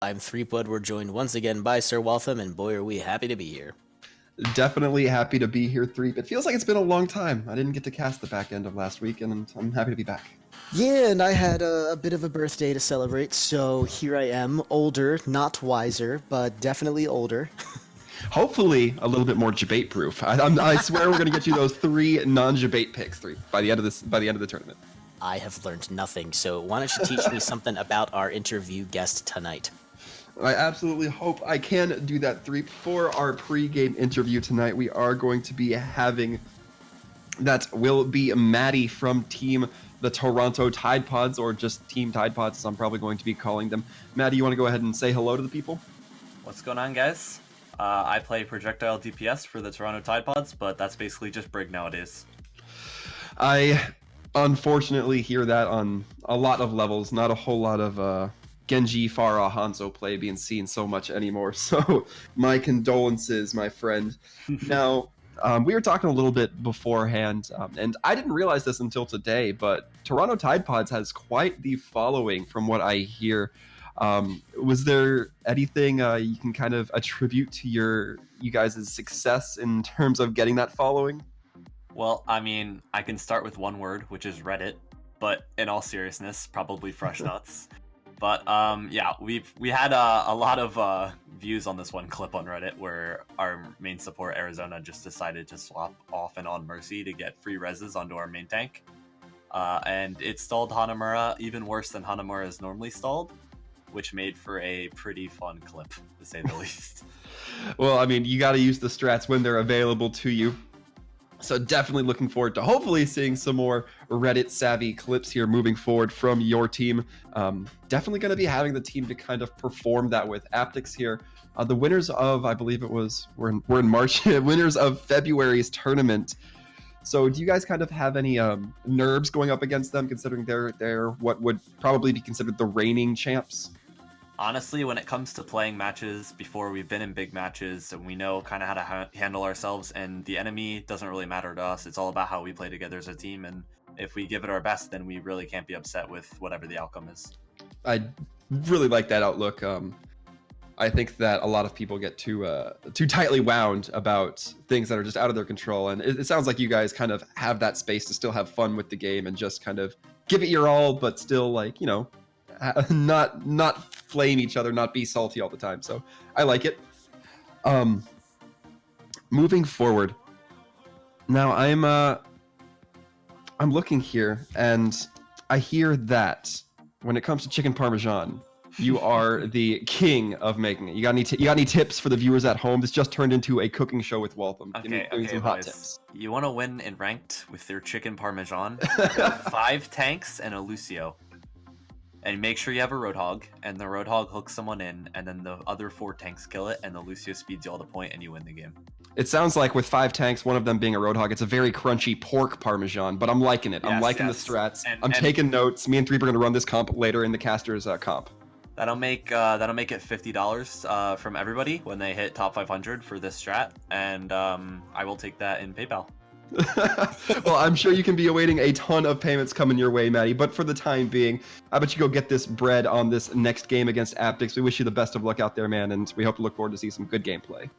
I'm Threepwood. We're joined once again by Sir Waltham, and boy, are we happy to be here. Definitely happy to be here, Threep. It feels like it's been a long time. I didn't get to cast the back end of last week, and I'm happy to be back. Yeah, and I had a bit of a birthday to celebrate, so here I am, older, not wiser, but definitely older. Hopefully, a little bit more debate-proof. I swear we're gonna get you those 3 non-debate picks, Threep, by the end of the tournament. I have learned nothing, so why don't you teach me something about our interview guest tonight? I absolutely hope I can do that, Threep. For our pre-game interview tonight, we are going to be having that will be Maddie from the Toronto Tide Pods, or just Team Tide Pods, as I'm probably going to be calling them. Maddie, you want to go ahead and say hello to the people? What's going on, guys? I play projectile DPS for the Toronto Tide Pods, but that's basically just Brig nowadays. I unfortunately hear that on a lot of levels. Not a whole lot of Genji, Pharah, Hanzo play being seen so much anymore. So my condolences, my friend. Now, we were talking a little bit beforehand, and I didn't realize this until today, but Toronto Tide Pods has quite the following from what I hear. Was there anything you can kind of attribute to you guys' success in terms of getting that following? Well, I mean, I can start with one word, which is Reddit, but in all seriousness, probably fresh nuts. But yeah, we had a lot of views on this one clip on Reddit where our main support Arizona just decided to swap off and on Mercy to get free reses onto our main tank, and it stalled Hanamura even worse than Hanamura is normally stalled, which made for a pretty fun clip, to say the least. Well, I mean, you got to use the strats when they're available to you. So definitely looking forward to hopefully seeing some more Reddit-savvy clips here moving forward from your team. Definitely going to be having the team to kind of perform that with Aptix here. The winners of, I believe it was, we're in March, winners of February's tournament. So do you guys kind of have any nerves going up against them, considering they're what would probably be considered the reigning champs? Honestly, when it comes to playing matches before, we've been in big matches and we know kind of how to handle ourselves, and the enemy doesn't really matter to us. It's all about how we play together as a team, and if we give it our best, then we really can't be upset with whatever the outcome is. I really like that outlook. I think that a lot of people get too tightly wound about things that are just out of their control, and it sounds like you guys kind of have that space to still have fun with the game and just kind of give it your all, but still, like, you know, not flame each other, not be salty all the time. So I like it. Moving forward, now I'm looking here and I hear that when it comes to chicken parmesan, you are the king of making it. You got any tips for the viewers at home? This just turned into a cooking show with Waltham. Give me some hot tips. You want to win in ranked with your chicken parmesan? 5 tanks and a Lucio. And make sure you have a Roadhog, and the Roadhog hooks someone in, and then the other 4 tanks kill it, and the Lucio speeds you all the point, and you win the game. It sounds like with 5 tanks, one of them being a Roadhog, it's a very crunchy pork parmesan, but I'm liking it. I'm liking the strats. I'm taking notes. Me and Threep are going to run this comp later in the casters comp. That'll make it $50 from everybody when they hit top 500 for this strat, and I will take that in PayPal. Well, I'm sure you can be awaiting a ton of payments coming your way, Maddie, but for the time being, I bet you go get this bread on this next game against Aptix. We wish you the best of luck out there, man, and we hope to look forward to see some good gameplay.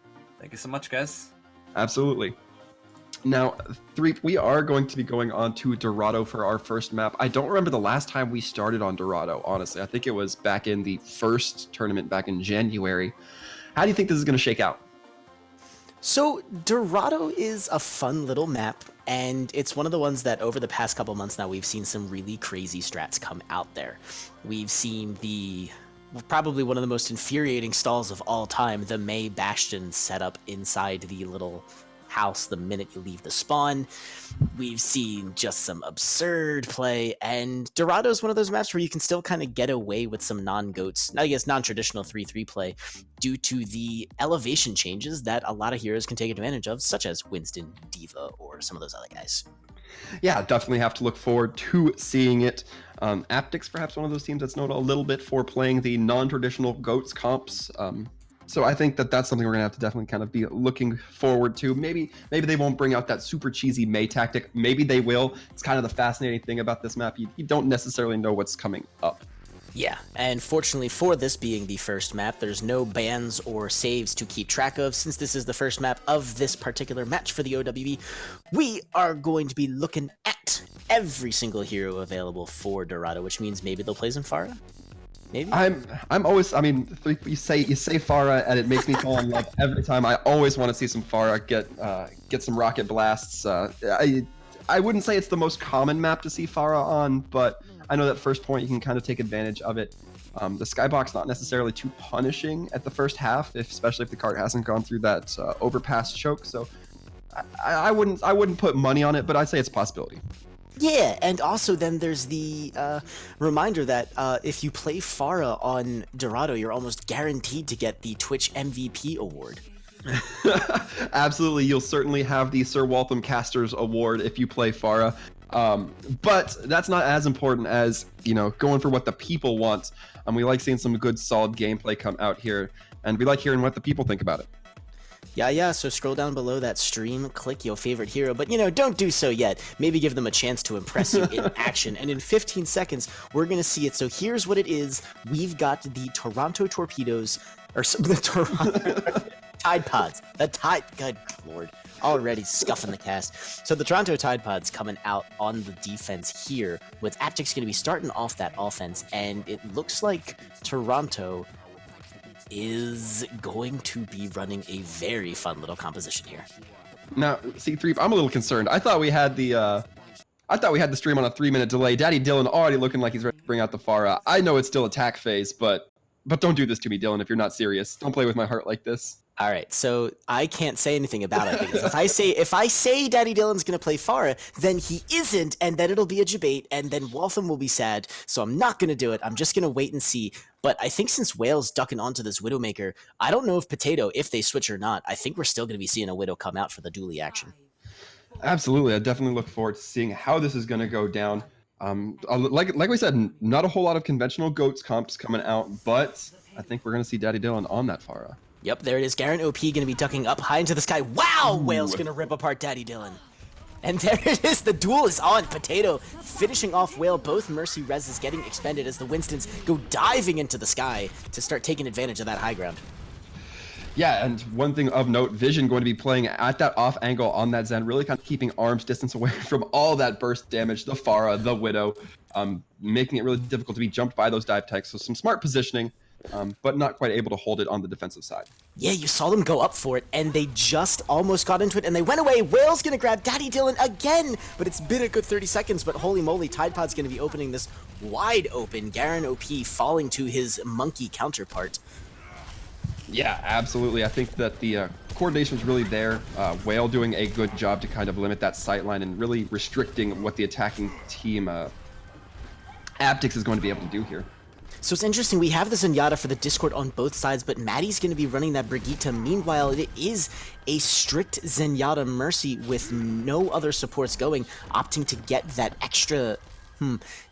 Thank you so much, guys. Absolutely. Now, Threep, we are going to be going on to Dorado for our first map. I don't remember the last time we started on Dorado, honestly. I think it was back in the first tournament back in January. How do you think this is going to shake out? So, Dorado is a fun little map, and it's one of the ones that over the past couple months now we've seen some really crazy strats come out there. We've seen probably one of the most infuriating stalls of all time, the May Bastion setup inside the little house the minute you leave the spawn. We've seen just some absurd play, and Dorado's one of those maps where you can still kind of get away with some non-goats, I guess non-traditional 3-3 play, due to the elevation changes that a lot of heroes can take advantage of, such as Winston, D.Va, or some of those other guys. Yeah, definitely have to look forward to seeing it. Aptix, perhaps one of those teams that's known a little bit for playing the non-traditional GOATS comps. So I think that that's something we're gonna have to definitely kind of be looking forward to. Maybe they won't bring out that super cheesy May tactic. Maybe they will. It's kind of the fascinating thing about this map. You don't necessarily know what's coming up. Yeah, and fortunately for this being the first map, there's no bans or saves to keep track of. Since this is the first map of this particular match for the OWB, we are going to be looking at every single hero available for Dorado, which means maybe they'll play Zynfara? Maybe? I'm always, I mean, you say Pharah and it makes me fall in love every time. I always want to see some Pharah get some rocket blasts. I wouldn't say it's the most common map to see Pharah on, but I know that first point you can kind of take advantage of it. The skybox not necessarily too punishing at the first half, especially if the cart hasn't gone through that overpass choke. So I wouldn't put money on it, but I'd say it's a possibility. Yeah, and also then there's the reminder that if you play Pharah on Dorado, you're almost guaranteed to get the Twitch MVP award. Absolutely, you'll certainly have the Sir Waltham Casters Award if you play Pharah. But that's not as important as, you know, going for what the people want. We like seeing some good, solid gameplay come out here, and we like hearing what the people think about it. Yeah, so scroll down below that stream, click your favorite hero, but, you know, don't do so yet. Maybe give them a chance to impress you in action, and in 15 seconds, we're going to see it. So here's what it is. We've got the Toronto Torpedoes, or the Toronto Tide Pods. Good lord, already scuffing the cast. So the Toronto Tide Pods coming out on the defense here, with Aptix going to be starting off that offense, and it looks like Toronto is going to be running a very fun little composition here. Now, C3, I'm a little concerned. I thought we had the stream on a 3-minute delay. Daddy Dylan already looking like he's ready to bring out the Pharah. I know it's still attack phase, but don't do this to me, Dylan, if you're not serious. Don't play with my heart like this. All right, so I can't say anything about it, because if I say Daddy Dylan's gonna play Pharah, then he isn't, and then it'll be a debate, and then Waltham will be sad. So I'm not gonna do it. I'm just gonna wait and see. But I think since Whale's ducking onto this Widowmaker, I don't know if Potato, if they switch or not, I think we're still gonna be seeing a Widow come out for the dually action. Absolutely, I definitely look forward to seeing how this is gonna go down. Like we said, not a whole lot of conventional goats comps coming out, but I think we're gonna see Daddy Dylan on that Pharah. Yep, there it is. Garen OP going to be ducking up high into the sky. Wow! Ooh. Whale's going to rip apart Daddy Dylan. And there it is. The duel is on. Potato finishing off Whale. Both Mercy reses getting expended as the Winstons go diving into the sky to start taking advantage of that high ground. Yeah, and one thing of note, Vision going to be playing at that off angle on that Zen, really kind of keeping arm's distance away from all that burst damage, the Pharah, the Widow, making it really difficult to be jumped by those dive techs. So some smart positioning. But not quite able to hold it on the defensive side. Yeah, you saw them go up for it, and they just almost got into it, and they went away. Whale's gonna grab Daddy Dylan again, but it's been a good 30 seconds, but holy moly, Tide Pod's gonna be opening this wide open. Garen OP falling to his monkey counterpart. Yeah, absolutely. I think that the coordination was really there. Whale doing a good job to kind of limit that sight line and really restricting what the attacking team Aptix is going to be able to do here. So it's interesting, we have the Zenyatta for the Discord on both sides, but Maddie's going to be running that Brigitte. Meanwhile, it is a strict Zenyatta Mercy with no other supports going, opting to get that extra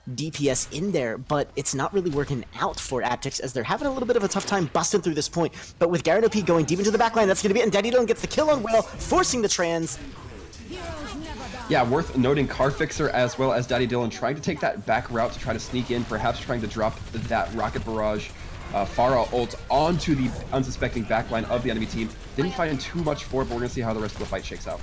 DPS in there, but it's not really working out for Aptix as they're having a little bit of a tough time busting through this point. But with Garen OP going deep into the backline, that's going to be it, and Daddy Dylan gets the kill on Whale, forcing the trans. Yeah, worth noting Carfixer as well as Daddy Dylan trying to take that back route to try to sneak in, perhaps trying to drop that Rocket Barrage Pharah ult onto the unsuspecting backline of the enemy team. Didn't find too much for it, but we're going to see how the rest of the fight shakes out.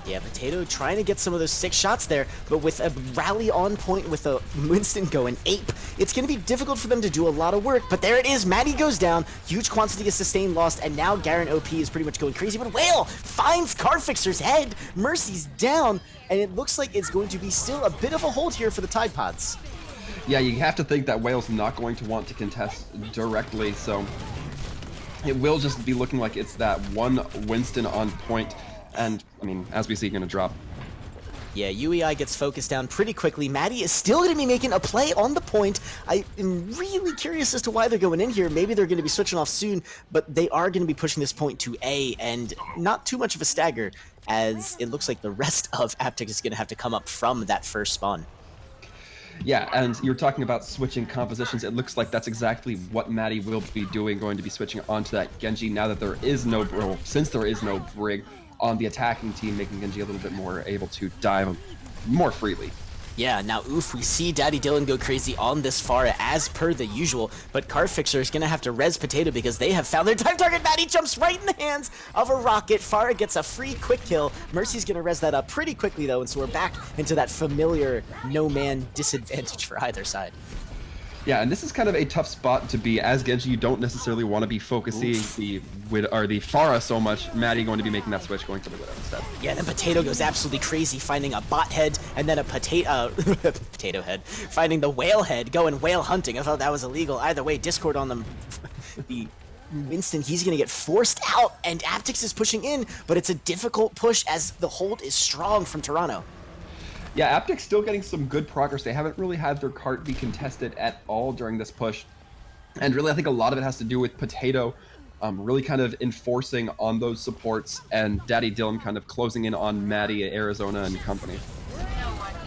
Yeah, Potato trying to get some of those 6 shots there, but with a rally on point with a Winston going ape, it's going to be difficult for them to do a lot of work, but there it is. Maddie goes down, huge quantity of sustain lost, and now Garen OP is pretty much going crazy, but Whale finds Carfixer's head. Mercy's down, and it looks like it's going to be still a bit of a hold here for the Tide Pods. Yeah, you have to think that Whale's not going to want to contest directly, so it will just be looking like it's that one Winston on point. And, I mean, as we see, going to drop. Yeah, UEI gets focused down pretty quickly. Maddie is still going to be making a play on the point. I am really curious as to why they're going in here. Maybe they're going to be switching off soon, but they are going to be pushing this point to A, and not too much of a stagger, as it looks like the rest of Aptix is going to have to come up from that first spawn. Yeah, and you're talking about switching compositions. It looks like that's exactly what Maddie will be doing, going to be switching onto that Genji now that there is no, well, since there is no Brig on the attacking team, making Genji a little bit more able to dive more freely. Yeah, now oof, we see Daddy Dylan go crazy on this Pharah as per the usual, but Cardfixer is gonna have to res Potato because they have found their time target. Maddie jumps right in the hands of a rocket. Pharah gets a free quick kill. Mercy's gonna res that up pretty quickly though, and so we're back into that familiar no-man disadvantage for either side. Yeah, and this is kind of a tough spot to be. As Genji, you don't necessarily want to be focusing the Pharah so much. Maddie going to be making that switch, going for the Widow instead. Yeah, then Potato goes absolutely crazy, finding a bot head and then a potato head, finding the whale head, going whale hunting. I thought that was illegal. Either way, Discord on them. The instant he's gonna get forced out, and Aptix is pushing in, but it's a difficult push as the hold is strong from Toronto. Yeah, Aptic's still getting some good progress. They haven't really had their cart be contested at all during this push. And really, I think a lot of it has to do with Potato really kind of enforcing on those supports and Daddy Dylan kind of closing in on Maddie, Arizona, and company.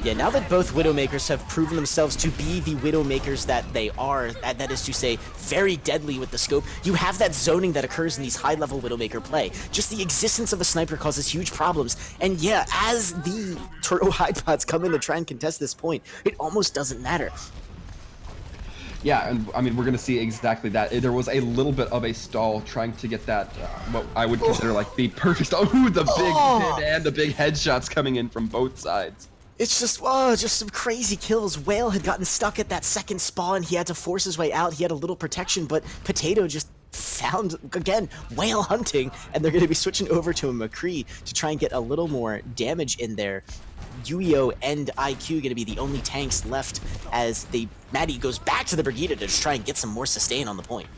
Yeah, now that both Widowmakers have proven themselves to be the Widowmakers that they are, that is to say, very deadly with the scope, you have that zoning that occurs in these high-level Widowmaker play. Just the existence of a sniper causes huge problems, and yeah, as the Turtle Hidepods come in to try and contest this point, it almost doesn't matter. Yeah, and I mean, we're going to see exactly that. There was a little bit of a stall trying to get that, what I would consider like the perfect stall. Ooh, the big hit and the big headshots coming in from both sides. It's just some crazy kills. Whale had gotten stuck at that second spawn. He had to force his way out. He had a little protection, but Potato just found, again, whale hunting, and they're going to be switching over to a McCree to try and get a little more damage in there. Yuio and IQ going to be the only tanks left as Maddie goes back to the Brigida to just try and get some more sustain on the point.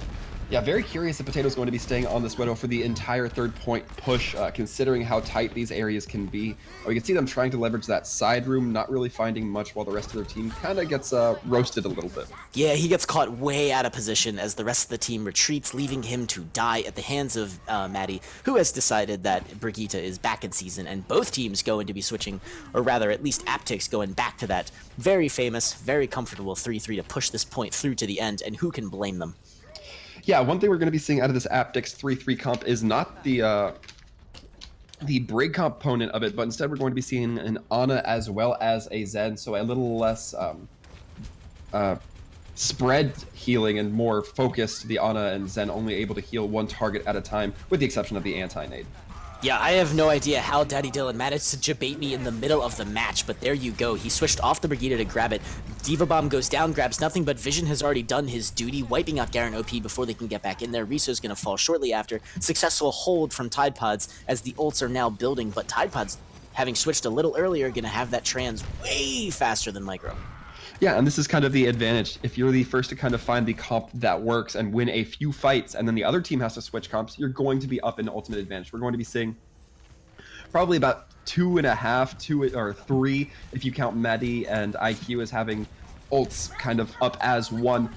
Yeah, very curious if Potato's going to be staying on this Widow for the entire third point push, considering how tight these areas can be. We can see them trying to leverage that side room, not really finding much, while the rest of their team kind of gets roasted a little bit. Yeah, he gets caught way out of position as the rest of the team retreats, leaving him to die at the hands of Maddie, who has decided that Brigitte is back in season, and both teams going to be switching, or rather, at least Aptix going back to that very famous, very comfortable 3-3 to push this point through to the end, and who can blame them? Yeah, one thing we're going to be seeing out of this Aptix 3-3 comp is not the break component of it, but instead we're going to be seeing an Ana as well as a Zen, so a little less spread healing and more focused. The Ana and Zen only able to heal one target at a time, with the exception of the anti-nade. Yeah, I have no idea how Daddy Dylan managed to jabate me in the middle of the match, but there you go. He switched off the Brigida to grab it. Diva Bomb goes down, grabs nothing, but Vision has already done his duty, wiping out Garen OP before they can get back in there. Riso's going to fall shortly after. Successful hold from Tide Pods as the ults are now building, but Tide Pods, having switched a little earlier, going to have that trans way faster than Micro. Yeah, and this is kind of the advantage. If you're the first to kind of find the comp that works and win a few fights, and then the other team has to switch comps, you're going to be up in ultimate advantage. We're going to be seeing probably about 2.5, 2 or 3, if you count Maddie and IQ as having ults kind of up as one.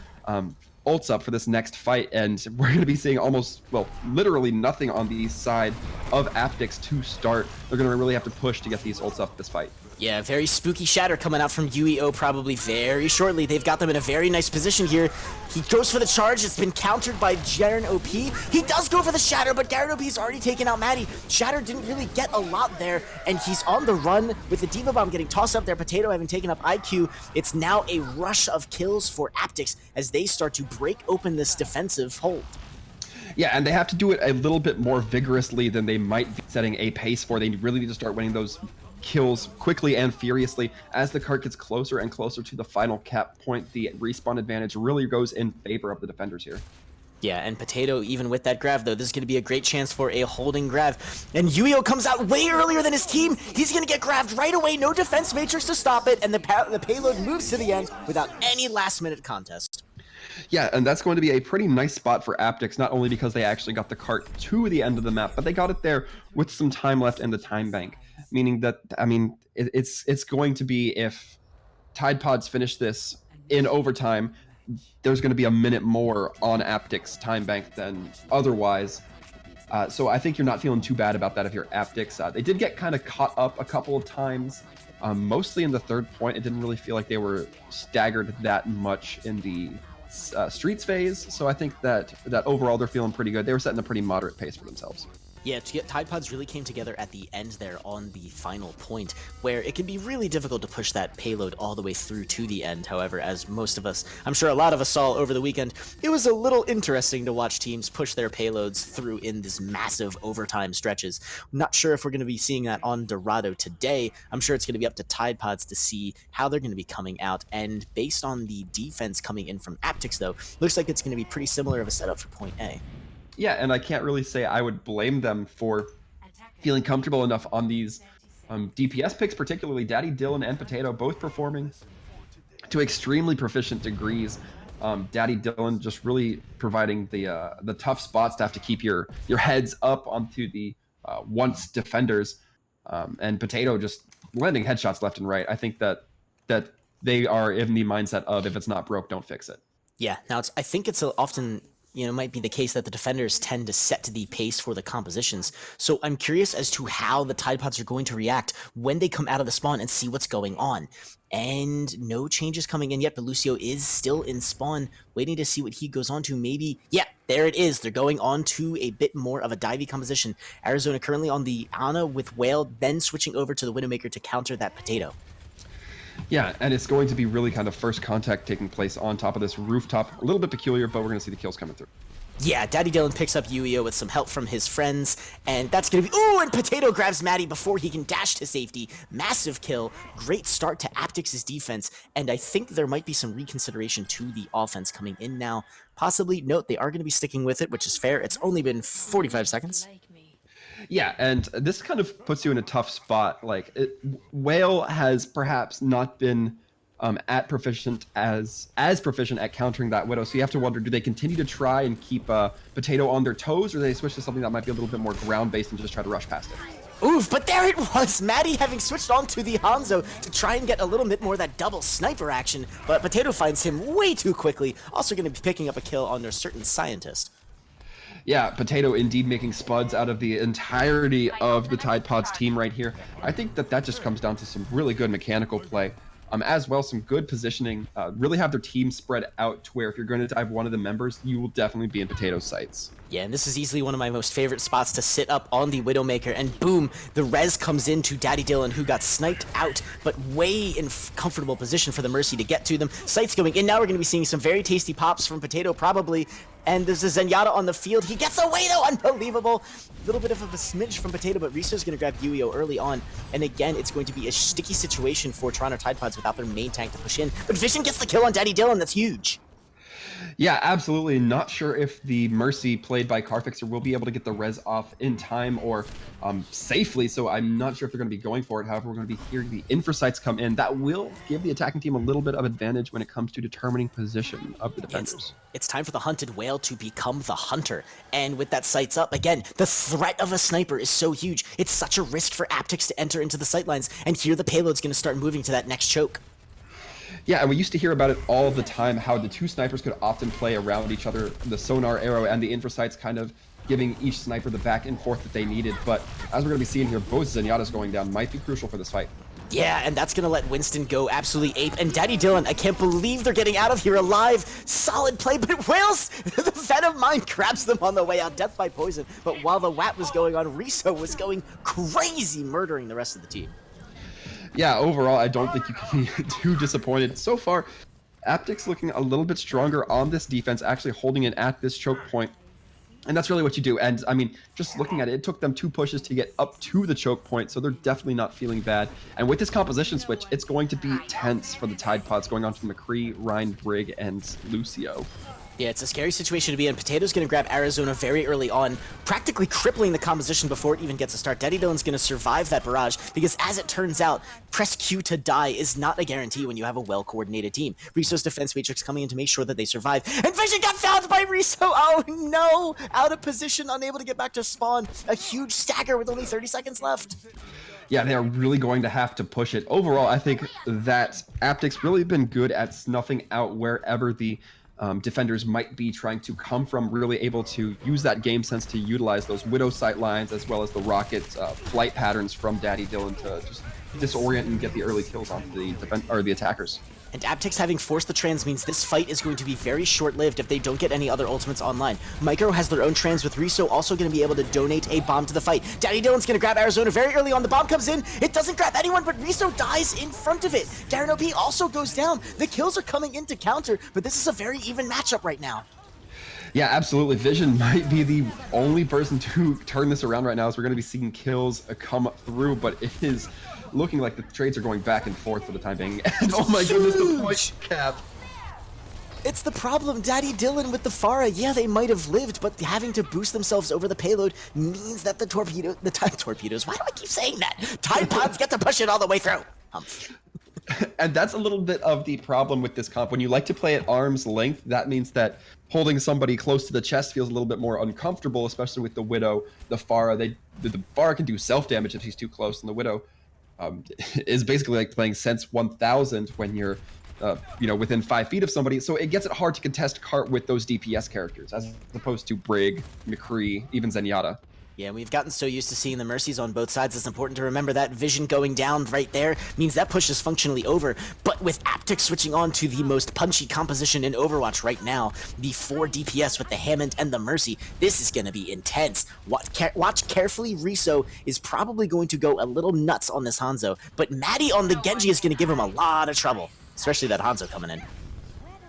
Ults up for this next fight, and we're going to be seeing almost, well, literally nothing on the side of Aptix to start. They're going to really have to push to get these ults up this fight. Yeah, very spooky shatter coming out from UEO probably very shortly. They've got them in a very nice position here. He goes for the charge. It's been countered by Garen OP. He does go for the shatter, but Garen OP's already taken out Maddie. Shatter didn't really get a lot there, and he's on the run with the Diva Bomb getting tossed up there. Potato having taken up IQ. It's now a rush of kills for Aptix as they start to break open this defensive hold. Yeah, and they have to do it a little bit more vigorously than they might be setting a pace for. They really need to start winning those kills quickly and furiously. As the cart gets closer and closer to the final cap point, the respawn advantage really goes in favor of the defenders here. Yeah, and Potato, even with that grab, though, this is going to be a great chance for a holding grab. And Yuio comes out way earlier than his team. He's going to get grabbed right away. No defense matrix to stop it, and the payload moves to the end without any last-minute contest. Yeah, and that's going to be a pretty nice spot for Aptix, not only because they actually got the cart to the end of the map, but they got it there with some time left in the time bank. Meaning that, I mean, it's going to be, if Tide Pods finish this in overtime, there's going to be a minute more on Aptix time bank than otherwise. So I think you're not feeling too bad about that if you're Aptix. They did get kind of caught up a couple of times, mostly in the third point. It didn't really feel like they were staggered that much in the streets phase. So I think that overall they're feeling pretty good. They were setting a pretty moderate pace for themselves. Yeah, Tide Pods really came together at the end there on the final point, where it can be really difficult to push that payload all the way through to the end. However, as most of us, I'm sure a lot of us saw over the weekend, it was a little interesting to watch teams push their payloads through in this massive overtime stretches. I'm not sure if we're going to be seeing that on Dorado today. I'm sure it's going to be up to Tide Pods to see how they're going to be coming out. And based on the defense coming in from Aptix, though, looks like it's going to be pretty similar of a setup for Point A. Yeah, and I can't really say I would blame them for feeling comfortable enough on these DPS picks, particularly Daddy Dylan and Potato, both performing to extremely proficient degrees. Daddy Dylan just really providing the tough spots to have to keep your heads up onto the once defenders, and Potato just landing headshots left and right. I think that they are in the mindset of if it's not broke, don't fix it. Yeah, now I think it's often, might be the case that the defenders tend to set the pace for the compositions. So I'm curious as to how the Tide Pods are going to react when they come out of the spawn and see what's going on. And no changes coming in yet, but Lucio is still in spawn, waiting to see what he goes on to. Maybe, yeah, there it is. They're going on to a bit more of a divey composition. Arizona currently on the Ana with Whale, then switching over to the Widowmaker to counter that Potato. Yeah, and it's going to be really kind of first contact taking place on top of this rooftop. A little bit peculiar, but we're going to see the kills coming through. Yeah, Daddy Dylan picks up Yuio with some help from his friends, and that's going to be... Ooh, and Potato grabs Maddie before he can dash to safety. Massive kill. Great start to Aptix's defense, and I think there might be some reconsideration to the offense coming in now. Possibly, note, they are going to be sticking with it, which is fair. It's only been 45 seconds. Yeah, and this kind of puts you in a tough spot. Like, Whale has perhaps not been as proficient at countering that Widow, so you have to wonder, do they continue to try and keep Potato on their toes, or do they switch to something that might be a little bit more ground-based and just try to rush past it? Oof, but there it was! Maddie having switched on to the Hanzo to try and get a little bit more of that double sniper action, but Potato finds him way too quickly, also going to be picking up a kill on their certain scientist. Yeah, Potato indeed making spuds out of the entirety of the Tide Pods team right here. I think that just comes down to some really good mechanical play, as well some good positioning. Really have their team spread out to where if you're going to dive one of the members, you will definitely be in Potato's sights. Yeah, and this is easily one of my most favorite spots to sit up on the Widowmaker, and boom, the res comes into Daddy Dylan, who got sniped out, but way in comfortable position for the Mercy to get to them. Sights going in. Now we're going to be seeing some very tasty pops from Potato, probably, and there's a Zenyatta on the field. He gets away, though! Unbelievable! A little bit of a smidge from Potato, but Riso's going to grab Yuio early on, and again, it's going to be a sticky situation for Toronto Tide Pods without their main tank to push in, but Vision gets the kill on Daddy Dylan. That's huge! Yeah, absolutely. Not sure if the Mercy played by Carfixer will be able to get the res off in time or safely, so I'm not sure if they're going to be going for it. However, we're going to be hearing the infrasights come in. That will give the attacking team a little bit of advantage when it comes to determining position of the defenders. It's time for the hunted whale to become the hunter, and with that sights up, again, the threat of a sniper is so huge. It's such a risk for Aptix to enter into the sightlines, and here the payload's going to start moving to that next choke. Yeah, and we used to hear about it all the time, how the two snipers could often play around each other, the sonar arrow and the infrasights kind of giving each sniper the back and forth that they needed. But as we're going to be seeing here, both Zenyatta's going down might be crucial for this fight. Yeah, and that's going to let Winston go absolutely ape. And Daddy Dylan, I can't believe they're getting out of here alive. Solid play, but Whales, the Venom Mine grabs them on the way out. Death by poison. But while the WAP was going on, Riso was going crazy, murdering the rest of the team. Yeah, overall, I don't think you can be too disappointed. So far, Aptix looking a little bit stronger on this defense, actually holding it at this choke point. And that's really what you do. And, I mean, just looking at it, it took them 2 pushes to get up to the choke point, so they're definitely not feeling bad. And with this composition switch, it's going to be tense for the Tide Pods going on to McCree, Ryan, Brig, and Lucio. Yeah, it's a scary situation to be in. Potato's going to grab Arizona very early on, practically crippling the composition before it even gets a start. Daddy Dylan's going to survive that barrage because, as it turns out, press Q to die is not a guarantee when you have a well-coordinated team. Riso's defense matrix coming in to make sure that they survive. And Vision got found by Riso! Oh no! Out of position, unable to get back to spawn. A huge stagger with only 30 seconds left. Yeah, they are really going to have to push it. Overall, I think that Aptix really been good at snuffing out wherever the defenders might be trying to come from, really able to use that game sense to utilize those Widow sight lines as well as the rocket flight patterns from Daddy Dylan to just disorient and get the early kills onto the attackers. And Aptix having forced the trans means this fight is going to be very short-lived if they don't get any other ultimates online. Micro has their own trans with Riso also going to be able to donate a bomb to the fight. Daddy Dylan's going to grab Arizona very early on. The bomb comes in. It doesn't grab anyone, but Riso dies in front of it. Garen OP also goes down. The kills are coming in to counter, but this is a very even matchup right now. Yeah, absolutely. Vision might be the only person to turn this around right now, as we're going to be seeing kills come through, but it is looking like the trades are going back and forth for the time being. And oh my goodness, the point cap. It's the problem. Daddy Dylan with the Pharah, yeah, they might have lived, but having to boost themselves over the payload means that the torpedoes, why do I keep saying that? Tide Pods get to push it all the way through. And that's a little bit of the problem with this comp. When you like to play at arm's length, that means that holding somebody close to the chest feels a little bit more uncomfortable, especially with the Widow, the Pharah. The Pharah can do self-damage if she's too close, and the Widow is basically like playing Sense 1000 when you're within 5 feet of somebody. So it gets it hard to contest Cart with those DPS characters, as opposed to Brig, McCree, even Zenyatta. Yeah, we've gotten so used to seeing the Mercies on both sides, it's important to remember that Vision going down right there means that push is functionally over. But with Aptix switching on to the most punchy composition in Overwatch right now, the 4 DPS with the Hammond and the Mercy, this is going to be intense. Watch carefully, Riso is probably going to go a little nuts on this Hanzo, but Maddie on the Genji is going to give him a lot of trouble, especially that Hanzo coming in.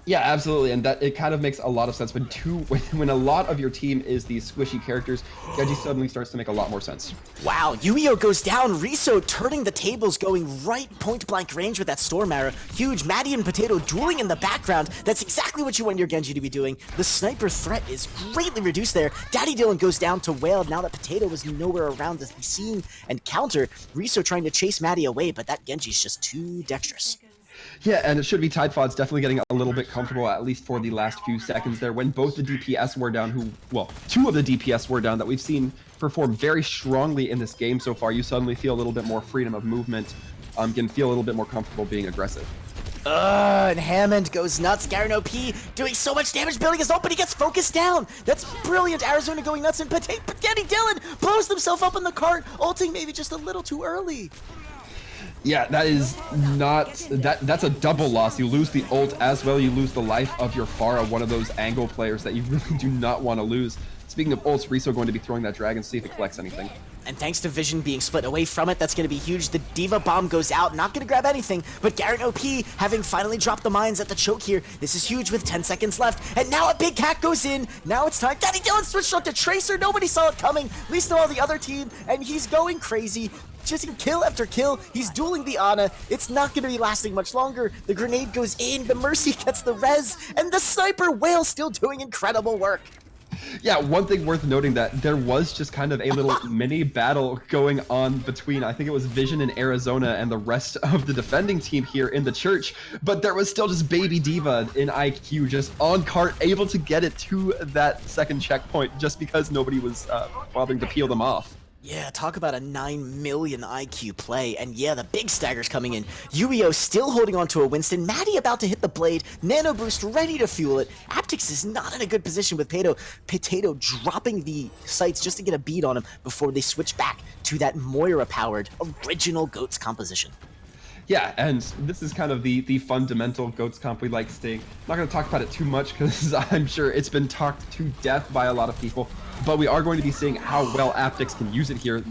Yeah, absolutely, and that it kind of makes a lot of sense. When a lot of your team is these squishy characters, Genji suddenly starts to make a lot more sense. Wow, Yuio goes down, Riso turning the tables, going right point-blank range with that Storm Arrow. Huge, Maddie and Potato dueling in the background. That's exactly what you want your Genji to be doing. The sniper threat is greatly reduced there. Daddy Dylan goes down to Wail now that Potato is nowhere around to be seen and counter. Riso trying to chase Maddie away, but that Genji's just too dexterous. Yeah, and it should be Tide Pods definitely getting a little bit comfortable, at least for the last few seconds there, when both the DPS were down, two of the DPS were down that we've seen perform very strongly in this game so far. You suddenly feel a little bit more freedom of movement, can feel a little bit more comfortable being aggressive. And Hammond goes nuts. Garen OP doing so much damage, building his ult, but he gets focused down. That's brilliant. Arizona going nuts, and Daddy Dylan blows himself up in the cart, ulting maybe just a little too early. Yeah, that is not... That's a double loss. You lose the ult as well, you lose the life of your Pharah, one of those angle players that you really do not want to lose. Speaking of ults, Riso going to be throwing that dragon, see if it collects anything. And thanks to Vision being split away from it, that's going to be huge. The Diva Bomb goes out, not going to grab anything, but Garen OP having finally dropped the mines at the choke here. This is huge with 10 seconds left, and now a big cat goes in. Now it's time. Daddy Dylan switched up to Tracer. Nobody saw it coming, at least all the other team, and he's going crazy. Just kill after kill, he's dueling the Ana. It's not going to be lasting much longer. The grenade goes in, the Mercy gets the res, and the Sniper Whale still doing incredible work. Yeah, one thing worth noting that there was just kind of a little mini battle going on between, I think it was Vision in Arizona and the rest of the defending team here in the church, but there was still just Baby Diva in IQ just on cart, able to get it to that second checkpoint just because nobody was bothering to peel them off. Yeah, talk about a 9 million IQ play, and yeah, the big stagger's coming in. Yuio still holding on to a Winston, Maddie about to hit the blade, Nano Boost ready to fuel it. Aptix is not in a good position with Potato dropping the sights just to get a beat on him before they switch back to that Moira-powered original GOATS composition. Yeah, and this is kind of the fundamental GOATS comp we like seeing. I'm not going to talk about it too much because I'm sure it's been talked to death by a lot of people, but we are going to be seeing how well Aptix can use it here,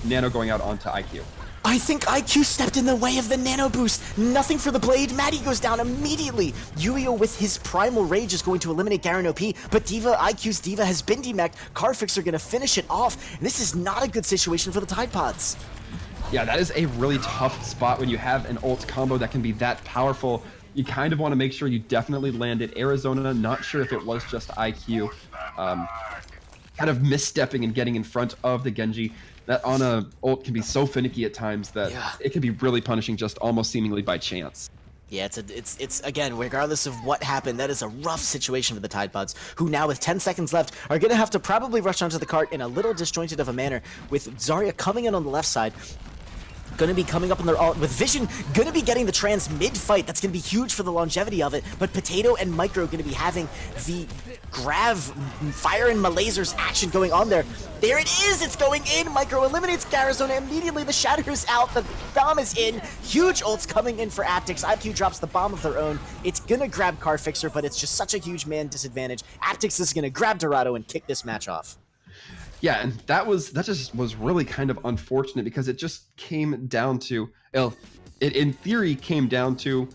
Nano going out onto IQ. I think IQ stepped in the way of the Nano Boost. Nothing for the blade. Maddie goes down immediately. Yuio with his Primal Rage is going to eliminate Garen OP, but IQ's Diva has been demeched. Carfix are going to finish it off. This is not a good situation for the Tide Pods. Yeah, that is a really tough spot when you have an ult combo that can be that powerful. You kind of want to make sure you definitely landed. Arizona, not sure if it was just IQ, kind of misstepping and getting in front of the Genji. That Ana ult can be so finicky at times that it can be really punishing just almost seemingly by chance. Yeah, it's again, regardless of what happened, that is a rough situation for the Tide Pods, who now with 10 seconds left are going to have to probably rush onto the cart in a little disjointed of a manner, with Zarya coming in on the left side. gonna be coming up in their ult with Vision, gonna be getting the transmid fight. That's gonna be huge for the longevity of it. But Potato and Micro gonna be having the Grav fire and lasers action going on there. There it is, it's going in. Micro eliminates Garazona immediately. The Shatter is out, the bomb is in. Huge ults coming in for Aptix. IQ drops the bomb of their own. It's gonna grab Car Fixer, but it's just such a huge man disadvantage. Aptix is gonna grab Dorado and kick this match off. Yeah, and that just was really kind of unfortunate because it just came down to, it in theory came down to,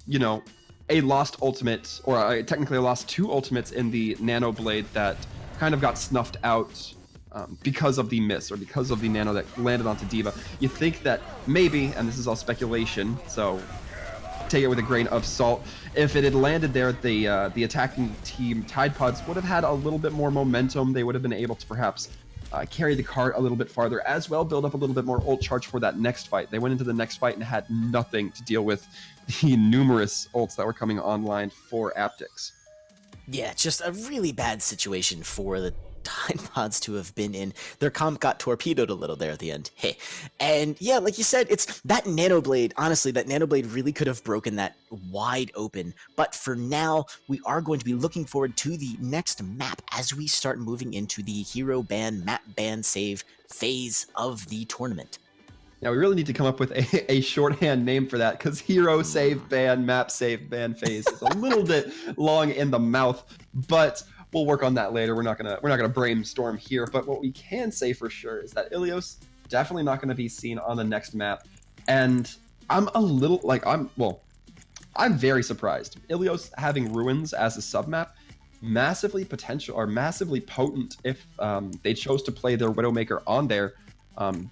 you know, a lost ultimate, or technically a lost 2 ultimates in the Nano Blade that kind of got snuffed out because of the miss, or because of the Nano that landed onto D.Va. You think that maybe, and this is all speculation, so take it with a grain of salt, if it had landed there, the attacking team Tide Pods would have had a little bit more momentum. They would have been able to perhaps carry the cart a little bit farther, as well build up a little bit more ult charge for that next fight. They went into the next fight and had nothing to deal with the numerous ults that were coming online for Aptix. Yeah, just a really bad situation for the Tide Pods to have been in. Their comp got torpedoed a little there at the end. Hey. And yeah, like you said, it's that Nano Blade. Honestly, that Nano Blade really could have broken that wide open. But for now, we are going to be looking forward to the next map as we start moving into the hero ban, map ban save phase of the tournament. Now we really need to come up with a shorthand name for that, because hero save ban, map save ban phase is a little bit long in the mouth, but we'll work on that later. We're not gonna brainstorm here. But what we can say for sure is that Ilios definitely not gonna be seen on the next map, and I'm a little like I'm very surprised. Ilios having Ruins as a submap, massively potential or massively potent if they chose to play their Widowmaker on there.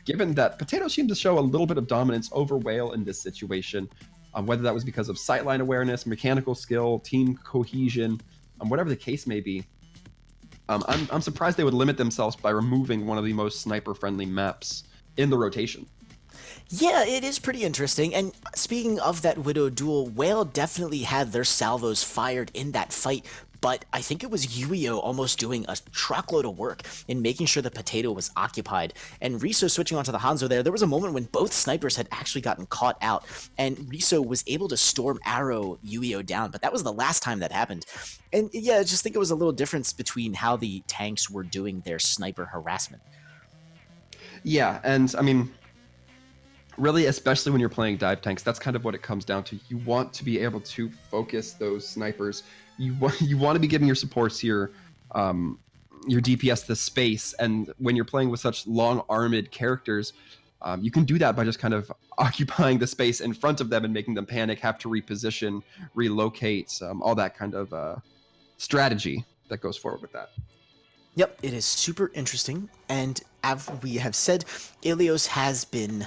Given that Potato seemed to show a little bit of dominance over Whale in this situation, whether that was because of sightline awareness, mechanical skill, team cohesion, whatever the case may be, I'm surprised they would limit themselves by removing one of the most sniper-friendly maps in the rotation. Yeah, it is pretty interesting. And speaking of that Widow duel, Whale definitely had their salvos fired in that fight, but I think it was Yuio almost doing a truckload of work in making sure the Potato was occupied. And Riso switching onto the Hanzo there was a moment when both snipers had actually gotten caught out, and Riso was able to storm arrow Yuio down, but that was the last time that happened. And yeah, I just think it was a little difference between how the tanks were doing their sniper harassment. Yeah, and I mean, really, especially when you're playing dive tanks, that's kind of what it comes down to. You want to be able to focus those snipers. You want to be giving your supports your DPS the space, and when you're playing with such long armored characters, you can do that by just kind of occupying the space in front of them and making them panic, have to reposition, relocate, all that kind of strategy that goes forward with that. Yep, it is super interesting, and as we have said, Ilios has been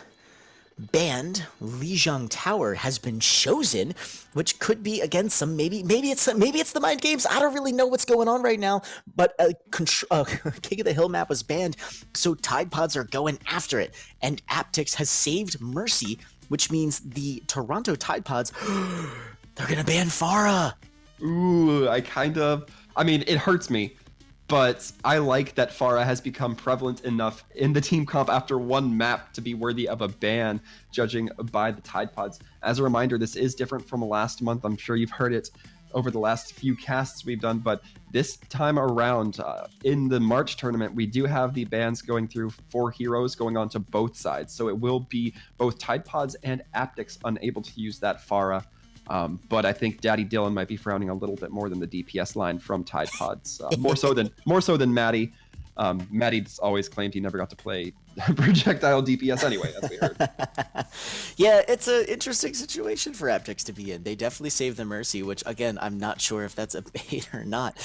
banned. Lijiang Tower has been chosen, which could be again some maybe it's the mind games. I don't really know what's going on right now. But King of the Hill map was banned, so Tide Pods are going after it, and Aptix has saved Mercy, which means the Toronto Tide Pods they're gonna ban Pharah. Ooh, I mean, it hurts me, but I like that Pharah has become prevalent enough in the team comp after one map to be worthy of a ban, judging by the Tide Pods. As a reminder, this is different from last month. I'm sure you've heard it over the last few casts we've done, but this time around, in the March tournament, we do have the bans going through 4 heroes going on to both sides. So it will be both Tide Pods and Aptix unable to use that Pharah. But I think Daddy Dylan might be frowning a little bit more than the DPS line from Tide Pods, more so than Maddie. Maddie's always claimed he never got to play projectile DPS anyway, as we heard. Yeah, it's an interesting situation for Aptix to be in. They definitely saved the Mercy, which again, I'm not sure if that's a bait or not.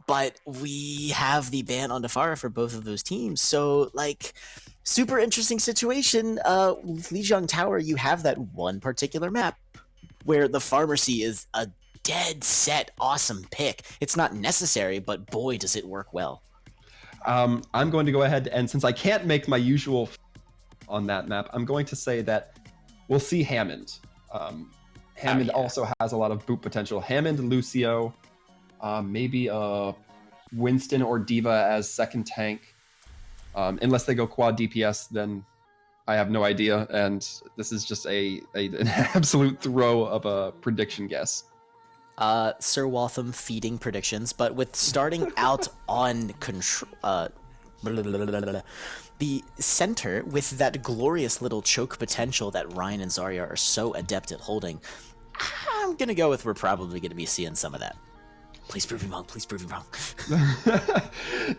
But we have the ban on Pharah for both of those teams, so like, super interesting situation. Lijiang Tower, you have that one particular map where the Pharmacy is a dead set awesome pick. It's not necessary, but boy does it work well. I'm going to go ahead, and since I can't make my usual on that map, I'm going to say that we'll see Hammond. Hammond also has a lot of boot potential. Hammond, Lucio, maybe Winston or D.Va as second tank. Unless they go quad DPS, then I have no idea, and this is just an absolute throw of a prediction guess. Sir Waltham feeding predictions, but with starting out on control, the center with that glorious little choke potential that Ryan and Zarya are so adept at holding, I'm gonna go with we're probably gonna be seeing some of that. Please prove me wrong. Please prove me wrong.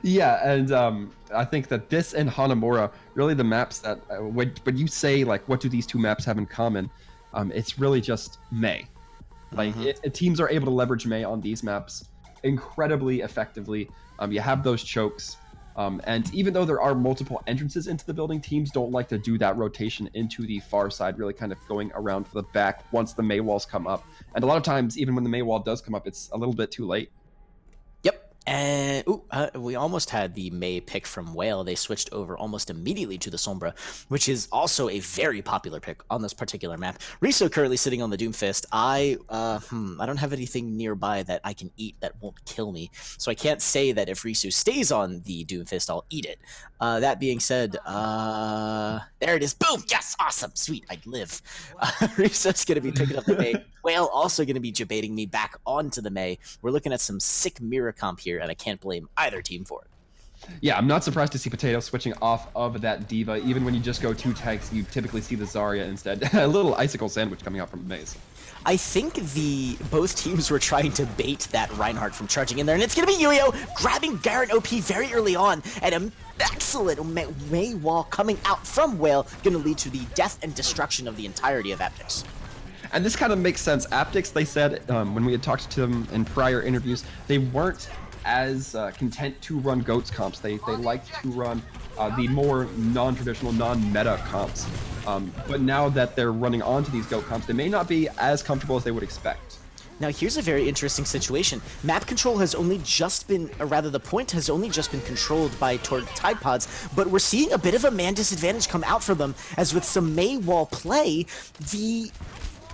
Yeah, and I think that this and Hanamura, really the maps that, when you say, like, what do these two maps have in common, it's really just Mei. Like, teams are able to leverage Mei on these maps incredibly effectively. You have those chokes, and even though there are multiple entrances into the building, teams don't like to do that rotation into the far side, really kind of going around to the back once the Mei walls come up. And a lot of times, even when the Mei wall does come up, it's a little bit too late. Yep. And we almost had the Mei pick from Whale. They switched over almost immediately to the Sombra, which is also a very popular pick on this particular map. Riso currently sitting on the Doomfist. I don't have anything nearby that I can eat that won't kill me, so I can't say that if Risu stays on the Doomfist, I'll eat it. That being said, there it is. Boom! Yes! Awesome! Sweet! I'd live. Riso's going to be picking up the Mei. Whale also going to be debating me back onto the Mei. We're looking at some sick mirror comp here, and I can't blame either team for it. Yeah, I'm not surprised to see Potato switching off of that D.Va. Even when you just go 2 tags, you typically see the Zarya instead. A little icicle sandwich coming out from Maze. I think both teams were trying to bait that Reinhardt from charging in there, and it's going to be Yuio grabbing Garen OP very early on, and an excellent Mei wall coming out from Whale, going to lead to the death and destruction of the entirety of Aptix. And this kind of makes sense. Aptix, they said, when we had talked to them in prior interviews, they weren't as content to run GOATS comps. They liked to run the more non-traditional, non-meta comps. But now that they're running onto these GOAT comps, they may not be as comfortable as they would expect. Now here's a very interesting situation. Map control has only just been, or rather the point has only just been controlled by Tide Pods, but we're seeing a bit of a man disadvantage come out for them, as with some Mei wall play, the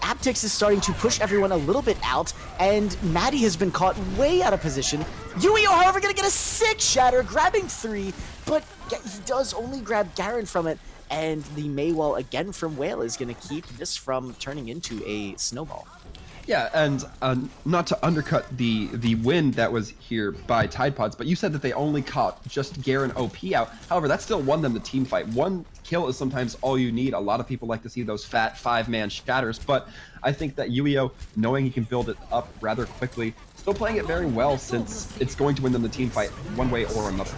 Aptix is starting to push everyone a little bit out, and Maddie has been caught way out of position. Yuio, however, gonna get a sick shatter, grabbing 3, but he does only grab Garen from it, and the Mei wall again from Whale is gonna keep this from turning into a snowball. Yeah, and not to undercut the win that was here by Tide Pods, but you said that they only caught just Garen OP out. However, that still won them the team fight. One kill is sometimes all you need. A lot of people like to see those fat 5-man shatters, but I think that Yuio, knowing he can build it up rather quickly, still playing it very well, since it's going to win them the team fight one way or another.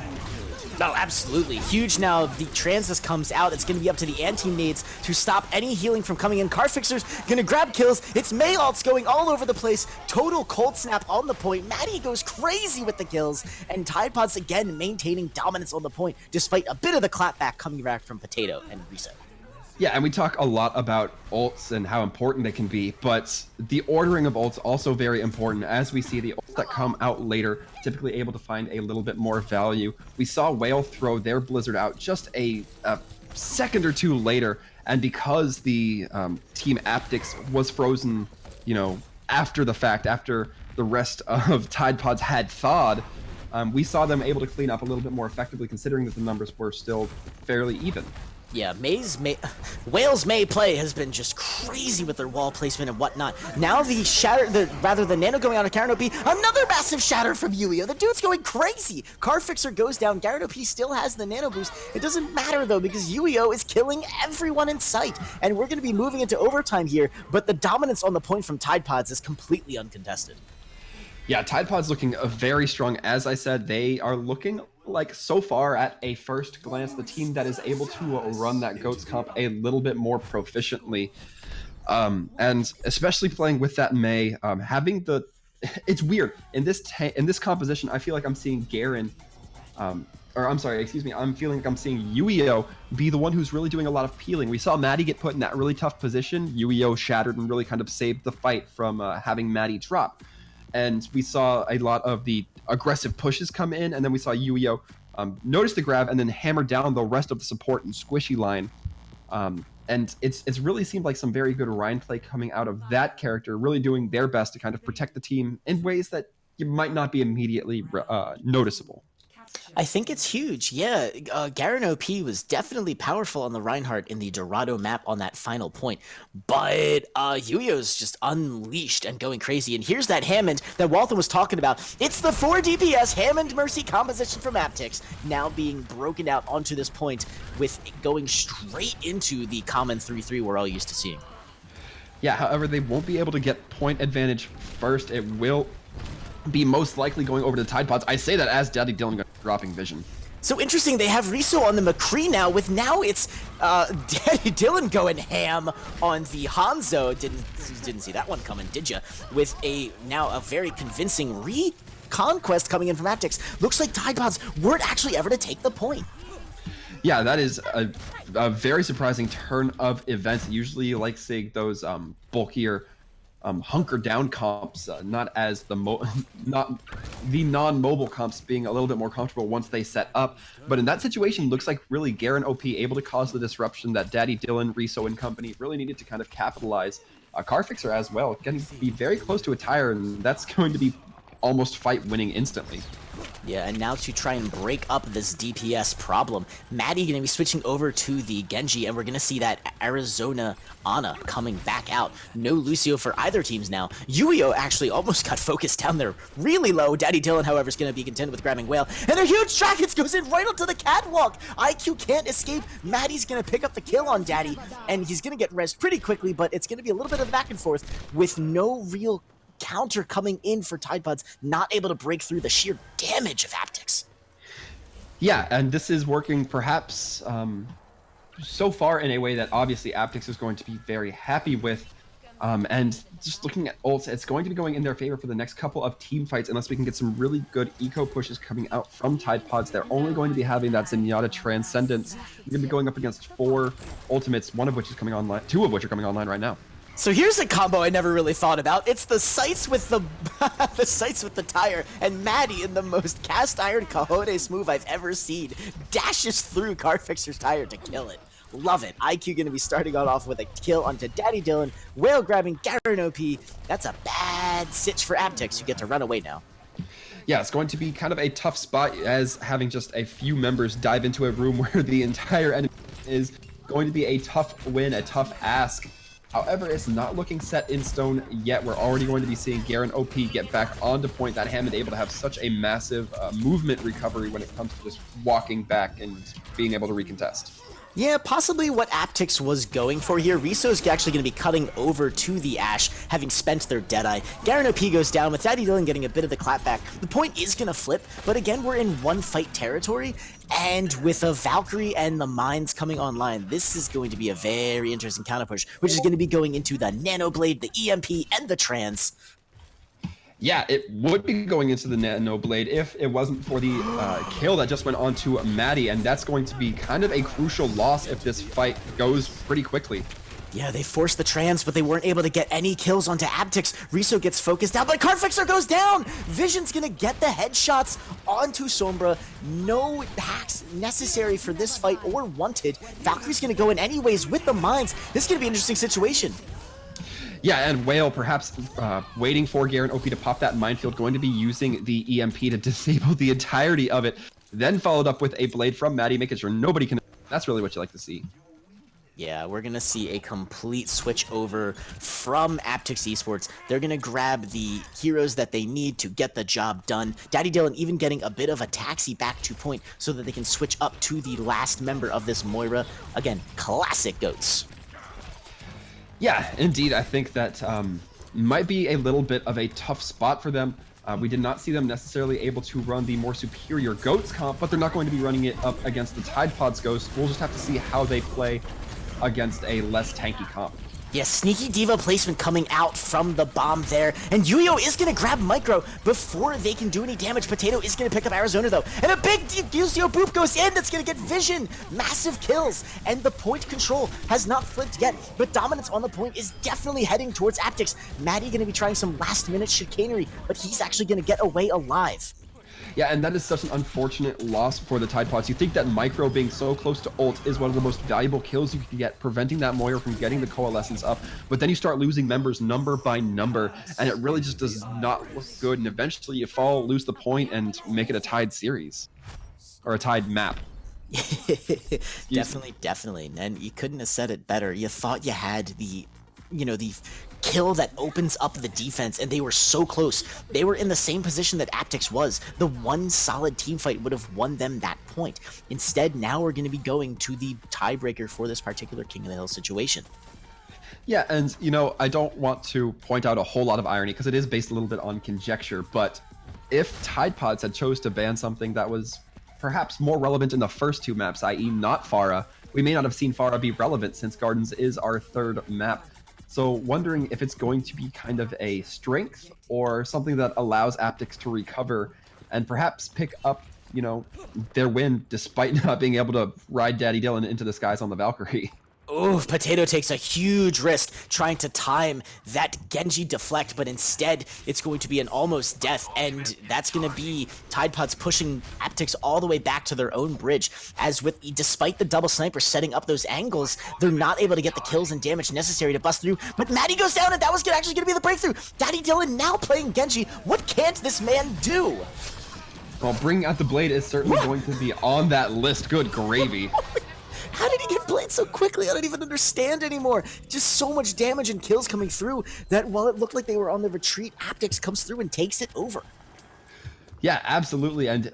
No, absolutely. Huge now. The Transus comes out. It's going to be up to the anti-nades to stop any healing from coming in. Carfixer's going to grab kills. It's Mei ults going all over the place. Total cold snap on the point. Maddie goes crazy with the kills. And Tide Pods again maintaining dominance on the point, despite a bit of the clapback coming back from Potato and Reset. Yeah, and we talk a lot about ults and how important they can be, but the ordering of ults also very important, as we see the ults that come out later typically able to find a little bit more value. We saw Whale throw their Blizzard out just a second or two later, and because the team Aptix was frozen, after the fact, after the rest of Tide Pods had thawed, we saw them able to clean up a little bit more effectively, considering that the numbers were still fairly even. Yeah, Whale's Mei play has been just crazy with their wall placement and whatnot. Now the Nano going out of Garen OP, another massive shatter from Yuio. The dude's going crazy. Carfixer goes down, Garen OP still has the Nano boost. It doesn't matter though, because Yuio is killing everyone in sight. And we're going to be moving into overtime here, but the dominance on the point from Tide Pods is completely uncontested. Yeah, Tide Pod's looking very strong. As I said, they are looking like, so far at a first glance, the team that is able to run that GOATS comp a little bit more proficiently. And especially playing with that Mei, having the... It's weird. In this composition, I feel like I'm seeing Garen... I'm feeling like I'm seeing Yuio be the one who's really doing a lot of peeling. We saw Maddie get put in that really tough position. Yuio shattered and really kind of saved the fight from having Maddie drop. And we saw a lot of the aggressive pushes come in, and then we saw Yuio notice the grab and then hammer down the rest of the support and squishy line. And it's really seemed like some very good Ryan play coming out of that character, really doing their best to kind of protect the team in ways that you might not be immediately noticeable. I think it's huge. Yeah, Garen OP was definitely powerful on the Reinhardt in the Dorado map on that final point, but Yuyo's just unleashed and going crazy. And here's that Hammond that Walton was talking about. It's the 4 DPS Hammond Mercy composition from Aptix now being broken out onto this point with going straight into the common 3-3 we're all used to seeing. Yeah, however, they won't be able to get point advantage first. It will be most likely going over to Tide Pods. I say that as Daddy Dylan dropping vision. So interesting, they have Riso on the McCree now, with now it's Daddy Dylan going ham on the Hanzo. Didn't see that one coming, did ya? With now a very convincing reconquest coming in from Aptix. Looks like Tide Pods weren't actually ever to take the point. Yeah, that is a very surprising turn of events. Usually you like seeing those bulkier hunker down comps, not the non-mobile comps being a little bit more comfortable once they set up. But in that situation, looks like really Garen OP able to cause the disruption that Daddy Dylan, Riso, and company really needed to kind of capitalize. Carfixer as well, getting to be very close to a tire, and that's going to be almost fight winning instantly. Yeah, and now to try and break up this DPS problem, Maddie going to be switching over to the Genji, and we're going to see that Arizona Ana coming back out. No Lucio for either teams now. Yuio actually almost got focused down there really low. Daddy Dylan, however, is going to be content with grabbing Whale, and a huge Dragons goes in right onto the catwalk. IQ can't escape. Maddie's going to pick up the kill on Daddy, and he's going to get rezzed pretty quickly, but it's going to be a little bit of back and forth with no real counter coming in for Tide Pods, not able to break through the sheer damage of Aptix. Yeah, and this is working perhaps so far in a way that obviously Aptix is going to be very happy with. And just looking at ults, it's going to be going in their favor for the next couple of team fights unless we can get some really good eco pushes coming out from Tide Pods. They're only going to be having that Zenyatta Transcendence. We're going to be going up against 4 ultimates, one of which is coming online, 2 of which are coming online right now. So here's a combo I never really thought about. It's the sights with the the sights with the tire, and Maddie, in the most cast iron cojones move I've ever seen, dashes through Carfixer's tire to kill it. Love it. IQ going to be starting off with a kill onto Daddy Dylan, Whale grabbing Garen OP. That's a bad sitch for Aptix, who get to run away now. Yeah, it's going to be kind of a tough spot as having just a few members dive into a room where the entire enemy is going to be a tough win, a tough ask. However, it's not looking set in stone yet. We're already going to be seeing Garen OP get back onto point. That Hammond able to have such a massive movement recovery when it comes to just walking back and being able to recontest. Yeah, possibly what Aptix was going for here. Riso's actually going to be cutting over to the Ashe, having spent their Deadeye. Garen OP goes down with Daddy Dylan getting a bit of the clapback. The point is going to flip, but again, we're in one fight territory, and with a Valkyrie and the mines coming online, this is going to be a very interesting counter push, which is going to be going into the Nano Blade, the EMP, and the Trans. Yeah, it would be going into the Nano Blade if it wasn't for the kill that just went on to Maddie, and that's going to be kind of a crucial loss if this fight goes pretty quickly. Yeah, they forced the Trans, but they weren't able to get any kills onto Aptix. Riso gets focused down, but Carfixer goes down! Vision's gonna get the headshots onto Sombra. No hacks necessary for this fight or wanted. Valkyrie's gonna go in anyways with the mines. This is gonna be an interesting situation. Yeah, and Whale perhaps waiting for Garen OP to pop that minefield, going to be using the EMP to disable the entirety of it, then followed up with a blade from Maddie, making sure nobody can... That's really what you like to see. Yeah, we're going to see a complete switch over from Aptix Esports. They're going to grab the heroes that they need to get the job done. Daddy Dylan even getting a bit of a taxi back to point so that they can switch up to the last member of this Moira. Again, classic GOATs. Yeah, indeed. I think that might be a little bit of a tough spot for them. We did not see them necessarily able to run the more superior GOATs comp, but they're not going to be running it up against the Tide Pods Ghost. We'll just have to see how they play against a less tanky comp. Yeah, sneaky diva placement coming out from the bomb there, and Yuyo is going to grab Micro before they can do any damage. Potato is going to pick up Arizona though, and a big Yuzio boop goes in that's going to get Vision. Massive kills, and the point control has not flipped yet, but dominance on the point is definitely heading towards Aptix. Maddie going to be trying some last minute chicanery, but he's actually going to get away alive. Yeah, and that is such an unfortunate loss for the Tide Pods. You think that Micro being so close to ult is one of the most valuable kills you can get, preventing that Moira from getting the Coalescence up, but then you start losing members number by number, and it really just does not look good, and eventually you lose the point, and make it a tied series. Or a tied map. Definitely. And you couldn't have said it better. You thought you had the kill that opens up the defense, and they were so close. They were in the same position that Aptix was. The one solid team fight would have won them that point. Instead, now we're going to be going to the tiebreaker for this particular King of the Hill situation. Yeah, and I don't want to point out a whole lot of irony because it is based a little bit on conjecture, but if Tide Pods had chose to ban something that was perhaps more relevant in the first two maps, i.e. not Pharah, we may not have seen Pharah be relevant since Gardens is our third map. So wondering if it's going to be kind of a strength or something that allows Aptix to recover and perhaps pick up, their win despite not being able to ride Daddy Dylan into the skies on the Valkyrie. Ooh, Potato takes a huge risk trying to time that Genji deflect, but instead it's going to be an almost death, and that's going to be Tide Pods pushing Aptix all the way back to their own bridge, as despite the double sniper setting up those angles, they're not able to get the kills and damage necessary to bust through, but Maddie goes down, and that was actually going to be the breakthrough. Daddy Dylan now playing Genji. What can't this man do? Well, bringing out the blade is certainly going to be on that list. Good gravy. How did he get played so quickly? I don't even understand anymore. Just so much damage and kills coming through that while it looked like they were on the retreat, Aptix comes through and takes it over. Yeah, absolutely. And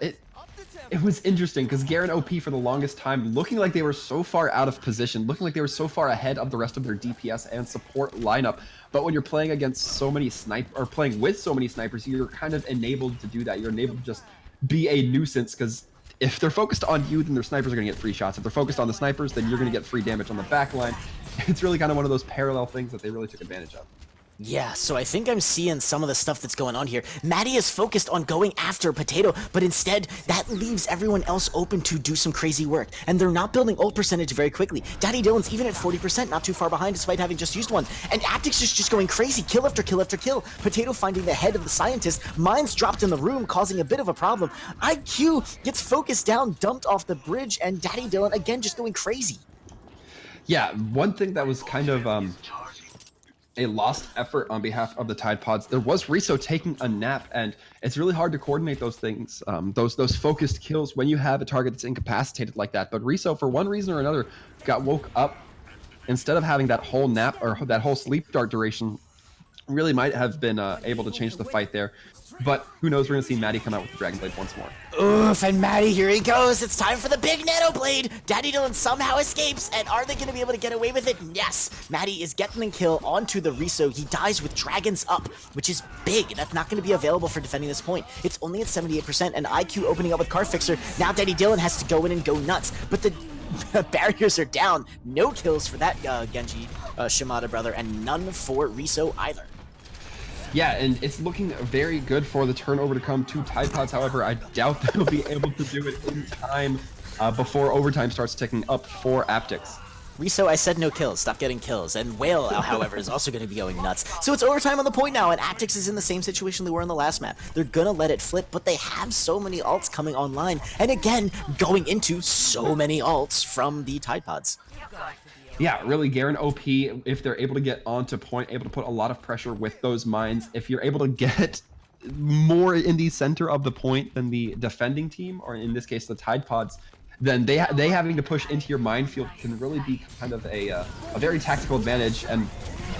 it was interesting because Garen OP for the longest time looking like they were so far out of position, looking like they were so far ahead of the rest of their DPS and support lineup. But when you're playing against so many playing with so many snipers, you're kind of enabled to do that. You're enabled to just be a nuisance because if they're focused on you, then their snipers are going to get free shots. If they're focused on the snipers, then you're going to get free damage on the back line. It's really kind of one of those parallel things that they really took advantage of. Yeah, so I think I'm seeing some of the stuff that's going on here. Maddie is focused on going after Potato, but instead, that leaves everyone else open to do some crazy work. And they're not building ult percentage very quickly. Daddy Dylan's even at 40%, not too far behind despite having just used one. And Aptix is just going crazy, kill after kill after kill. Potato finding the head of the scientist, mines dropped in the room, causing a bit of a problem. IQ gets focused down, dumped off the bridge, and Daddy Dylan again just going crazy. Yeah, one thing that was kind of a lost effort on behalf of the Tide Pods. There was Riso taking a nap, and it's really hard to coordinate those things, those focused kills when you have a target that's incapacitated like that. But Riso, for one reason or another, got woke up. Instead of having that whole nap or that whole sleep dart duration, really might have been able to change the fight there. But who knows, we're going to see Maddie come out with the Dragon Blade once more. Oof, and Maddie, here he goes. It's time for the big Nano Blade. Daddy Dylan somehow escapes, and are they going to be able to get away with it? Yes. Maddie is getting the kill onto the Riso. He dies with Dragons up, which is big. That's not going to be available for defending this point. It's only at 78%, and IQ opening up with Car Fixer. Now Daddy Dylan has to go in and go nuts, but the barriers are down. No kills for that Genji Shimada brother, and none for Riso either. Yeah, and it's looking very good for the turnover to come to Tide Pods. However, I doubt they'll be able to do it in time before overtime starts ticking up for Aptix. Riso, I said no kills. Stop getting kills. And Whale, however, is also going to be going nuts. So it's overtime on the point now, and Aptix is in the same situation they were in the last map. They're going to let it flip, but they have so many ults coming online. And again, going into so many ults from the Tide Pods. Yeah, really, Garen OP, if they're able to get onto point, able to put a lot of pressure with those mines, if you're able to get more in the center of the point than the defending team, or in this case, the Tide Pods, then they having to push into your minefield can really be kind of a very tactical advantage, and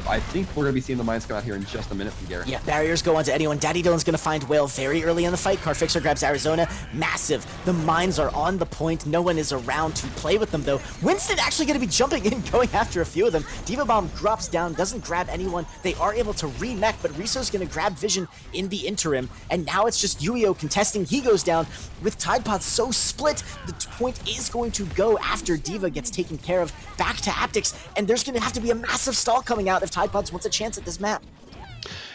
I think we're going to be seeing the mines come out here in just a minute from Garen. Yeah, barriers go onto anyone. Daddy Dylan's going to find Whale very early in the fight. Carfixer grabs Arizona. Massive. The mines are on the point. No one is around to play with them, though. Winston actually going to be jumping in, going after a few of them. Diva Bomb drops down, doesn't grab anyone. They are able to remech, but Riso's going to grab Vision in the interim. And now it's just Yuio contesting. He goes down. With Tide Pods so split, the point is going to go after Diva gets taken care of. Back to Aptix, and there's going to have to be a massive stall coming out if Tide Pods wants a chance at this map.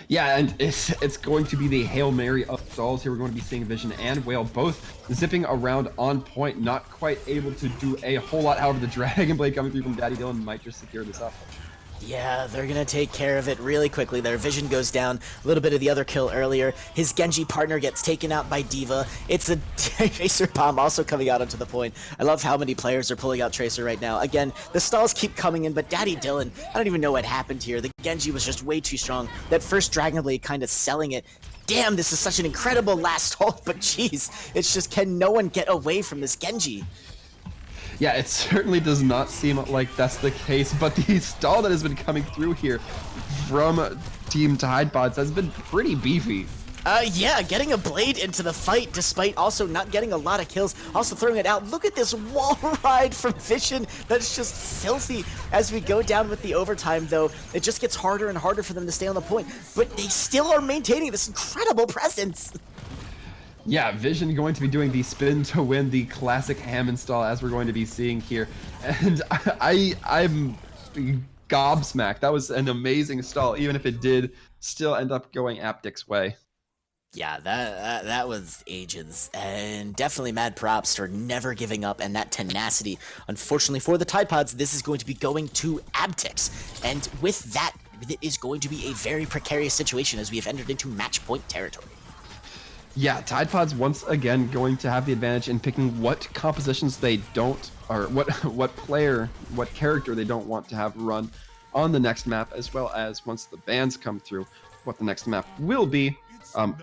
Yeah, and it's going to be the Hail Mary of stalls here. We're going to be seeing Vision and Whale both zipping around on point, not quite able to do a whole lot. However, the Dragon Blade coming through from Daddy Dylan might just secure this up. Yeah, they're gonna take care of it really quickly. Their vision goes down, a little bit of the other kill earlier. His Genji partner gets taken out by D.Va. It's a Tracer bomb also coming out onto the point. I love how many players are pulling out Tracer right now. Again, the stalls keep coming in, but Daddy Dylan, I don't even know what happened here. The Genji was just way too strong. That first Dragon Blade kind of selling it. Damn, this is such an incredible last hold, but jeez, it's just, can no one get away from this Genji? Yeah, it certainly does not seem like that's the case, but the stall that has been coming through here from Team Tide Pods has been pretty beefy. Yeah, getting a blade into the fight despite also not getting a lot of kills, also throwing it out. Look at this wall ride from Vision. That's just filthy. As we go down with the overtime, though, it just gets harder and harder for them to stay on the point, but they still are maintaining this incredible presence. Yeah, Vision going to be doing the spin to win, the classic ham install, as we're going to be seeing here. And I'm gobsmacked. That was an amazing stall, even if it did still end up going Aptic's way. Yeah, that was ages, and definitely mad props for never giving up and that tenacity. Unfortunately for the Tide Pods, this is going to be going to Abtix, and with that, it is going to be a very precarious situation as we have entered into match point territory. Yeah, Tide Pod's once again going to have the advantage in picking what compositions they don't, or what player, what character they don't want to have run on the next map, as well as once the bans come through, what the next map will be.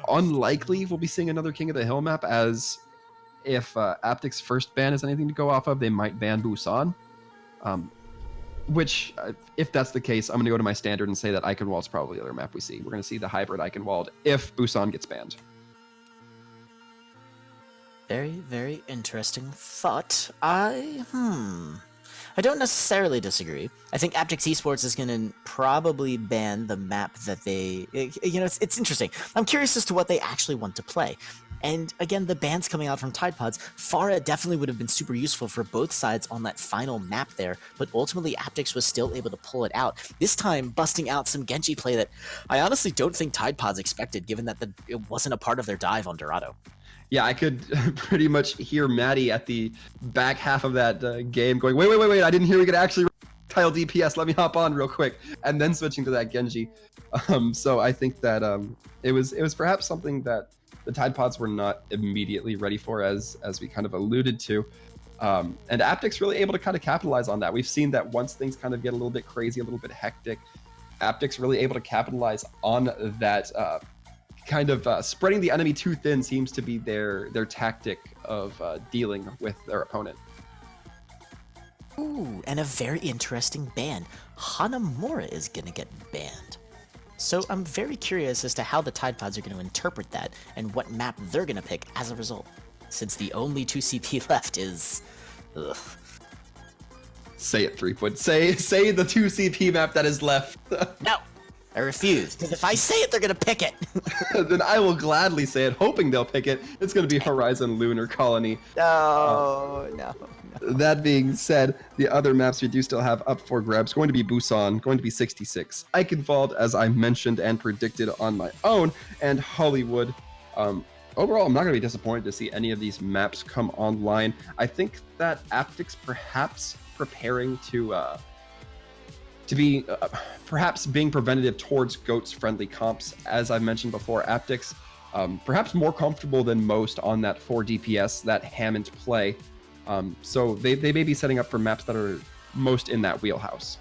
Unlikely we'll be seeing another King of the Hill map, as if Aptic's first ban is anything to go off of, they might ban Busan. Which, if that's the case, I'm going to go to my standard and say that Eichenwald's probably the other map we see. We're going to see the hybrid Eichenwald if Busan gets banned. Very, very interesting thought. I don't necessarily disagree. I think Aptix Esports is going to probably ban the map that they... it's interesting. I'm curious as to what they actually want to play. And again, the bans coming out from Tide Pods, Pharah definitely would have been super useful for both sides on that final map there, but ultimately Aptix was still able to pull it out. This time, busting out some Genji play that I honestly don't think Tide Pods expected, given that it wasn't a part of their dive on Dorado. Yeah, I could pretty much hear Maddie at the back half of that game going, wait, I didn't hear we could actually tile DPS, let me hop on real quick, and then switching to that Genji. So I think that it was perhaps something that the Tide Pods were not immediately ready for, as we kind of alluded to. And Aptic's really able to kind of capitalize on that. We've seen that once things kind of get a little bit crazy, a little bit hectic, Aptic's really able to capitalize on that kind of spreading the enemy too thin seems to be their tactic of dealing with their opponent. Ooh, and a very interesting ban. Hanamura is gonna get banned. So I'm very curious as to how the Tide Pods are going to interpret that and what map they're going to pick as a result, since the only 2CP left is... Ugh. Say it, 3-Foot. Say the 2CP map that is left. No! I refuse, because if I say it, they're going to pick it! Then I will gladly say it, hoping they'll pick it. It's going to be Horizon Lunar Colony. No. That being said, the other maps we do still have up for grabs going to be Busan, going to be 66, Eichenwald, as I mentioned and predicted on my own, and Hollywood. Overall, I'm not going to be disappointed to see any of these maps come online. I think that Aptic's perhaps preparing to be perhaps being preventative towards GOAT's friendly comps. As I mentioned before, Aptic's perhaps more comfortable than most on that 4 DPS, that Hammond play. So they may be setting up for maps that are most in that wheelhouse.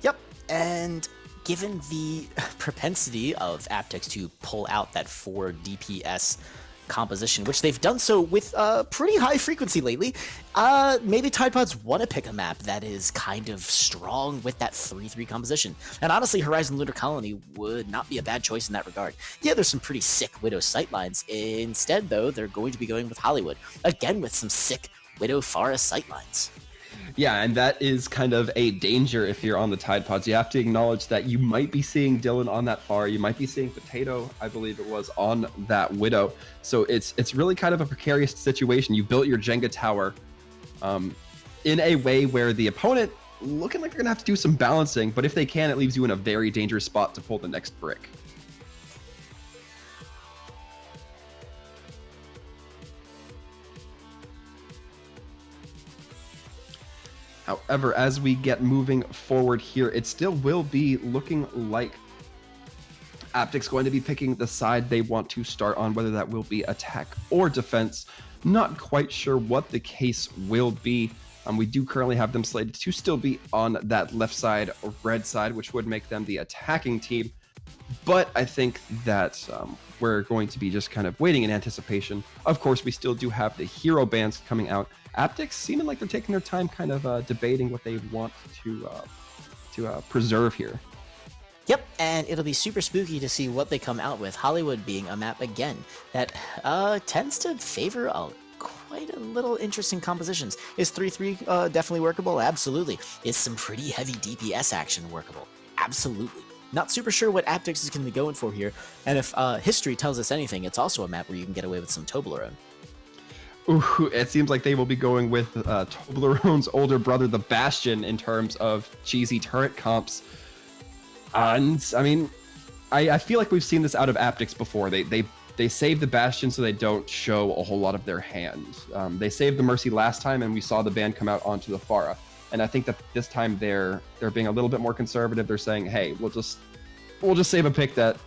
Yep, and given the propensity of Aptix to pull out that 4 DPS composition, which they've done so with pretty high frequency lately, maybe Tide Pods want to pick a map that is kind of strong with that 3-3 composition. And honestly, Horizon Lunar Colony would not be a bad choice in that regard. Yeah, there's some pretty sick Widow sightlines. Instead, though, they're going to be going with Hollywood, again with some sick Widow Pharah sightlines. Yeah, and that is kind of a danger if you're on the Tide Pods. You have to acknowledge that you might be seeing Dylan on that Pharah, you might be seeing Potato, I believe it was, on that Widow. So it's really kind of a precarious situation. You built your Jenga tower in a way where the opponent looking like they're gonna have to do some balancing, but if they can, it leaves you in a very dangerous spot to pull the next brick. However, as we get moving forward here, it still will be looking like Aptic's going to be picking the side they want to start on, whether that will be attack or defense. Not quite sure what the case will be. We do currently have them slated to still be on that left side, red side, which would make them the attacking team. But I think that we're going to be just kind of waiting in anticipation. Of course, we still do have the hero bands coming out. Aptic seeming like they're taking their time kind of debating what they want to preserve here. Yep, and it'll be super spooky to see what they come out with. Hollywood being a map again that tends to favor quite a little interesting compositions. Is 3-3 definitely workable? Absolutely. Is some pretty heavy DPS action workable? Absolutely. Not super sure what Aptix is going to be going for here, and if history tells us anything, it's also a map where you can get away with some Toblerone. Ooh, it seems like they will be going with Toblerone's older brother, the Bastion, in terms of cheesy turret comps. And I mean, I feel like we've seen this out of Aptix before. They save the Bastion so they don't show a whole lot of their hand. They saved the Mercy last time, and we saw the band come out onto the Pharah. And I think that this time they're being a little bit more conservative. They're saying, hey, we'll just save a pick that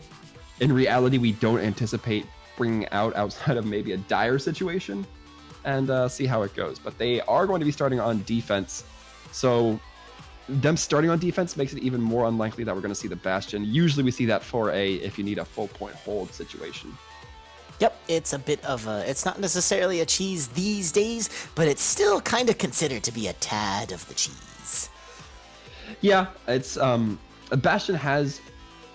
in reality we don't anticipate bringing out outside of maybe a dire situation, and see how it goes. But they are going to be starting on defense, so them starting on defense makes it even more unlikely that we're going to see the Bastion. Usually we see that for if you need a full point hold situation. Yep, it's a bit of it's not necessarily a cheese these days, but it's still kind of considered to be a tad of the cheese. Yeah, it's Bastion has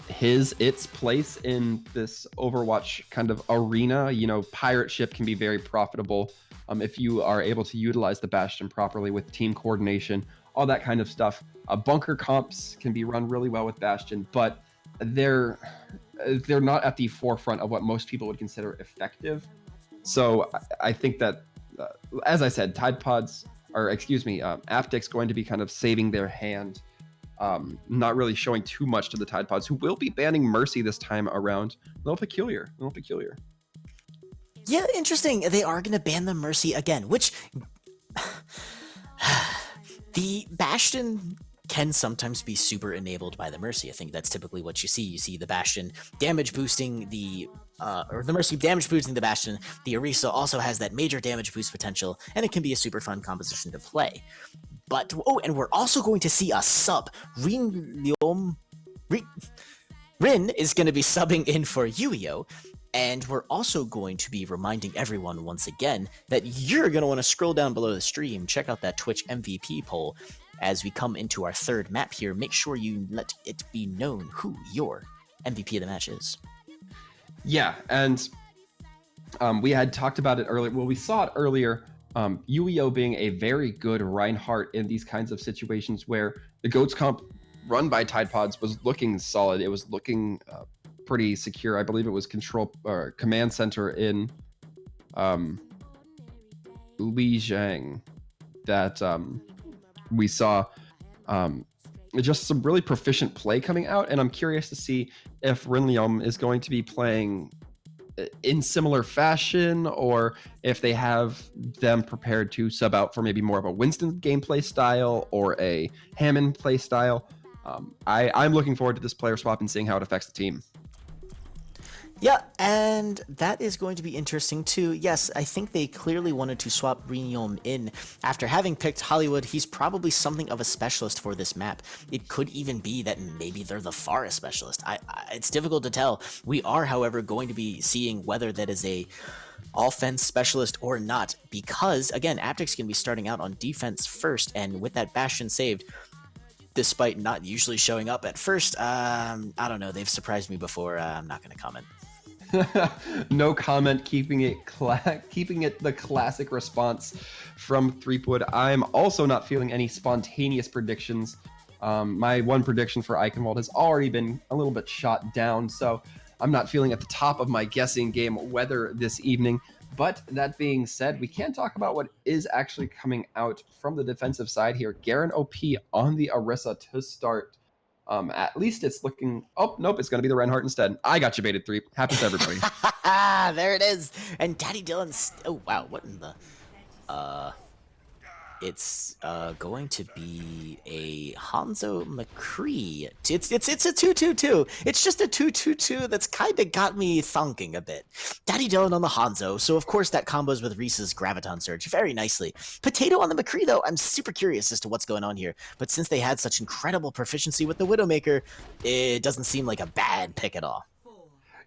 its place in this Overwatch kind of arena. You know, pirate ship can be very profitable if you are able to utilize the Bastion properly with team coordination, all that kind of stuff. Bunker comps can be run really well with Bastion, but they're not at the forefront of what most people would consider effective. So I think that, as I said, Aptic's going to be kind of saving their hand, not really showing too much to the Tide Pods, who will be banning Mercy this time around. A little peculiar. Yeah, interesting. They are going to ban the Mercy again, which the Bastion can sometimes be super enabled by the Mercy. I think that's typically what you see. You see the Bastion damage boosting or the Mercy damage boosting the Bastion. The Orisa also has that major damage boost potential, and it can be a super fun composition to play. But, and we're also going to see a sub. Rin is going to be subbing in for Yuio, and we're also going to be reminding everyone once again that you're going to want to scroll down below the stream, check out that Twitch MVP poll. As we come into our third map here, make sure you let it be known who your MVP of the match is. Yeah, and we had talked about it earlier. Well, we saw it earlier. Yuio being a very good Reinhardt in these kinds of situations where the GOATS comp run by Tide Pods was looking solid. It was looking pretty secure. I believe it was command center in Lijiang that we saw just some really proficient play coming out, and I'm curious to see if Rinlium is going to be playing in similar fashion, or if they have them prepared to sub out for maybe more of a Winston gameplay style or a Hammond play style. I'm looking forward to this player swap and seeing how it affects the team. Yeah, and that is going to be interesting too. Yes, I think they clearly wanted to swap Rinhyom in. After having picked Hollywood, he's probably something of a specialist for this map. It could even be that maybe they're the Pharah specialist. It's difficult to tell. We are, however, going to be seeing whether that is a offense specialist or not, because, again, Aptic's going to be starting out on defense first, and with that Bastion saved, despite not usually showing up at first, I don't know, they've surprised me before. I'm not going to comment. No comment, keeping it the classic response from Threepwood. I'm also not feeling any spontaneous predictions. My one prediction for Eichenwald has already been a little bit shot down, so I'm not feeling at the top of my guessing game weather this evening. But that being said, we can talk about what is actually coming out from the defensive side here. Garen OP on the Orisa to start. At least it's looking... Oh, nope, it's going to be the Reinhardt instead. I got you baited, 3. Happens to everybody. There it is. And Daddy Dylan's... Oh, wow, what in the... It's going to be a Hanzo McCree. It's a 2-2-2. It's just a 2-2-2 that's kind of got me thunking a bit. Daddy Dylan on the Hanzo, so of course that combos with Reese's Graviton Surge very nicely. Potato on the McCree though, I'm super curious as to what's going on here. But since they had such incredible proficiency with the Widowmaker, it doesn't seem like a bad pick at all.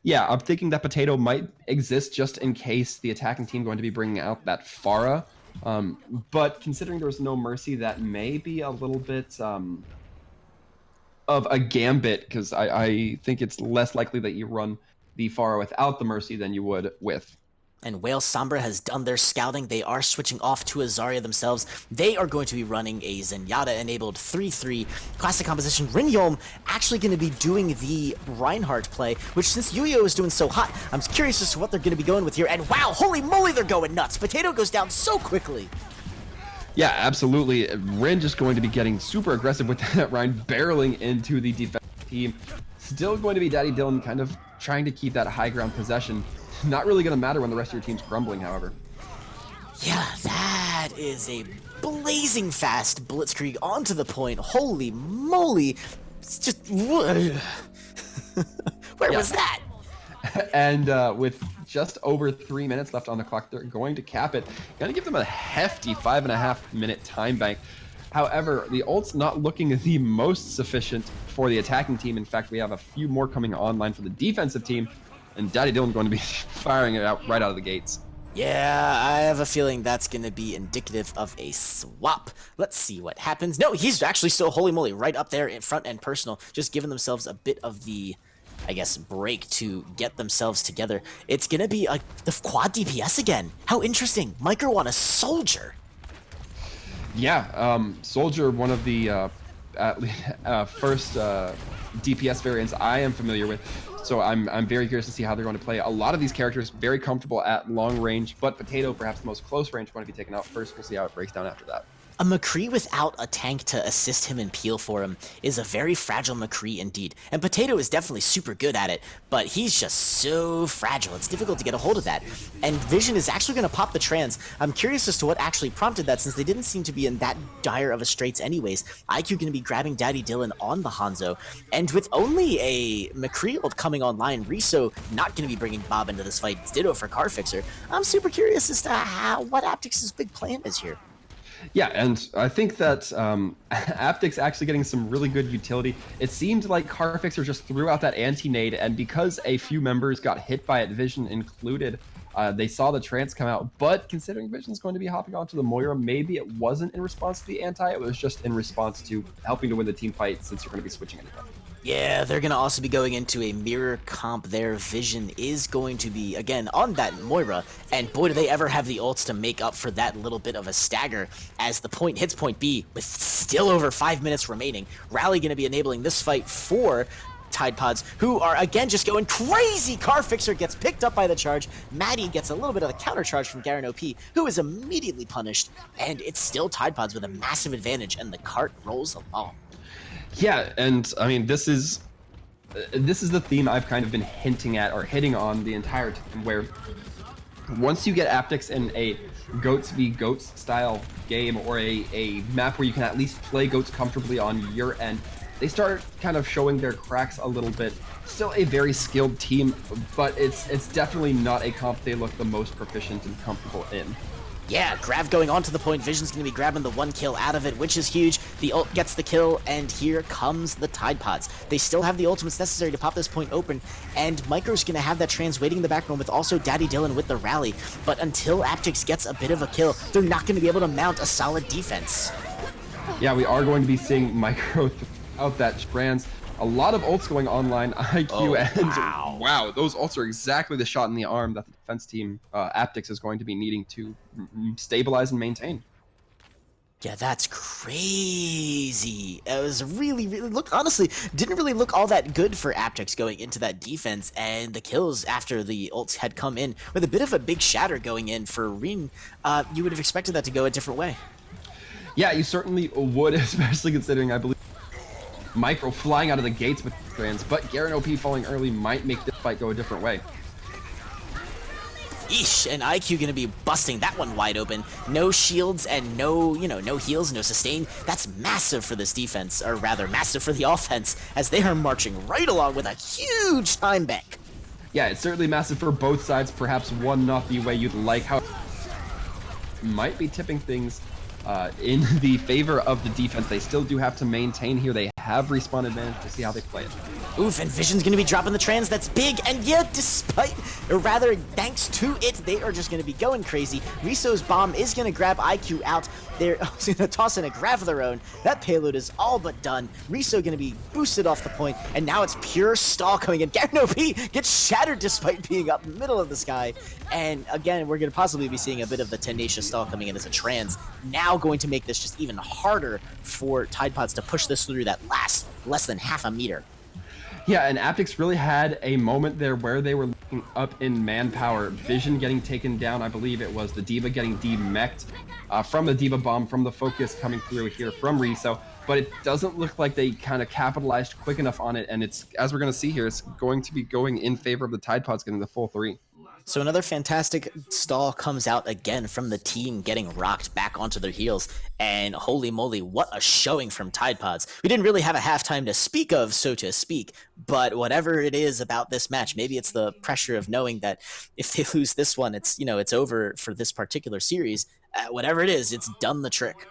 Yeah, I'm thinking that Potato might exist just in case the attacking team going to be bringing out that Pharah. But considering there's no Mercy, that may be a little bit of a gambit, because I think it's less likely that you run the Pharah without the Mercy than you would with. And Whale Sombra has done their scouting. They are switching off to a Zarya themselves. They are going to be running a Zenyatta-enabled 3-3 classic composition. Rinyolm actually going to be doing the Reinhardt play, which since Yuyo is doing so hot, I'm curious as to what they're going to be going with here. And wow, holy moly, they're going nuts. Potato goes down so quickly. Yeah, absolutely. Rin just going to be getting super aggressive with that Ryan barreling into the defensive team. Still going to be Daddy Dylan kind of trying to keep that high ground possession. Not really going to matter when the rest of your team's crumbling, however. Yeah, that is a blazing fast blitzkrieg onto the point. Holy moly. It's just... Where was that? And with just over 3 minutes left on the clock, they're going to cap it. Going to give them a hefty 5.5 minute time bank. However, the ult's not looking the most sufficient for the attacking team. In fact, we have a few more coming online for the defensive team. And Daddy Dylan going to be firing it out right out of the gates. Yeah, I have a feeling that's going to be indicative of a swap. Let's see what happens. No, he's actually still, holy moly, right up there in front and personal, just giving themselves a bit of the, I guess, break to get themselves together. It's going to be the quad DPS again. How interesting. Micro on a Soldier. Yeah, Soldier, one of the first DPS variants I am familiar with. So I'm very curious to see how they're going to play. A lot of these characters very comfortable at long range, but Potato, perhaps the most close range, going to be taken out first. We'll see how it breaks down after that. A McCree without a tank to assist him and peel for him is a very fragile McCree indeed. And Potato is definitely super good at it, but he's just so fragile. It's difficult to get a hold of that. And Vision is actually going to pop the trans. I'm curious as to what actually prompted that, since they didn't seem to be in that dire of a straits anyways. IQ going to be grabbing Daddy Dylan on the Hanzo. And with only a McCree ult coming online, Riso not going to be bringing Bob into this fight. Ditto for Car Fixer. I'm super curious as to what Aptix's big plan is here. Yeah, and I think that Aptix actually getting some really good utility. It seemed like Carfixer just threw out that anti-nade, and because a few members got hit by it, Vision included, they saw the trance come out. But considering Vision's going to be hopping onto the Moira, maybe it wasn't in response to the anti, it was just in response to helping to win the team fight, since you're going to be switching anyway. Yeah, they're going to also be going into a mirror comp there. Vision is going to be, again, on that Moira, and boy, do they ever have the ults to make up for that little bit of a stagger as the point hits point B with still over 5 minutes remaining. Rally going to be enabling this fight for Tide Pods, who are, again, just going crazy. Car Fixer gets picked up by the charge. Maddie gets a little bit of the counter charge from Garen OP, who is immediately punished, and it's still Tide Pods with a massive advantage, and the cart rolls along. Yeah, and I mean, this is the theme I've kind of been hinting at or hitting on the entire time, where once you get Aptix in a goats v goats style game, or a map where you can at least play goats comfortably on your end, they start kind of showing their cracks a little bit. Still a very skilled team, but it's definitely not a comp they look the most proficient and comfortable in. Yeah, Grav going onto the point. Vision's going to be grabbing the 1 kill out of it, which is huge. The ult gets the kill, and here comes the Tide Pods. They still have the ultimates necessary to pop this point open, and Micro's going to have that trans waiting in the background with also Daddy Dylan with the rally. But until Aptix gets a bit of a kill, they're not going to be able to mount a solid defense. Yeah, we are going to be seeing Micro out that trans. A lot of ults going online, IQ, and wow, those ults are exactly the shot in the arm that the defense team, Aptix, is going to be needing to stabilize and maintain. Yeah, that's crazy. It was really, honestly, didn't really look all that good for Aptix going into that defense, and the kills after the ults had come in with a bit of a big shatter going in for Rin. You would have expected that to go a different way. Yeah, you certainly would, especially considering, I believe, Micro flying out of the gates with trans, but Garen OP falling early might make this fight go a different way. Eesh, and IQ gonna be busting that one wide open. No shields and no, no heals, no sustain. That's massive for this defense, or rather massive for the offense, as they are marching right along with a huge time bank. Yeah, it's certainly massive for both sides. Perhaps one not the way you'd like. How might be tipping things in the favor of the defense. They still do have to maintain here. They have respawn advantage to see how they play it. Oof, and Vision's gonna be dropping the trans, that's big, and yet despite, or rather thanks to it, they are just gonna be going crazy. Riso's bomb is gonna grab IQ out. They're gonna toss in a grab of their own. That payload is all but done. Riso gonna be boosted off the point, and now it's pure stall coming in. Garen OP gets shattered despite being up middle of the sky. And again, we're gonna possibly be seeing a bit of the tenacious stall coming in as a trans. Now going to make this just even harder for Tide Pods to push this through that last less than half a meter. Yeah, and Aptix really had a moment there where they were looking up in manpower. Vision getting taken down, I believe it was the D.Va getting demech'd from the D.Va bomb, from the focus coming through here from Riso. But it doesn't look like they kind of capitalized quick enough on it, and it's, as we're going to see here, it's going to be going in favor of the Tide Pods getting the full 3. So another fantastic stall comes out again from the team getting rocked back onto their heels, and holy moly, what a showing from Tide Pods. We didn't really have a halftime to speak of, so to speak, but whatever it is about this match, maybe it's the pressure of knowing that if they lose this one, it's, it's over for this particular series. Whatever it is, it's done the trick.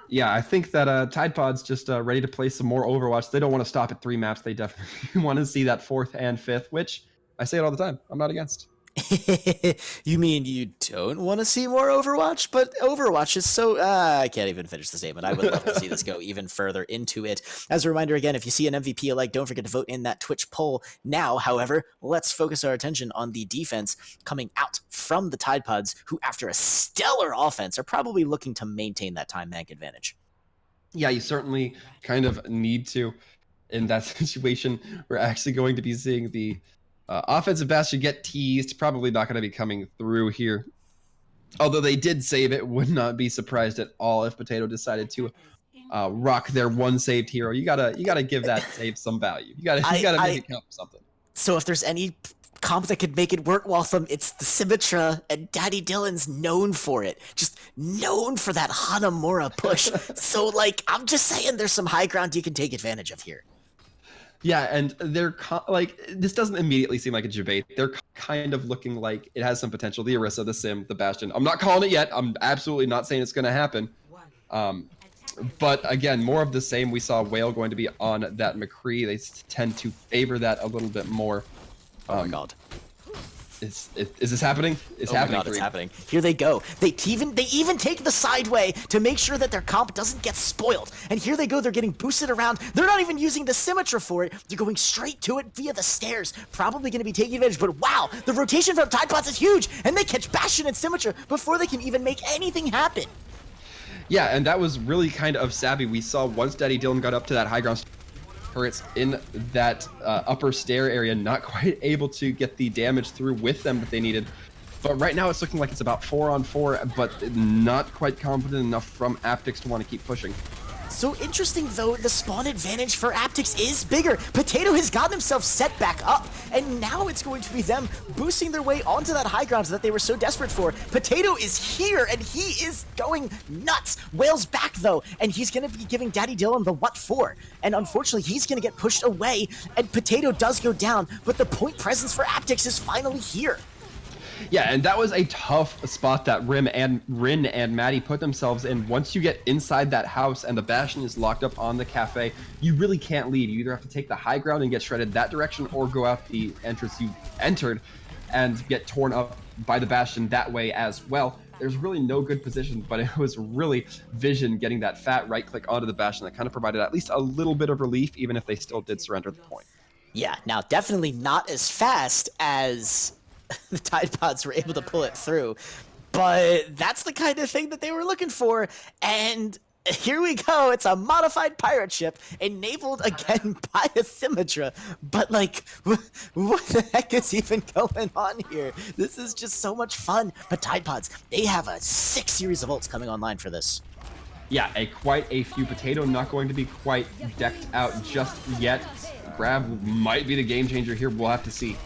Yeah, I think that Tide Pod's just ready to play some more Overwatch. They don't want to stop at 3 maps. They definitely want to see that 4th and 5th, which I say it all the time. I'm not against. You mean you don't want to see more Overwatch? But Overwatch is so... I can't even finish the statement. I would love to see this go even further into it. As a reminder, again, if you see an MVP alike, don't forget to vote in that Twitch poll. Now, however, let's focus our attention on the defense coming out from the Tide Pods, who, after a stellar offense, are probably looking to maintain that time bank advantage. Yeah, you certainly kind of need to. In that situation, we're actually going to be seeing the offensive bastion get teased. Probably not going to be coming through here. Although they did save it, would not be surprised at all if Potato decided to rock their one saved hero. You gotta give that save some value. You gotta make it count for something. So if there's any comp that could make it work, Waltham, it's the Symmetra, and Daddy Dylan's known for it. Just known for that Hanamura push. So, I'm just saying there's some high ground you can take advantage of here. Yeah, and they're this doesn't immediately seem like a debate. They're kind of looking like it has some potential. The Orisa, the Sim, the Bastion. I'm not calling it yet. I'm absolutely not saying it's going to happen. But again, more of the same. We saw Whale going to be on that McCree. They tend to favor that a little bit more. Oh my god. Is this happening? It's happening. Oh my god, it's happening. Here they go. They even take the sideway to make sure that their comp doesn't get spoiled. And here they go. They're getting boosted around. They're not even using the Symmetra for it. They're going straight to it via the stairs. Probably going to be taking advantage. But wow, the rotation from Tide Pods is huge. And they catch Bastion and Symmetra before they can even make anything happen. Yeah, and that was really kind of savvy. We saw once Daddy Dylan got up to that high ground turrets in that upper stair area, not quite able to get the damage through with them that they needed. But right now it's looking like it's about 4-on-4, but not quite confident enough from Aptix to want to keep pushing. So interesting, though, the spawn advantage for Aptix is bigger. Potato has gotten himself set back up, and now it's going to be them boosting their way onto that high ground that they were so desperate for. Potato is here, and he is going nuts. Whale's back, though, and he's going to be giving Daddy Dylan the what for. And unfortunately, he's going to get pushed away, and Potato does go down, but the point presence for Aptix is finally here. Yeah, and that was a tough spot that Rin and Maddie put themselves in. Once you get inside that house and the Bastion is locked up on the cafe, you really can't leave. You either have to take the high ground and get shredded that direction, or go out the entrance you entered and get torn up by the Bastion that way as well. There's really no good position, but it was really Vision getting that fat right click onto the Bastion that kind of provided at least a little bit of relief, even if they still did surrender the point. Yeah, now definitely not as fast as the Tide Pods were able to pull it through, but that's the kind of thing that they were looking for. And here we go. It's a modified pirate ship enabled again by a Symmetra. But what the heck is even going on here? This is just so much fun. But Tide Pods, they have a 6 series of ults coming online for this. Yeah, quite a few. Potato not going to be quite decked out just yet. Grab might be the game changer here. We'll have to see.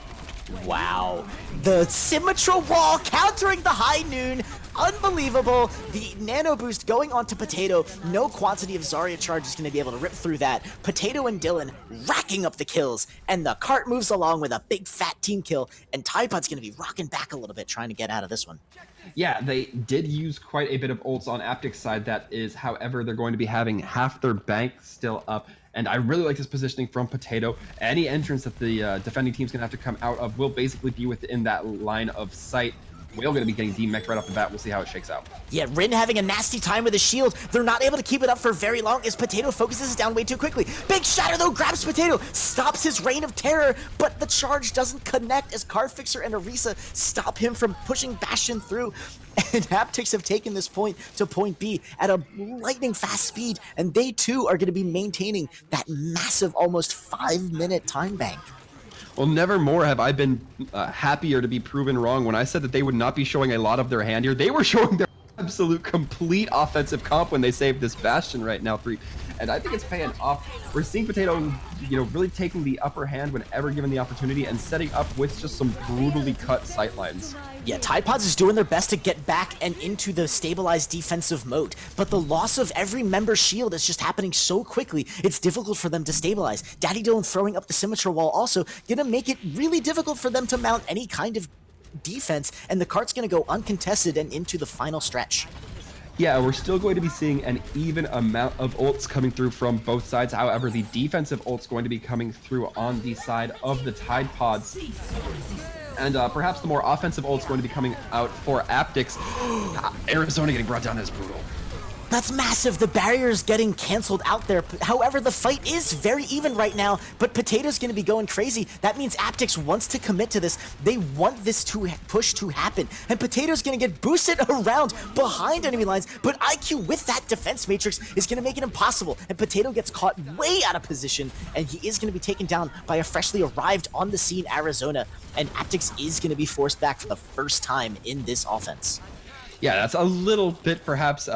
Wow. The Symmetra wall countering the high noon. Unbelievable. The nano boost going onto Potato. No quantity of Zarya charge is going to be able to rip through that. Potato and Dylan racking up the kills. And the cart moves along with a big fat team kill. And Tide Pod's going to be rocking back a little bit trying to get out of this one. Yeah, they did use quite a bit of ults on Aptic's side. That is, however, they're going to be having half their bank still up. And I really like this positioning from Potato. Any entrance that the defending team's going to have to come out of will basically be within that line of sight. We're going to be getting D-mech right off the bat. We'll see how it shakes out. Yeah, Rin having a nasty time with his shield. They're not able to keep it up for very long as Potato focuses down way too quickly. Big Shatter, though, grabs Potato, stops his reign of terror, but the charge doesn't connect as Carfixer and Orisa stop him from pushing Bastion through. And Haptics have taken this point to point B at a lightning fast speed, and they too are going to be maintaining that massive, almost 5-minute time bank. Well, never more have I been happier to be proven wrong. When I said that they would not be showing a lot of their hand here, they were showing their absolute complete offensive comp when they saved this Bastion right now. And I think it's paying off. We're seeing Potato, really taking the upper hand whenever given the opportunity and setting up with just some brutally cut sightlines. Yeah, Tide Pods is doing their best to get back and into the stabilized defensive mode, but the loss of every member's shield is just happening so quickly, it's difficult for them to stabilize. Daddy Dylan throwing up the Symmetra wall also gonna make it really difficult for them to mount any kind of defense, and the cart's gonna go uncontested and into the final stretch. Yeah, we're still going to be seeing an even amount of ults coming through from both sides. However, the defensive ult's going to be coming through on the side of the Tide Pods. And perhaps the more offensive ult's going to be coming out for Aptics. Arizona getting brought down is brutal. That's massive. The barrier's getting canceled out there. However, the fight is very even right now, but Potato's going to be going crazy. That means Aptics wants to commit to this. They want this to push to happen. And Potato's going to get boosted around behind enemy lines, but IQ with that defense matrix is going to make it impossible. And Potato gets caught way out of position, and he is going to be taken down by a freshly arrived on the scene Arizona. And Aptics is going to be forced back for the first time in this offense. Yeah, that's a little bit perhaps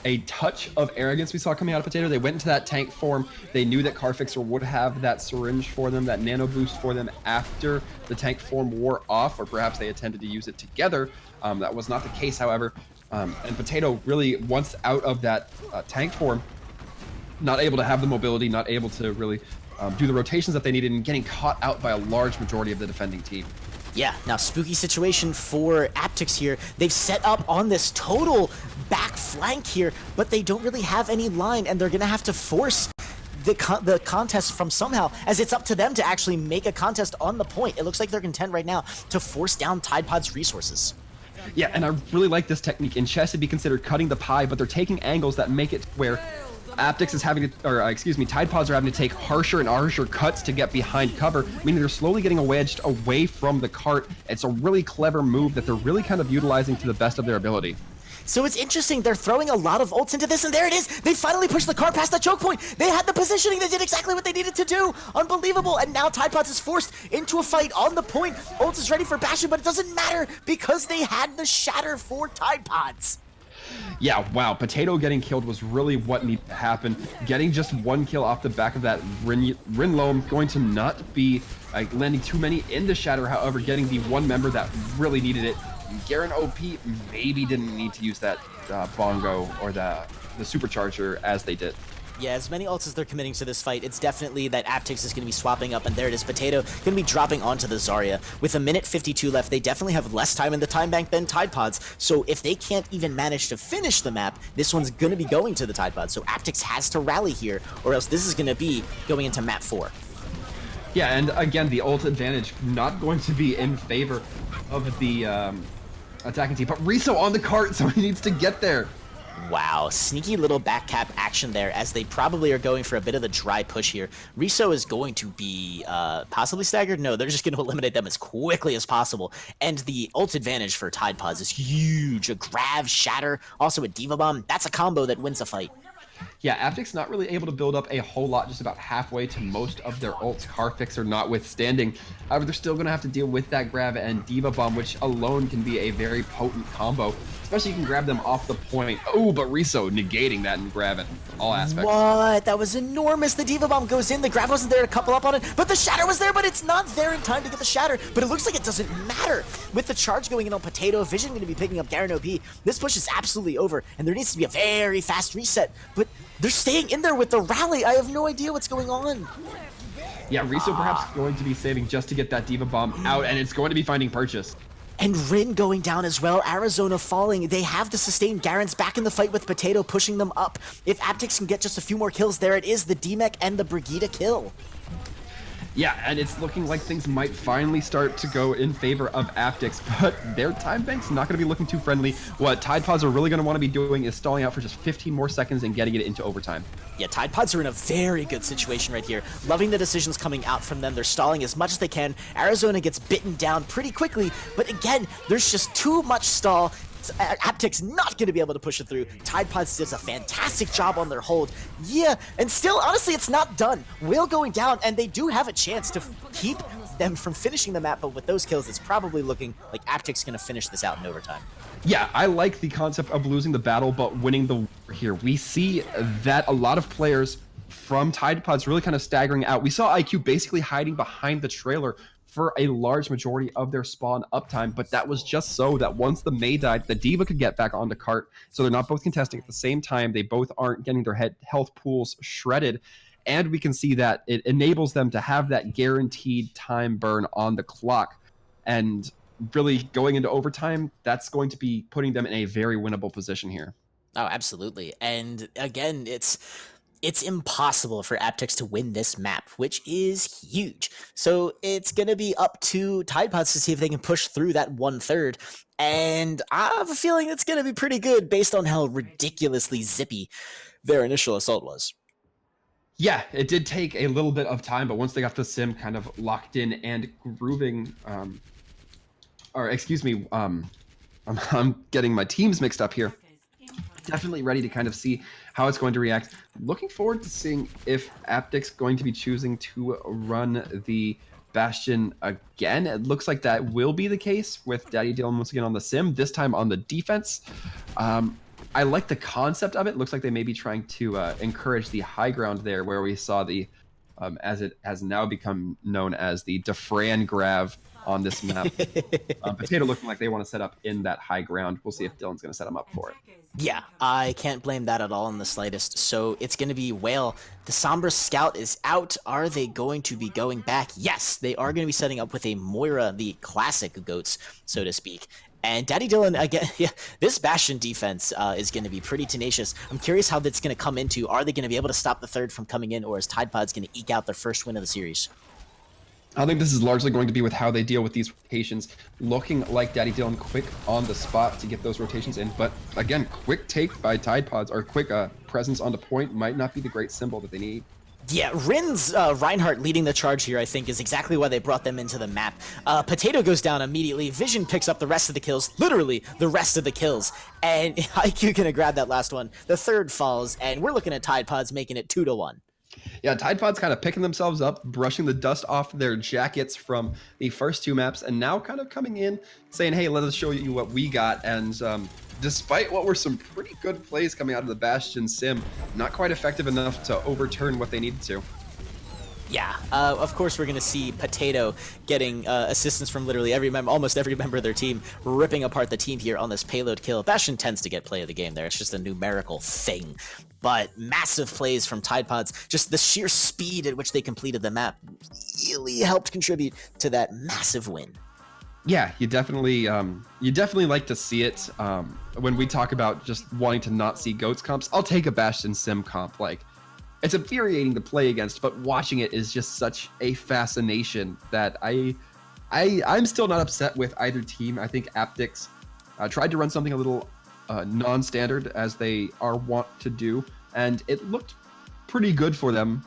a touch of arrogance we saw coming out of Potato. They went into that tank form. They knew that Carfixer would have that syringe for them, that nano boost for them after the tank form wore off, or perhaps they intended to use it together. That was not the case, however. And Potato really, once out of that tank form, not able to have the mobility, not able to really do the rotations that they needed, and getting caught out by a large majority of the defending team. Yeah, now spooky situation for Aptics here. They've set up on this total back flank here, but they don't really have any line, and they're going to have to force the contest from somehow, as it's up to them to actually make a contest on the point. It looks like they're content right now to force down Tide Pod's resources. Yeah, and I really like this technique. In chess, it'd be considered cutting the pie, but they're taking angles that make it where Aptics is having to, or excuse me, Tide Pods are having to take harsher and harsher cuts to get behind cover, meaning they're slowly getting wedged away from the cart. It's a really clever move that they're really kind of utilizing to the best of their ability. So it's interesting, they're throwing a lot of ults into this, and there it is! They finally pushed the car past the choke point! They had the positioning, they did exactly what they needed to do! Unbelievable! And now Tide Pods is forced into a fight on the point. Ult is ready for Bastion, but it doesn't matter because they had the shatter for Tide Pods. Yeah, wow, Potato getting killed was really what needed to happen. Getting just one kill off the back of that Rinloam going to not be landing too many in the shatter, however, getting the one member that really needed it. Garen OP maybe didn't need to use that bongo or the supercharger as they did. Yeah, as many ults as they're committing to this fight, it's definitely that Aptics is going to be swapping up, and there it is, Potato going to be dropping onto the Zarya. With a minute 52 left, they definitely have less time in the time bank than Tide Pods, so if they can't even manage to finish the map, this one's going to be going to the Tide Pods, so Aptics has to rally here, or else this is going to be going into map 4. Yeah, and again, the ult advantage not going to be in favor of the attacking team, but Riso on the cart, so he needs to get there. Wow, sneaky little back cap action there as they probably are going for a bit of the dry push here. Riso is going to be possibly staggered. No, they're just going to eliminate them as quickly as possible. And the ult advantage for Tide Pods is huge. A Grav, Shatter, also a Diva Bomb. That's a combo that wins a fight. Yeah, Aptic's not really able to build up a whole lot, just about halfway to most of their ults, Car Fixer notwithstanding. However, they're still going to have to deal with that grab and Diva Bomb, which alone can be a very potent combo. Especially you can grab them off the point. Oh, but Riso negating that and grabbing all aspects. What? That was enormous. The Diva Bomb goes in. The grab wasn't there to couple up on it, but the Shatter was there, but it's not there in time to get the Shatter. But it looks like it doesn't matter. With the charge going in on Potato, Vision going to be picking up Garen OP. This push is absolutely over, and there needs to be a very fast reset. But they're staying in there with the rally. I have no idea what's going on. Yeah, Riso perhaps going to be saving just to get that Diva Bomb out, and it's going to be finding Purchase. And Rin going down as well, Arizona falling. They have to sustain. Garen's back in the fight with Potato, pushing them up. If Aptix can get just a few more kills, there it is, the D-Mech and the Brigida kill. Yeah, and it's looking like things might finally start to go in favor of Aptix, but their time bank's not going to be looking too friendly. What Tide Pods are really going to want to be doing is stalling out for just 15 more seconds and getting it into overtime. Yeah, Tide Pods are in a very good situation right here. Loving the decisions coming out from them. They're stalling as much as they can. Arizona gets bitten down pretty quickly, but again, there's just too much stall. Aptic's not going to be able to push it through. Tide Pods does a fantastic job on their hold. Yeah, and still, honestly, it's not done. Will going down, and they do have a chance to keep them from finishing the map, but with those kills, it's probably looking like Aptic's going to finish this out in overtime. Yeah, I like the concept of losing the battle, but winning the war here. We see that a lot of players from Tide Pods really kind of staggering out. We saw IQ basically hiding behind the trailer for a large majority of their spawn uptime, but that was just so that once the Mei died, the Diva could get back onto cart, so they're not both contesting at the same time. They both aren't getting their health pools shredded, and we can see that it enables them to have that guaranteed time burn on the clock, and really going into overtime, that's going to be putting them in a very winnable position here. Oh, absolutely. And again, it's impossible for Aptix to win this map, which is huge. So it's going to be up to Tide Pods to see if they can push through that 1/3. And I have a feeling it's going to be pretty good based on how ridiculously zippy their initial assault was. Yeah, it did take a little bit of time, but once they got the sim kind of locked in and grooving, I'm getting my teams mixed up here. Definitely ready to kind of see how it's going to react. Looking forward to seeing if Aptic's going to be choosing to run the Bastion again. It looks like that will be the case with Daddy Dylan once again on the sim, this time on the defense. I like the concept of it. Looks like they may be trying to encourage the high ground there, where we saw the, as it has now become known as the Defran Grav on this map. Potato looking like they want to set up in that high ground. We'll see if Dylan's going to set him up for it. Yeah, I can't blame that at all in the slightest. So it's going to be Whale. The Sombra Scout is out. Are they going to be going back? Yes, they are going to be setting up with a Moira, the classic goats, so to speak. And Daddy Dylan, again, yeah, this Bastion defense is going to be pretty tenacious. I'm curious how that's going to come into. Are they going to be able to stop the third from coming in, or is Tide Pods going to eke out their first win of the series? I think this is largely going to be with how they deal with these rotations. Looking like Daddy Dylan quick on the spot to get those rotations in. But again, quick take by Tide Pods, or quick presence on the point, might not be the great symbol that they need. Yeah, Rin's Reinhardt leading the charge here, I think, is exactly why they brought them into the map. Potato goes down immediately. Vision picks up the rest of the kills, literally the rest of the kills. And IQ gonna grab that last one. The third falls, and we're looking at Tide Pods making it 2-1. Yeah, Tide Pods kind of picking themselves up, brushing the dust off their jackets from the first two maps, and now kind of coming in, saying, hey, let us show you what we got. And despite what were some pretty good plays coming out of the Bastion sim, not quite effective enough to overturn what they needed to. Yeah, of course we're going to see Potato getting assistance from literally almost every member of their team, ripping apart the team here on this payload kill. Bastion tends to get play of the game there. It's just a numerical thing. But massive plays from Tide Pods, just the sheer speed at which they completed the map really helped contribute to that massive win. Yeah, you definitely like to see it. When we talk about just wanting to not see GOATS comps, I'll take a Bastion sim comp. Like, it's infuriating to play against, but watching it is just such a fascination that I'm still not upset with either team. I think Aptix tried to run something a little non-standard, as they are wont to do, and it looked pretty good for them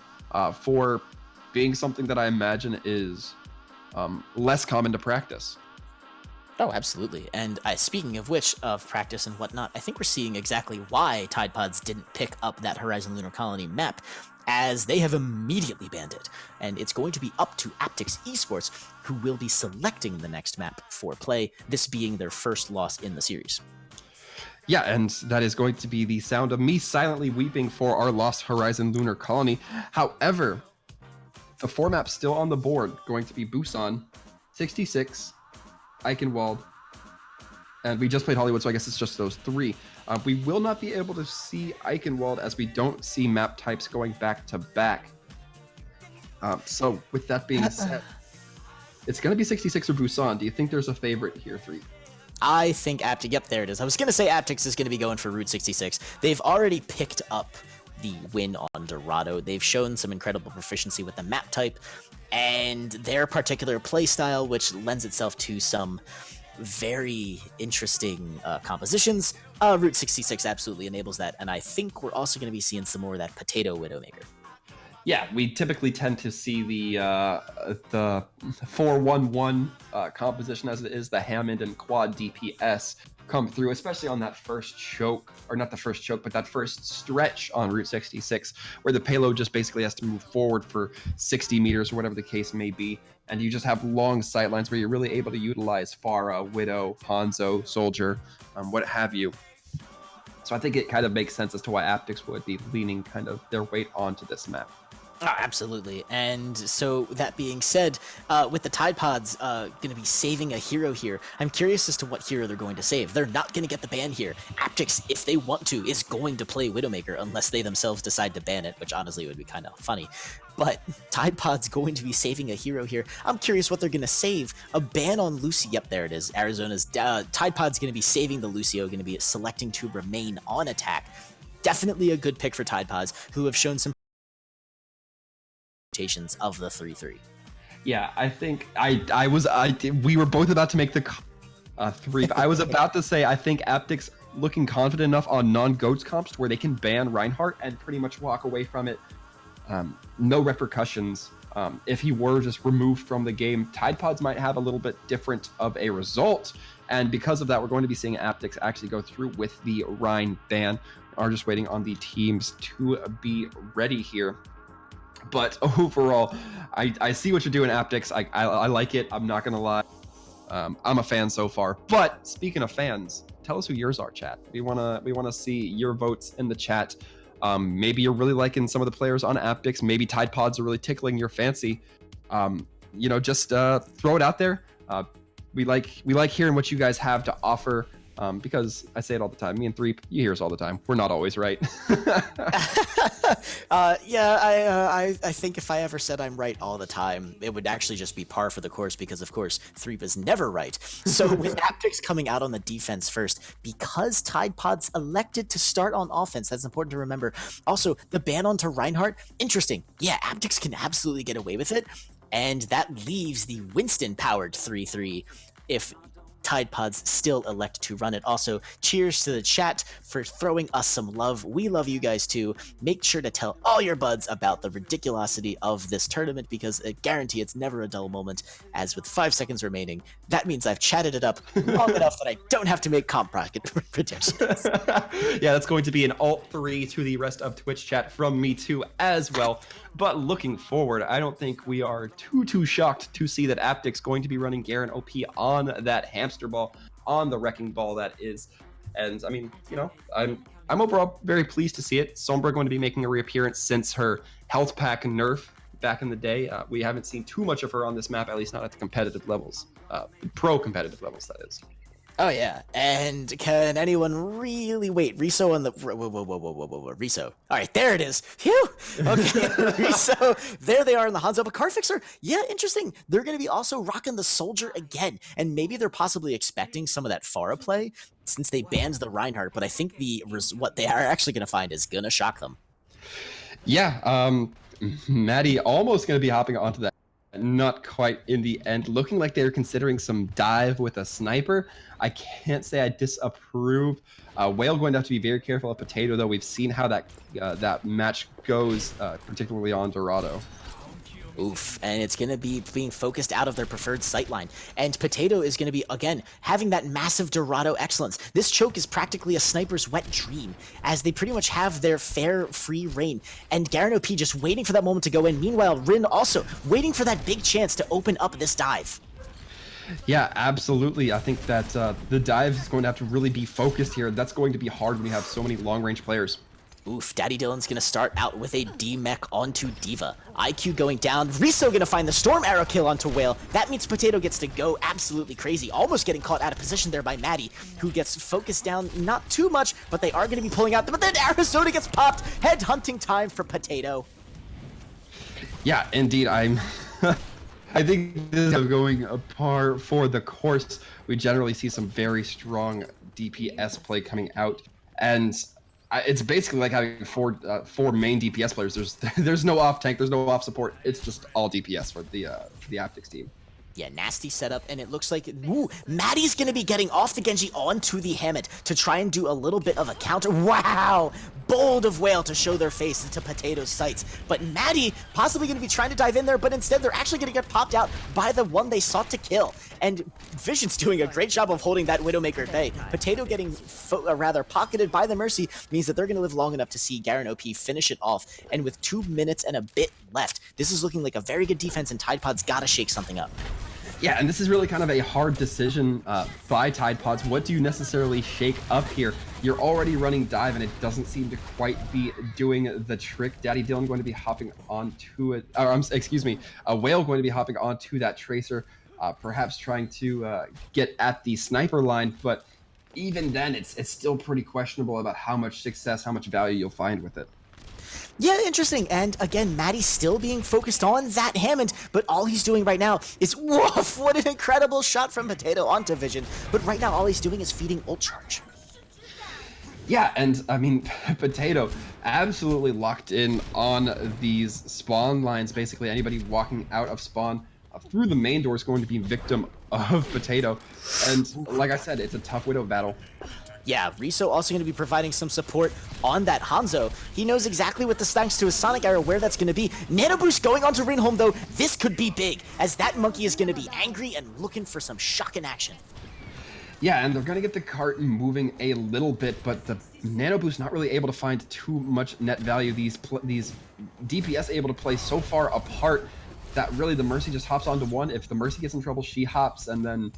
for being something that I imagine is less common to practice. Oh, absolutely. And speaking of which, of practice and whatnot, I think we're seeing exactly why Tide Pods didn't pick up that Horizon Lunar Colony map, as they have immediately banned it. And it's going to be up to Aptix Esports, who will be selecting the next map for play, this being their first loss in the series. Yeah, and that is going to be the sound of me silently weeping for our lost Horizon Lunar Colony. However, the 4 maps still on the board, going to be Busan, 66, Eichenwald, and we just played Hollywood, so I guess it's just those 3. We will not be able to see Eichenwald as we don't see map types going back to back. So with that being said, it's going to be 66 or Busan. Do you think there's a favorite here, 3? I think Aptix, yep, there it is. I was going to say Aptix is going to be going for Route 66. They've already picked up the win on Dorado. They've shown some incredible proficiency with the map type and their particular playstyle, which lends itself to some very interesting compositions. Route 66 absolutely enables that, and I think we're also going to be seeing some more of that Potato Widowmaker. Yeah, we typically tend to see the 4-1-1 composition as it is, the Hammond and quad DPS come through, especially on that first choke, or not the first choke, but that first stretch on Route 66, where the payload just basically has to move forward for 60 meters or whatever the case may be, and you just have long sightlines where you're really able to utilize Pharah, Widow, Hanzo, Soldier, what have you. So I think it kind of makes sense as to why Aptix would be leaning kind of their weight onto this map. Oh, absolutely. And so that being said, with the Tide Pods going to be saving a hero here, I'm curious as to what hero they're going to save. They're not going to get the ban here. Aptix, if they want to, is going to play Widowmaker unless they themselves decide to ban it, which honestly would be kind of funny. But Tide Pod's going to be saving a hero here. I'm curious what they're going to save. A ban on Lucy. Yep, there it is. Arizona's Tide Pod's going to be saving the Lucio, going to be selecting to remain on attack. Definitely a good pick for Tide Pods, who have shown some of the 3-3. Yeah, I think we were both about to make the 3. But I was about to say I think Aptix looking confident enough on non-GOATS comps where they can ban Reinhardt and pretty much walk away from it. No repercussions. If he were just removed from the game, Tide Pods might have a little bit different of a result. And because of that, we're going to be seeing Aptix actually go through with the Rein ban. We are just waiting on the teams to be ready here. But overall, I see what you're doing, Aptix. I like it. I'm not going to lie. I'm a fan so far. But speaking of fans, tell us who yours are, chat. We wanna see your votes in the chat. Maybe you're really liking some of the players on Aptix. Maybe Tide Pods are really tickling your fancy. Just throw it out there. We like hearing what you guys have to offer. Because I say it all the time. Me and 3, you hear us all the time. We're not always right. I think if I ever said I'm right all the time, it would actually just be par for the course because, of course, 3 is never right. So with Aptix coming out on the defense first, because Tide Pods elected to start on offense, that's important to remember. Also, the ban onto Reinhardt, interesting. Yeah, Aptix can absolutely get away with it, and that leaves the Winston-powered 3-3 if Tide Pods still elect to run it. Also, cheers to the chat for throwing us some love. We love you guys too. Make sure to tell all your buds about the ridiculosity of this tournament because I guarantee it's never a dull moment. As with 5 seconds remaining, that means I've chatted it up long enough that I don't have to make comp predictions. Yeah, that's going to be an alt 3 to the rest of Twitch chat from me too as well. But looking forward, I don't think we are too shocked to see that Aptix going to be running Garen OP on that hamster ball, on the wrecking ball that is. And I mean, I'm overall very pleased to see it. Sombra going to be making a reappearance since her health pack nerf back in the day. We haven't seen too much of her on this map, at least not at the competitive levels, pro competitive levels, that is. Oh yeah, and can anyone really wait? Riso on the whoa, Riso. All right, there it is. Phew. Okay, Riso. There they are in the Hanzo. But Carfixer, yeah, interesting. They're going to be also rocking the Soldier again, and maybe they're possibly expecting some of that Pharah play since they banned the Reinhardt. But I think what they are actually going to find is going to shock them. Yeah, Maddie almost going to be hopping onto that. Not quite in the end. Looking like they're considering some dive with a sniper. I can't say I disapprove. Whale going to have to be very careful of Potato, though. We've seen how that match goes, particularly on Dorado. Oof, and it's going to be being focused out of their preferred sightline. And Potato is going to be, again, having that massive Dorado excellence. This choke is practically a sniper's wet dream, as they pretty much have their fair, free reign. And Garen OP just waiting for that moment to go in. Meanwhile, Rin also waiting for that big chance to open up this dive. Yeah, absolutely. I think that the dive is going to have to really be focused here. That's going to be hard when we have so many long-range players. Oof, Daddy Dylan's gonna start out with a D-Mech onto Diva. IQ going down, Riso gonna find the Storm Arrow kill onto Whale. That means Potato gets to go absolutely crazy, almost getting caught out of position there by Maddie, who gets focused down, not too much, but they are gonna be pulling out, but then Arizona gets popped! Head hunting time for Potato. Yeah, indeed, I think this is going par for the course. We generally see some very strong DPS play coming out, and it's basically like having four main DPS players. There's no off tank, there's no off support. It's just all DPS for the Aptics team. Yeah, nasty setup, and it looks like, ooh, Maddie's gonna be getting off the Genji onto the Hammond to try and do a little bit of a counter. Wow! Bold of Whale to show their face into Potato's sights. But Maddie possibly gonna be trying to dive in there, but instead they're actually gonna get popped out by the one they sought to kill. And Vision's doing a great job of holding that Widowmaker at bay. Potato getting rather pocketed by the Mercy means that they're gonna live long enough to see Garen OP finish it off. And with 2 minutes and a bit left, this is looking like a very good defense, and Tide Pod's gotta shake something up. Yeah, and this is really kind of a hard decision by Tide Pods. What do you necessarily shake up here? You're already running dive, and it doesn't seem to quite be doing the trick. Daddy Dylan going to be hopping onto it, or excuse me, a Whale going to be hopping onto that Tracer, perhaps trying to get at the sniper line, but even then, it's still pretty questionable about how much success, how much value you'll find with it. Yeah, interesting. And again, Maddie's still being focused on that Hammond, but all he's doing right now is, woof, what an incredible shot from Potato onto Vision. But right now, all he's doing is feeding ult charge. Yeah, and I mean, Potato absolutely locked in on these spawn lines. Basically, anybody walking out of spawn through the main door is going to be victim of Potato. And like I said, it's a tough Widow battle. Yeah, Riso also going to be providing some support on that Hanzo. He knows exactly with the thanks to his Sonic Arrow where that's going to be. Nano Boost going on to Rinholm, though. This could be big, as that monkey is going to be angry and looking for some shocking action. Yeah, and they're going to get the cart moving a little bit, but the Nano Boost not really able to find too much net value. These DPS able to play so far apart that really the Mercy just hops onto one. If the Mercy gets in trouble, she hops, and then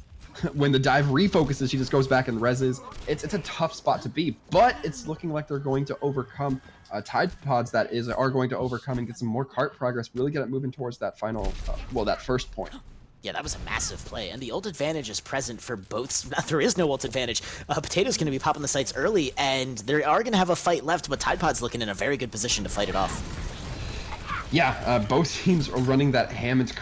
when the dive refocuses, she just goes back and reses. It's a tough spot to be, but it's looking like they're going to overcome. Tide Pods are going to overcome and get some more cart progress, really get it moving towards that final, that first point. Yeah, that was a massive play, and the ult advantage is present for both. There is no ult advantage. Potato's going to be popping the sights early, and they are going to have a fight left, but Tide Pod's looking in a very good position to fight it off. Yeah, both teams are running that Hammond.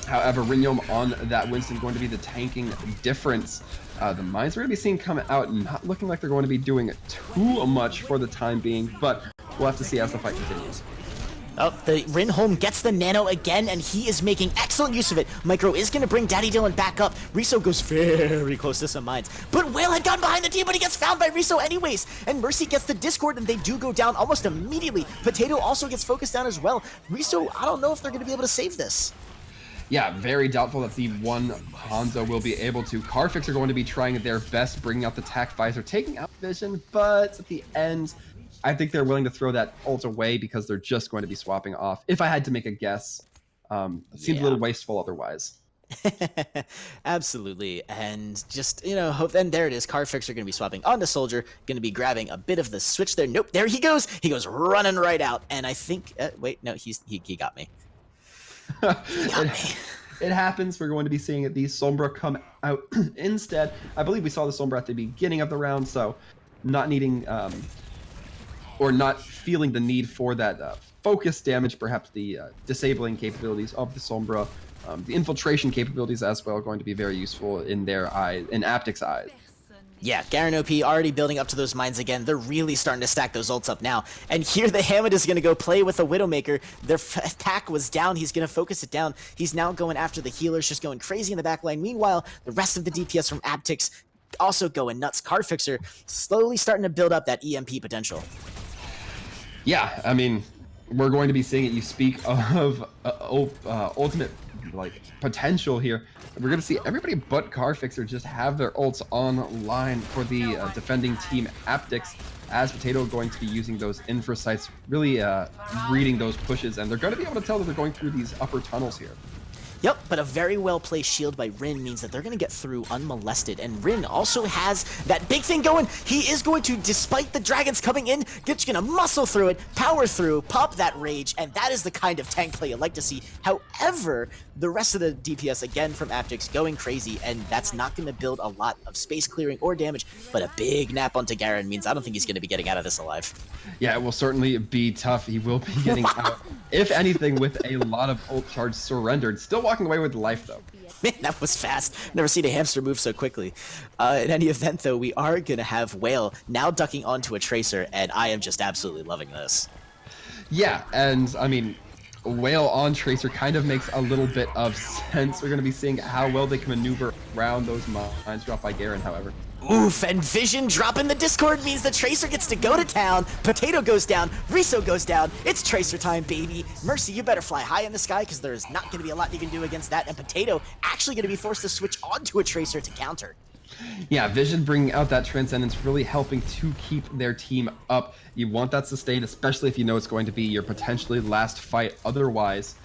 However, Rinholm on that Winston going to be the tanking difference. The mines we're going to be seeing come out not looking like they're going to be doing too much for the time being, but we'll have to see as the fight continues. Oh, the Rinholm gets the nano again, and he is making excellent use of it. Micro is going to bring Daddy Dylan back up. Riso goes very close to some mines. But Whale had gone behind the team, but he gets found by Riso anyways. And Mercy gets the Discord, and they do go down almost immediately. Potato also gets focused down as well. Riso, I don't know if they're going to be able to save this. Yeah, very doubtful that the one Hanzo will be able to. Carfix are going to be trying their best, bringing out the TAC visor, taking out Vision, but at the end, I think they're willing to throw that ult away because they're just going to be swapping off. If I had to make a guess, it seems a little wasteful otherwise. Absolutely, and just, hope. And there it is. Carfix are going to be swapping onto Soldier, going to be grabbing a bit of the switch there. Nope, there he goes. He goes running right out, and I think, wait, no, he got me. It happens. We're going to be seeing the Sombra come out instead. I believe we saw the Sombra at the beginning of the round, so not needing or not feeling the need for that focus damage. Perhaps the disabling capabilities of the Sombra, the infiltration capabilities as well, going to be very useful in their eyes, in Aptic's eyes. Yeah, Garen OP already building up to those mines again. They're really starting to stack those ults up now. And here the Hammond is going to go play with the Widowmaker. Their attack was down. He's going to focus it down. He's now going after the healers, just going crazy in the back line. Meanwhile, the rest of the DPS from Aptix also going nuts. Cardfixer slowly starting to build up that EMP potential. Yeah, I mean, we're going to be seeing it. You speak of ultimate like potential here. We're going to see everybody but Carfixer just have their ults online for the defending team Aptix, as Potato going to be using those infra sites, really reading those pushes, and they're going to be able to tell that they're going through these upper tunnels here. Yep, but a very well-placed shield by Rin means that they're going to get through unmolested, and Rin also has that big thing going. He is going to, despite the dragons coming in, just going to muscle through it, power through, pop that rage, and that is the kind of tank play you like to see. However, the rest of the DPS, again from Aptix, going crazy, and that's not going to build a lot of space clearing or damage, but a big nap onto Garen means I don't think he's going to be getting out of this alive. Yeah, it will certainly be tough. He will be getting out, if anything, with a lot of ult charge surrendered. Still walking away with life, though. Man, that was fast. Never seen a hamster move so quickly. In any event, though, we are going to have Whale now ducking onto a Tracer, and I am just absolutely loving this. Yeah, and I mean, Whale on Tracer kind of makes a little bit of sense. We're going to be seeing how well they can maneuver around those mines dropped by Garen, however. Oof, and Vision dropping the Discord means the Tracer gets to go to town, Potato goes down, Riso goes down, it's Tracer time, baby. Mercy, you better fly high in the sky, because there is not going to be a lot you can do against that, and Potato actually going to be forced to switch onto a Tracer to counter. Yeah, Vision bringing out that Transcendence, really helping to keep their team up. You want that sustained, especially if you know it's going to be your potentially last fight otherwise.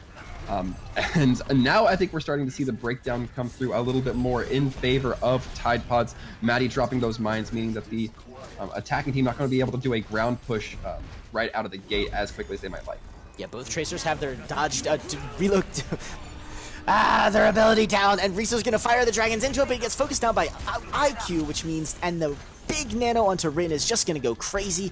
And now I think we're starting to see the breakdown come through a little bit more in favor of Tide Pods. Maddie dropping those mines, meaning that the attacking team not going to be able to do a ground push right out of the gate as quickly as they might like. Yeah, both Tracers have their dodge, reload, their ability down, and Riso's gonna fire the dragons into it, but he gets focused down by IQ, which means, and the big nano onto Rin is just gonna go crazy.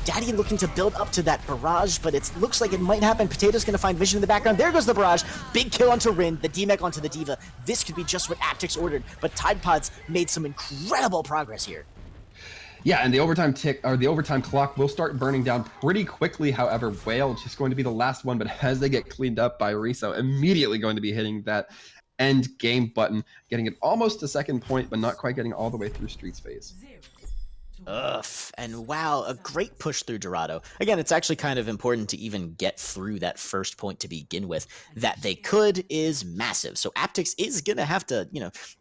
Daddy looking to build up to that barrage, but it looks like it might happen. Potato's gonna find Vision in the background. There goes the barrage. Big kill onto Rin, the D-Mech onto the Diva. This could be just what Aptix ordered, but Tide Pods made some incredible progress here. Yeah, and the overtime clock will start burning down pretty quickly. However, Whale just going to be the last one, but as they get cleaned up by Riso, immediately going to be hitting that end game button, getting it almost to second point, but not quite getting all the way through Streets phase. Ugh, and wow, a great push through Dorado. Again, it's actually kind of important to even get through that first point to begin with. That they could is massive. So Aptix is going to have to,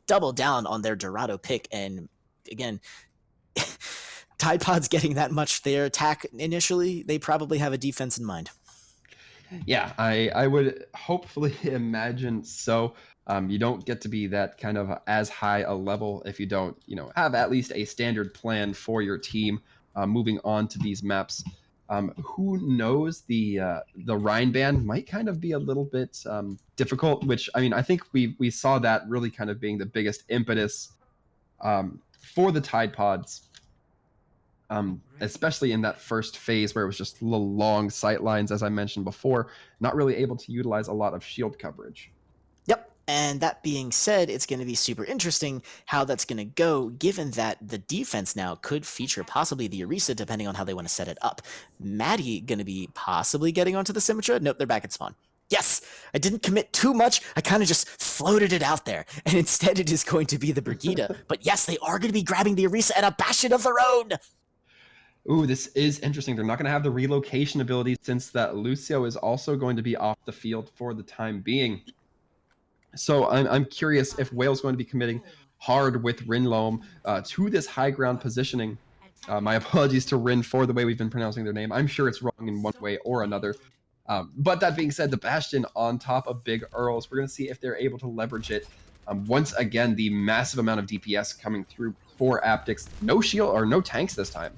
double down on their Dorado pick. And again, Tide Pod's getting that much their attack initially, they probably have a defense in mind. Yeah, I would hopefully imagine so. You don't get to be that kind of as high a level if you don't, have at least a standard plan for your team moving on to these maps. Who knows, the Rhine band might kind of be a little bit difficult, which, I think we saw that really kind of being the biggest impetus for the Tide Pods, especially in that first phase where it was just little long sight lines, as I mentioned before, not really able to utilize a lot of shield coverage. Yep. And that being said, it's going to be super interesting how that's going to go, given that the defense now could feature possibly the Orisa, depending on how they want to set it up. Maddie going to be possibly getting onto the Symmetra? Nope, they're back at spawn. Yes, I didn't commit too much. I kind of just floated it out there. And instead it is going to be the Brigida. But yes, they are going to be grabbing the Orisa and a Bastion of their own. Ooh, this is interesting. They're not going to have the relocation ability since that Lucio is also going to be off the field for the time being. So I'm curious if Whale's going to be committing hard with Rinloam to this high ground positioning. My apologies to Rin for the way we've been pronouncing their name. I'm sure it's wrong in one way or another. But that being said, the Bastion on top of Big Earls, we're going to see if they're able to leverage it. Once again, the massive amount of DPS coming through for Aptix. No shield or no tanks this time.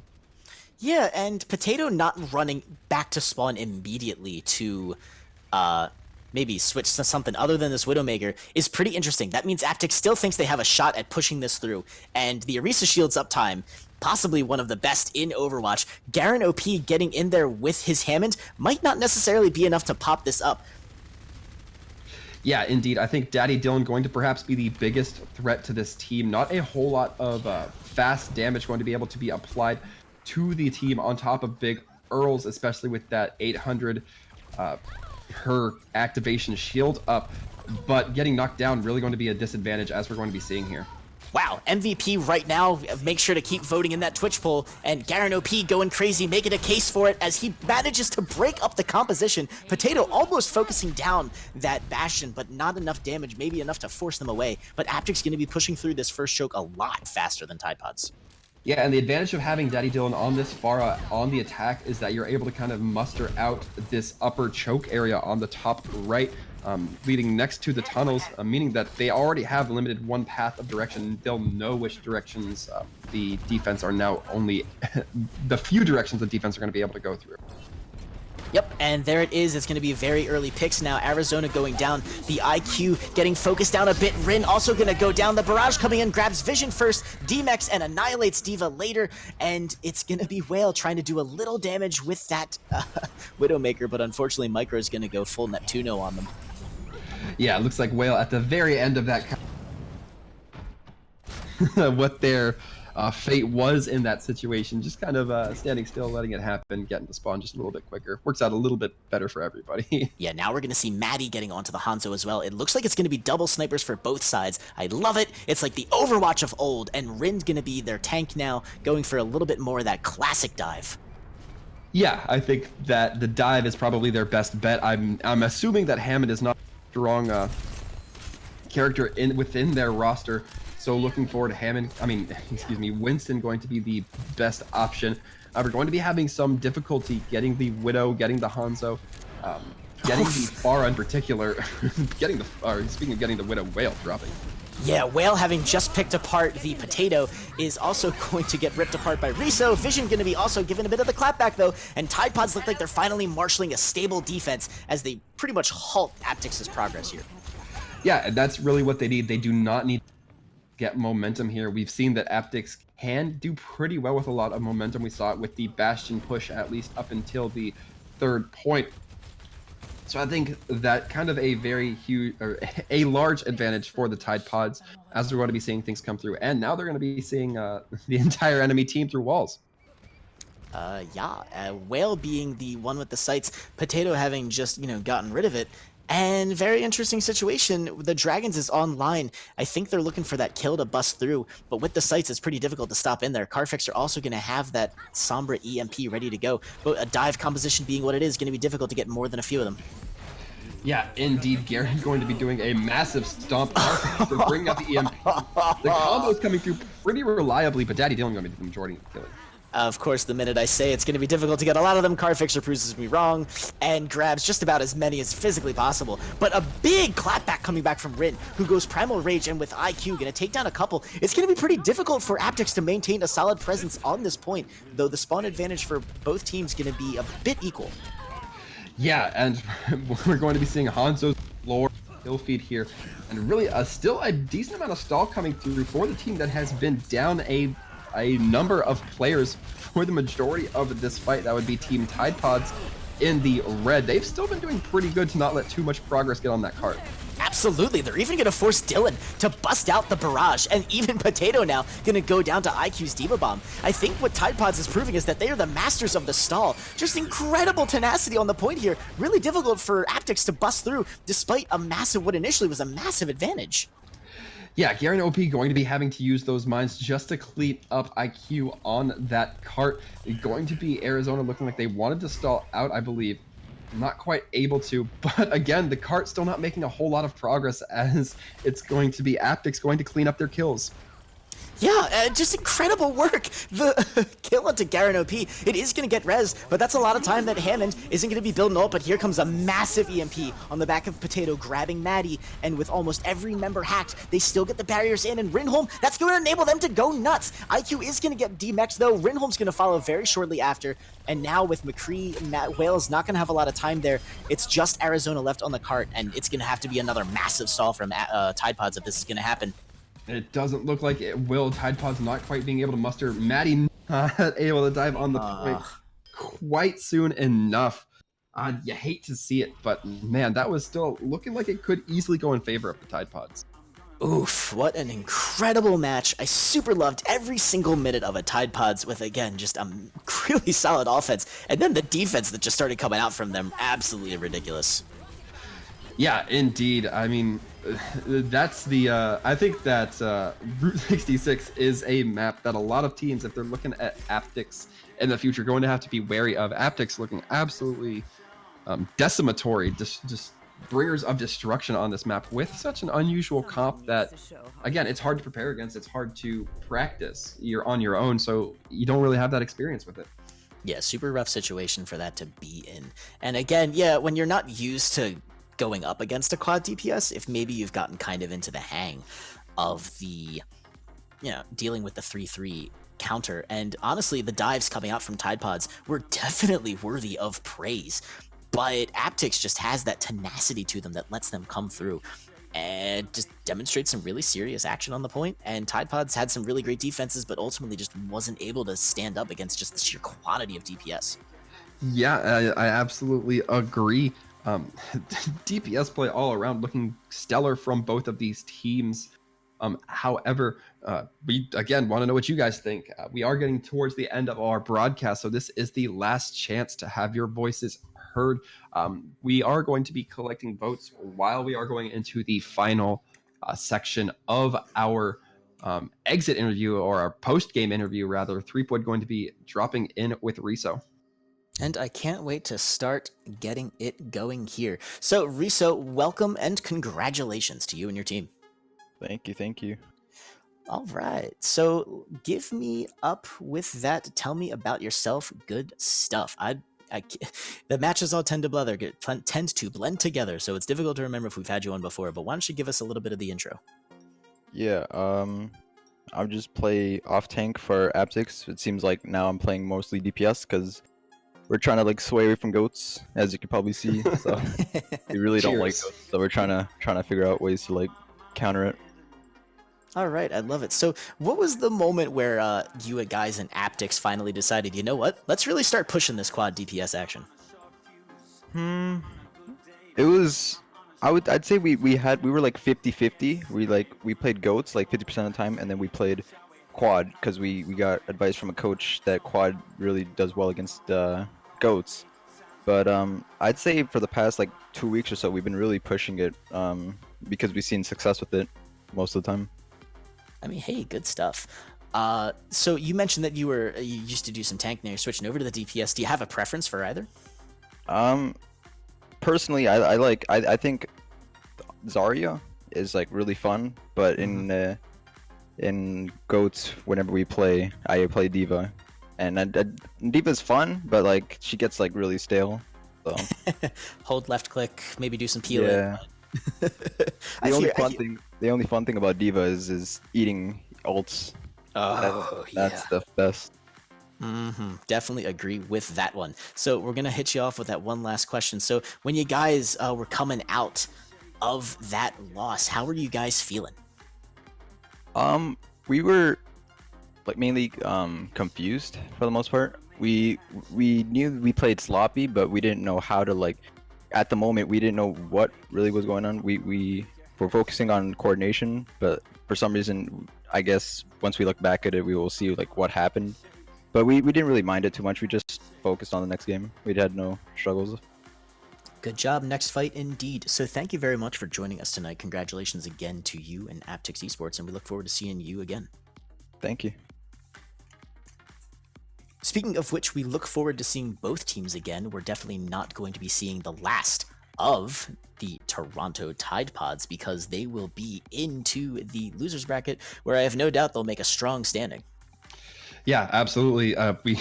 Yeah, and Potato not running back to spawn immediately to maybe switch to something other than this Widowmaker is pretty interesting. That means Aptix still thinks they have a shot at pushing this through, and the Orisa shield's uptime, possibly one of the best in Overwatch. Garen OP getting in there with his Hammond might not necessarily be enough to pop this up. Yeah, indeed. I think Daddy Dylan going to perhaps be the biggest threat to this team. Not a whole lot of fast damage going to be able to be applied to the team on top of Big Earls, especially with that 800 per activation shield up, but getting knocked down really going to be a disadvantage, as we're going to be seeing here. Wow, MVP right now, make sure to keep voting in that Twitch poll, and Garen OP going crazy, making a case for it as he manages to break up the composition. Potato almost focusing down that Bastion, but not enough damage, maybe enough to force them away. But Aptic's going to be pushing through this first choke a lot faster than Tide Pods. Yeah, and the advantage of having Daddy Dylan on this Pharah on the attack is that you're able to kind of muster out this upper choke area on the top right, leading next to the tunnels, meaning that they already have limited one path of direction. They'll know which directions the defense are now only, the few directions the defense are going to be able to go through. Yep, and there it is. It's going to be very early picks now. Arizona going down. The IQ getting focused down a bit. Rin also going to go down. The barrage coming in, grabs Vision first, D-Mex, and annihilates D.Va later. And it's going to be Whale trying to do a little damage with that Widowmaker, but unfortunately Micro is going to go full Neptuno on them. Yeah, it looks like Whale at the very end of that what their fate was in that situation, just kind of standing still, letting it happen, getting to spawn just a little bit quicker. Works out a little bit better for everybody. Yeah, now we're going to see Maddie getting onto the Hanzo as well. It looks like it's going to be double snipers for both sides. I love it. It's like the Overwatch of old, and Rin's going to be their tank now, going for a little bit more of that classic dive. Yeah, I think that the dive is probably their best bet. I'm assuming that Hammond is not a strong character within their roster. So looking forward to Winston going to be the best option. We're going to be having some difficulty getting the Widow, getting the Hanzo, getting the Pharah in particular, speaking of getting the Widow, Whale dropping. Yeah, Whale having just picked apart the Potato is also going to get ripped apart by Riso. Vision going to be also given a bit of the clapback though, and Tide Pods look like they're finally marshaling a stable defense as they pretty much halt Aptix's progress here. Yeah, that's really what they need. They do not need get momentum here. We've seen that Aptix can do pretty well with a lot of momentum. We saw it with the Bastion push, at least up until the third point. So I think that kind of a very huge, or a large advantage for the Tide Pods, as we're going to be seeing things come through. And now they're going to be seeing the entire enemy team through walls. Whale being the one with the sights, Potato having just, gotten rid of it. And very interesting situation. The Dragons is online. I think they're looking for that kill to bust through, but with the sights, it's pretty difficult to stop in there. Carfix are also going to have that Sombra EMP ready to go, but a dive composition being what it is going to be difficult to get more than a few of them. Yeah, indeed. Garen's going to be doing a massive stomp to bring out the EMP. The combo is coming through pretty reliably, but Daddy Dylan going to be the majority of the killing. Of course, the minute I say it's going to be difficult to get a lot of them, Carfixer proves me wrong and grabs just about as many as physically possible. But a big clapback coming back from Rin, who goes Primal Rage and with IQ going to take down a couple. It's going to be pretty difficult for Aptix to maintain a solid presence on this point, though the spawn advantage for both teams going to be a bit equal. Yeah, and we're going to be seeing Hanzo's lower kill feed here, and really still a decent amount of stall coming through for the team that has been down a number of players for the majority of this fight. That would be Team Tide Pods in the red. They've still been doing pretty good to not let too much progress get on that cart. Absolutely, they're even going to force Dylan to bust out the barrage, and even Potato now going to go down to IQ's Diva Bomb. I think what Tide Pods is proving is that they are the masters of the stall. Just incredible tenacity on the point here. Really difficult for Aptix to bust through, despite what initially was a massive advantage. Yeah, Garen OP going to be having to use those mines just to clean up IQ on that cart. Going to be Arizona looking like they wanted to stall out, I believe. Not quite able to, but again, the cart still not making a whole lot of progress, as it's going to be Aptix going to clean up their kills. Yeah, just incredible work. The kill onto Garen OP, it is going to get res, but that's a lot of time that Hammond isn't going to be building up, but here comes a massive EMP on the back of Potato, grabbing Maddie, and with almost every member hacked, they still get the barriers in, and Rinholm, that's going to enable them to go nuts. IQ is going to get D-Mex, though. Rinholm's going to follow very shortly after, and now with McCree, Whale's not going to have a lot of time there. It's just Arizona left on the cart, and it's going to have to be another massive stall from Tide Pods if this is going to happen. It doesn't look like it will. Tide Pods not quite being able to muster. Maddie not able to dive on the point quite soon enough. You hate to see it, but man, that was still looking like it could easily go in favor of the Tide Pods. Oof, what an incredible match. I super loved every single minute of it. Tide Pods with, again, just a really solid offense. And then the defense that just started coming out from them, absolutely ridiculous. Yeah, indeed. I mean, that's the. I think that Route 66 is a map that a lot of teams, if they're looking at Aptics in the future, going to have to be wary of. Aptics looking absolutely decimatory, just bringers of destruction on this map with such an unusual comp that, again, it's hard to prepare against. It's hard to practice. You're on your own, so you don't really have that experience with it. Yeah, super rough situation for that to be in. And again, yeah, when you're not used to going up against a quad DPS, if maybe you've gotten kind of into the hang of the, dealing with the 3-3 counter, and honestly, the dives coming out from Tide Pods were definitely worthy of praise. But Aptix just has that tenacity to them that lets them come through and just demonstrate some really serious action on the point. And Tide Pods had some really great defenses, but ultimately just wasn't able to stand up against just the sheer quantity of DPS. Yeah, I absolutely agree. DPS play all around looking stellar from both of these teams. However, we again want to know what you guys think. We are getting towards the end of our broadcast, so this is the last chance to have your voices heard. We are going to be collecting votes while we are going into the final section of our exit interview, or our post-game interview rather. 3POD going to be dropping in with Riso. And I can't wait to start getting it going here. So, Riso, welcome and congratulations to you and your team. Thank you. All right. So, give me up with that. Tell me about yourself. Good stuff. The matches all tend to blend together, so it's difficult to remember if we've had you on before. But why don't you give us a little bit of the intro? Yeah, I just play off tank for Aptix. It seems like now I'm playing mostly DPS because we're trying to sway away from goats, as you can probably see. So we really don't like goats, so we're trying to figure out ways to counter it. All right, I love it. So, what was the moment where you guys in Aptix finally decided, you know what? Let's really start pushing this quad DPS action. It was, I'd say we were 50-50. We played goats 50% of the time, and then we played quad because we got advice from a coach that quad really does well against goats. But I'd say for the past 2 weeks or so, we've been really pushing it because we've seen success with it most of the time. I mean, hey, good stuff. So you mentioned that you used to do some tank, now you're switching over to the DPS. Do you have a preference for either? Personally, I think Zarya is really fun, but in goats, whenever we play, I play D.Va, and D.Va's fun, but she gets really stale. So hold left click, maybe do some peeling. Yeah. The only fun thing about D.Va is eating ults. That's the best. Definitely agree with that one. So we're gonna hit you off with that one last question. So when you guys were coming out of that loss, how were you guys feeling? We were mainly confused for the most part. We knew we played sloppy, but we didn't know how to at the moment we didn't know what really was going on. We were focusing on coordination, but for some reason, I guess once we look back at it, we will see what happened. But we didn't really mind it too much. We just focused on the next game. We had no struggles. Good job. Next fight indeed. So thank you very much for joining us tonight. Congratulations again to you and Aptix Esports, and we look forward to seeing you again. Thank you. Speaking of which, we look forward to seeing both teams again. We're definitely not going to be seeing the last of the Toronto Tide Pods because they will be into the losers bracket, where I have no doubt they'll make a strong standing. Yeah, absolutely. We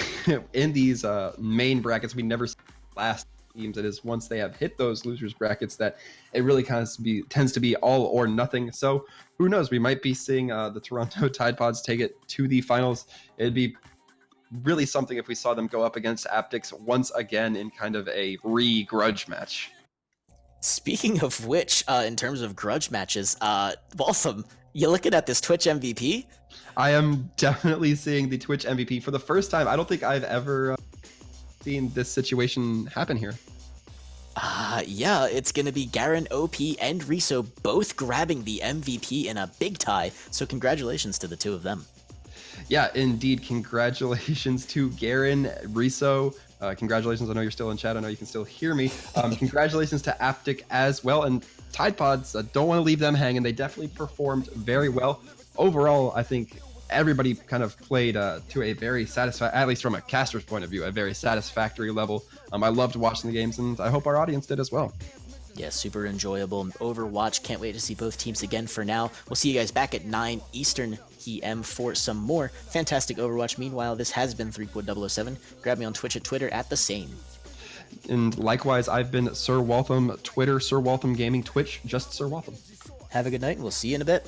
in these main brackets, we never see last teams. It is once they have hit those losers brackets that it really tends to be all or nothing. So who knows? We might be seeing the Toronto Tide Pods take it to the finals. It'd be really something if we saw them go up against Aptix once again in kind of a grudge match. Speaking of which, in terms of grudge matches, Waltham, you looking at this Twitch MVP? I am definitely seeing the Twitch MVP for the first time. I don't think I've ever seen this situation happen here. Yeah, it's going to be Garen, OP, and Riso both grabbing the MVP in a big tie, so congratulations to the two of them. Yeah, indeed. Congratulations to Garen, Riso, Congratulations. I know you're still in chat. I know you can still hear me. Congratulations to Aptic as well. And Tide Pods, don't want to leave them hanging. They definitely performed very well. Overall, I think everybody kind of played to a very satisfactory, at least from a caster's point of view, a very satisfactory level. I loved watching the games, and I hope our audience did as well. Yeah, super enjoyable. Overwatch, can't wait to see both teams again. For now, we'll see you guys back at 9 Eastern PM for some more fantastic Overwatch. Meanwhile, this has been 3Quid007. Grab me on Twitch at Twitter at the same. And likewise, I've been Sir Waltham, Twitter, Sir Waltham Gaming, Twitch, just Sir Waltham. Have a good night, and we'll see you in a bit.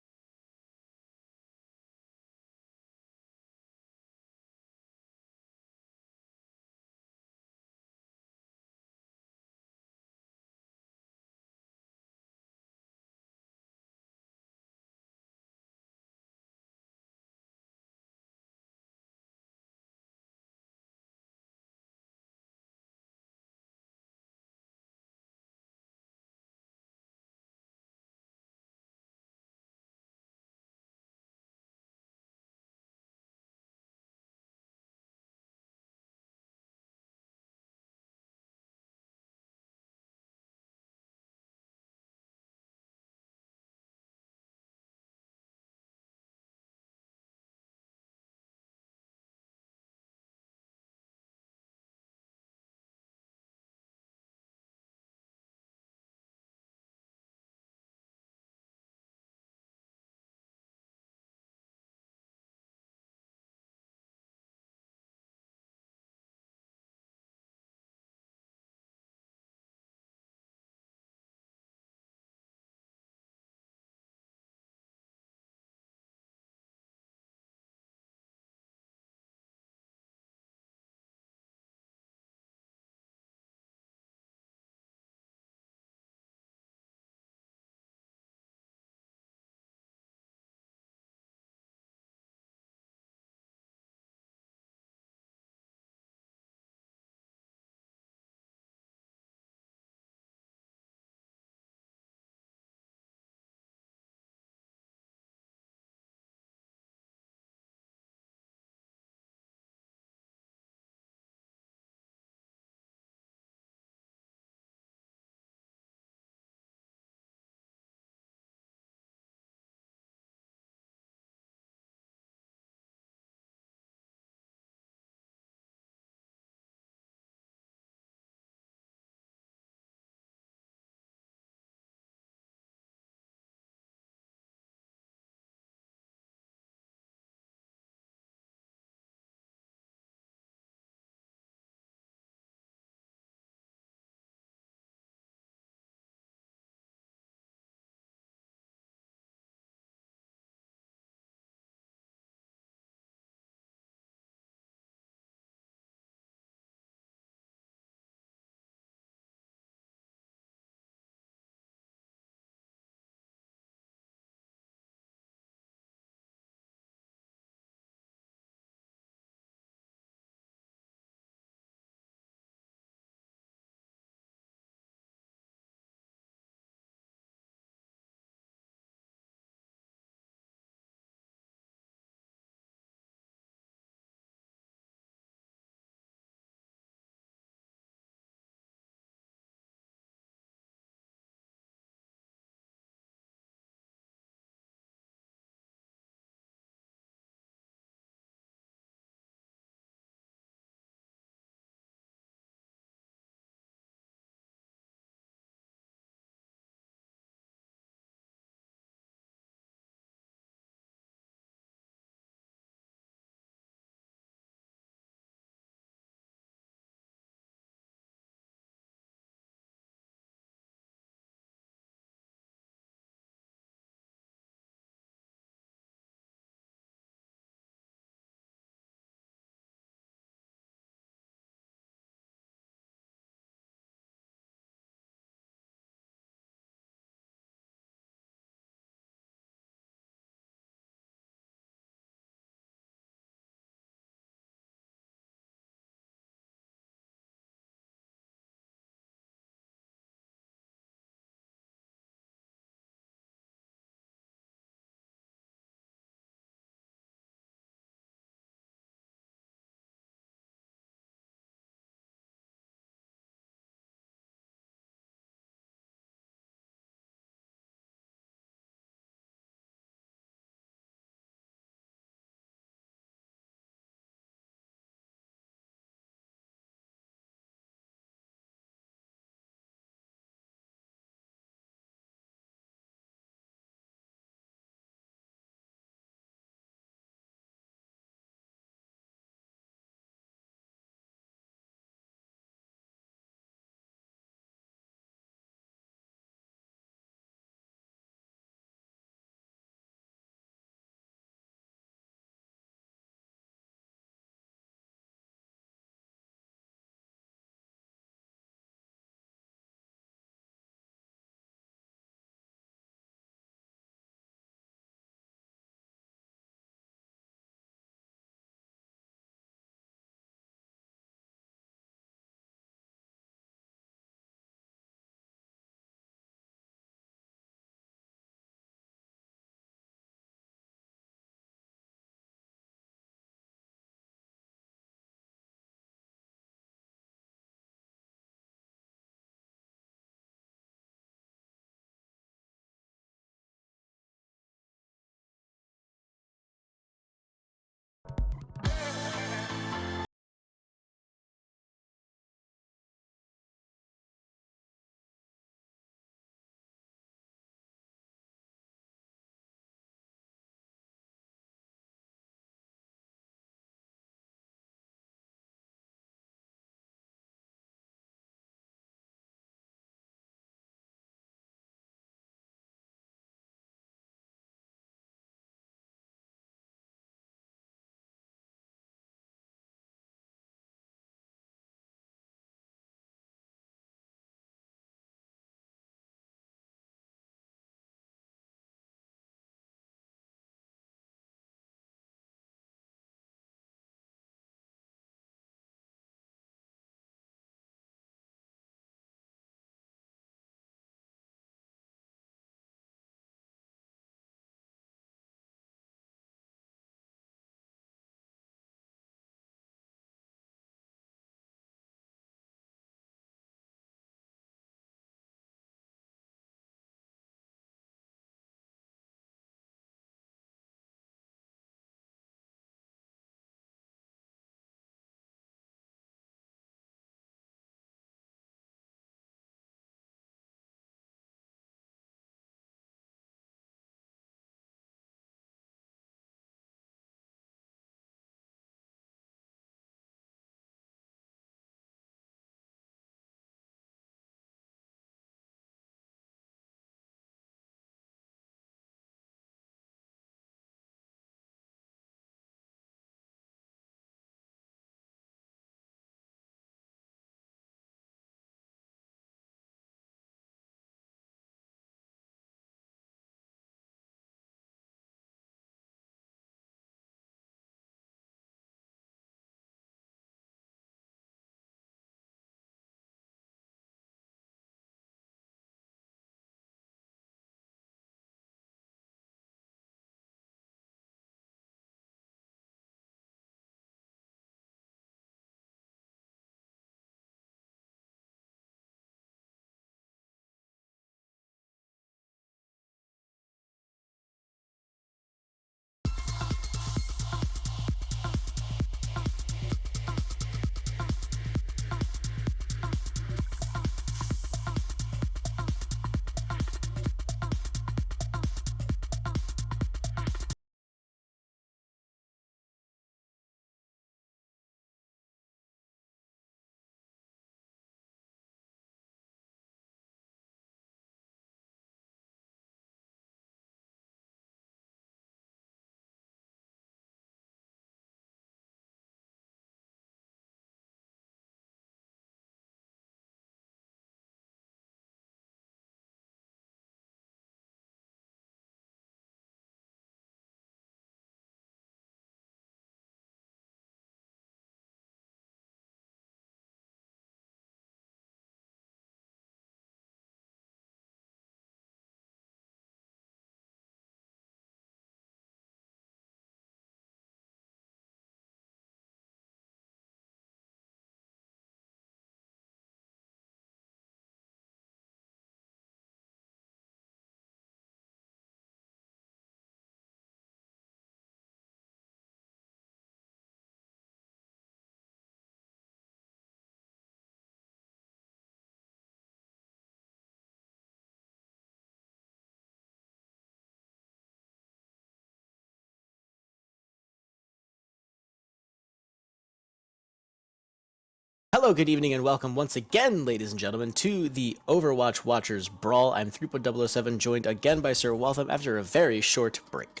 Hello, good evening, and welcome once again, ladies and gentlemen, to the Overwatch Watchers Brawl. I'm Throughput007, joined again by Sir Waltham after a very short break.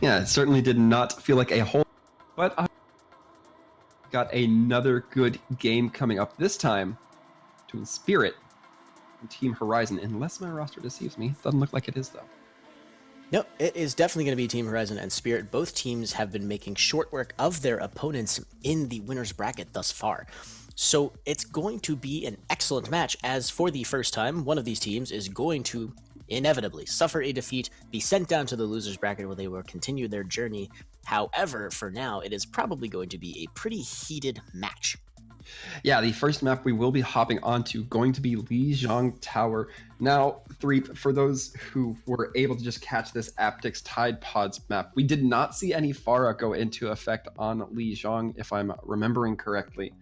Yeah, it certainly did not feel like a whole, but I got another good game coming up this time between Spirit and Team Horizon, unless my roster deceives me. Doesn't look like it is, though. No, it is definitely going to be Team Horizon and Spirit. Both teams have been making short work of their opponents in the winner's bracket thus far. So it's going to be an excellent match, as for the first time, one of these teams is going to inevitably suffer a defeat, be sent down to the loser's bracket where they will continue their journey. However, for now, it is probably going to be a pretty heated match. Yeah, the first map we will be hopping onto going to be Lijiang Tower. Now, Threep, for those who were able to just catch this Aptix Tide Pods map, we did not see any Pharah go into effect on Lijiang, if I'm remembering correctly.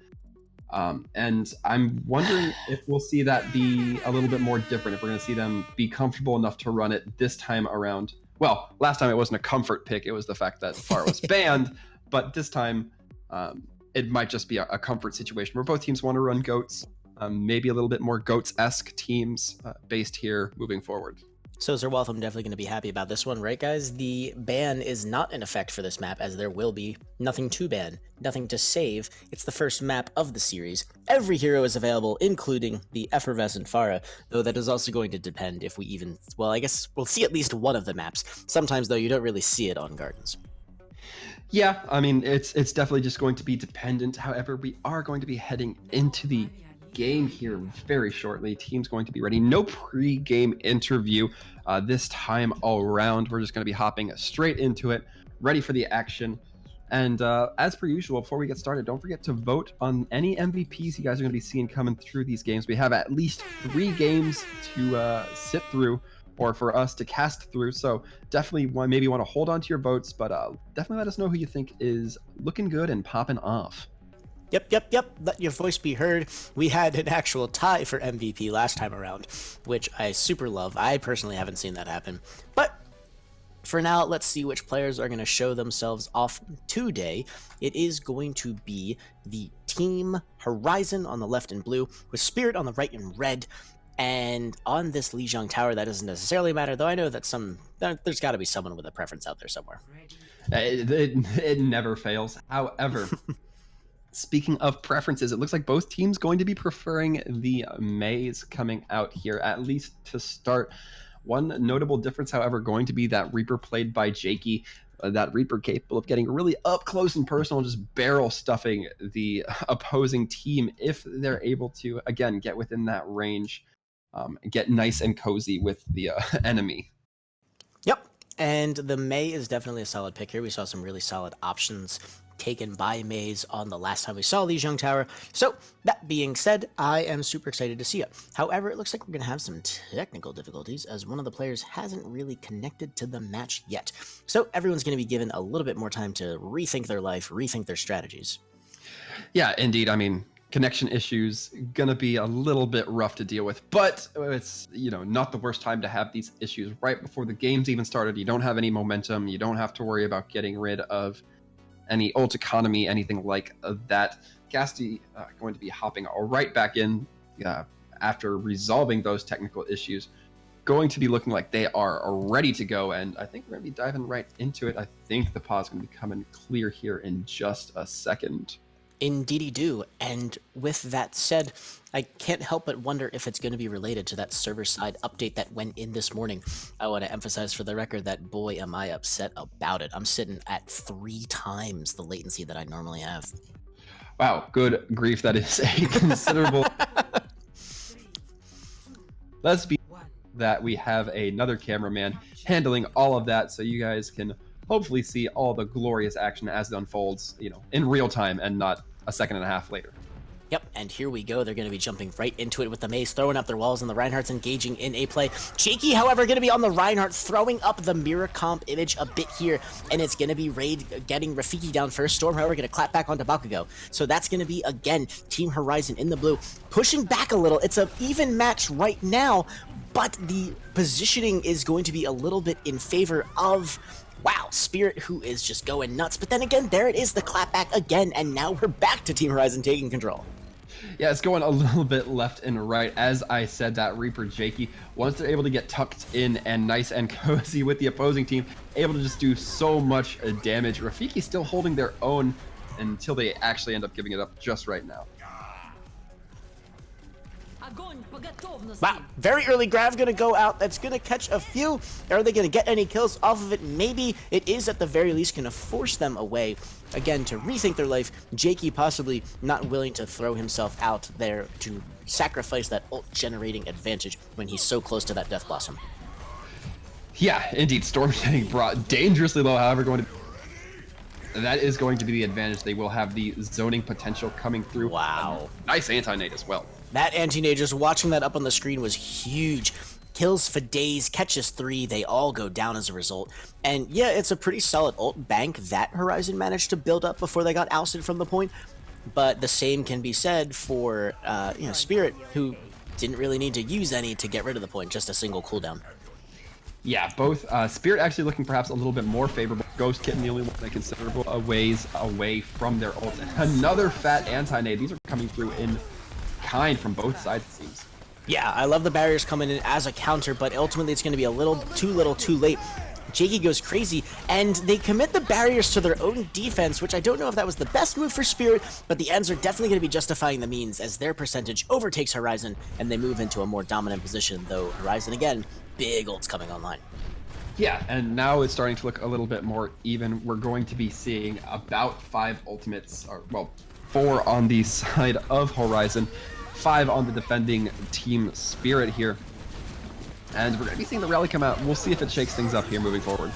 And I'm wondering if we'll see that be a little bit more different, if we're going to see them be comfortable enough to run it this time around. Well, last time it wasn't a comfort pick, it was the fact that Pharah was banned, but this time it might just be a comfort situation where both teams want to run goats, maybe a little bit more goats-esque teams based here moving forward. So Sir Waltham definitely going to be happy about this one, right guys? The ban is not in effect for this map, as there will be nothing to ban, nothing to save. It's the first map of the series. Every hero is available, including the effervescent Pharah, though that is also going to depend if we even, well, I guess we'll see at least one of the maps. Sometimes, though, you don't really see it on Gardens. Yeah, I mean, it's definitely just going to be dependent. However, we are going to be heading into the game here very shortly. Team's going to be ready. No pre-game interview this time all around. We're just going to be hopping straight into it, ready for the action. And as per usual, before we get started, don't forget to vote on any MVPs you guys are going to be seeing coming through these games. We have at least 3 games to sit through, or for us to cast through. So definitely maybe want to hold on to your votes, but definitely let us know who you think is looking good and popping off. Yep. Let your voice be heard. We had an actual tie for MVP last time around, which I super love. I personally haven't seen that happen. But for now, let's see which players are going to show themselves off today. It is going to be the Team Horizon on the left in blue, with Spirit on the right in red. And on this Lijiang Tower, that doesn't necessarily matter, though I know that there's got to be someone with a preference out there somewhere. It never fails. However, speaking of preferences, it looks like both teams going to be preferring the Maze coming out here, at least to start. One notable difference, however, going to be that Reaper played by Jakey. That Reaper capable of getting really up close and personal, just barrel stuffing the opposing team if they're able to, again, get within that range, get nice and cozy with the enemy. Yep, and the Mei is definitely a solid pick here. We saw some really solid options taken by Maze on the last time we saw Lijiang Tower. So, that being said, I am super excited to see it. However, it looks like we're going to have some technical difficulties, as one of the players hasn't really connected to the match yet. So, everyone's going to be given a little bit more time to rethink their life, rethink their strategies. Yeah, indeed. I mean, connection issues gonna be a little bit rough to deal with, but it's, not the worst time to have these issues right before the game's even started. You don't have any momentum. You don't have to worry about getting rid of any ult economy, anything like that. Gasti going to be hopping right back in after resolving those technical issues. Going to be looking like they are ready to go, and I think we're going to be diving right into it. I think the pause is going to be coming clear here in just a second. Indeedy do. And with that said, I can't help but wonder if it's going to be related to that server-side update that went in this morning. I want to emphasize for the record that, boy, am I upset about it. I'm sitting at 3 times the latency that I normally have. Wow, good grief. That is a considerable... Let's be that we have another cameraman handling all of that, so you guys can hopefully see all the glorious action as it unfolds, in real time and not a second and a half later. Yep, and here we go. They're going to be jumping right into it with the Maze, throwing up their walls, and the Reinhardt's engaging in a play. Cheeky, however, going to be on the Reinhardt, throwing up the mirror comp image a bit here, and it's going to be Raid getting Rafiki down first. Storm, however, going to clap back onto Bakugo. So that's going to be, again, Team Horizon in the blue, pushing back a little. It's an even match right now, but the positioning is going to be a little bit in favor of... Wow, Spirit, who is just going nuts. But then again, there it is, the clapback again, and now we're back to Team Horizon taking control. Yeah, it's going a little bit left and right. As I said, that Reaper Jakey, once they're able to get tucked in and nice and cozy with the opposing team, able to just do so much damage. Rafiki still holding their own until they actually end up giving it up just right now. Wow, very early grab gonna go out. That's gonna catch a few. Are they gonna get any kills off of it? Maybe. It is at the very least gonna force them away again to rethink their life. Jakey possibly not willing to throw himself out there to sacrifice that ult generating advantage when he's so close to that Death Blossom. Yeah, indeed. Storm getting brought dangerously low, however, that is going to be the advantage. They will have the zoning potential coming through. Wow. Nice anti-nade as well. That anti-nade, just watching that up on the screen was huge. Kills for days, catches 3, they all go down as a result. And yeah, it's a pretty solid ult bank that Horizon managed to build up before they got ousted from the point. But the same can be said for Spirit, who didn't really need to use any to get rid of the point, just a single cooldown. Yeah, both Spirit actually looking perhaps a little bit more favorable. Ghost Kitten the only one a considerable ways away from their ult. Another fat anti-nade. These are coming through in kind from both sides, it seems. Yeah, I love the barriers coming in as a counter, but ultimately it's going to be a little too late. Jakey goes crazy, and they commit the barriers to their own defense, which I don't know if that was the best move for Spirit, but the ends are definitely going to be justifying the means as their percentage overtakes Horizon, and they move into a more dominant position, though Horizon, again, big ults coming online. Yeah, and now it's starting to look a little bit more even. We're going to be seeing about 5 ultimates, or well, 4 on the side of Horizon, 5 on the defending team Spirit here. And we're going to be seeing the rally come out. We'll see if it shakes things up here moving forward.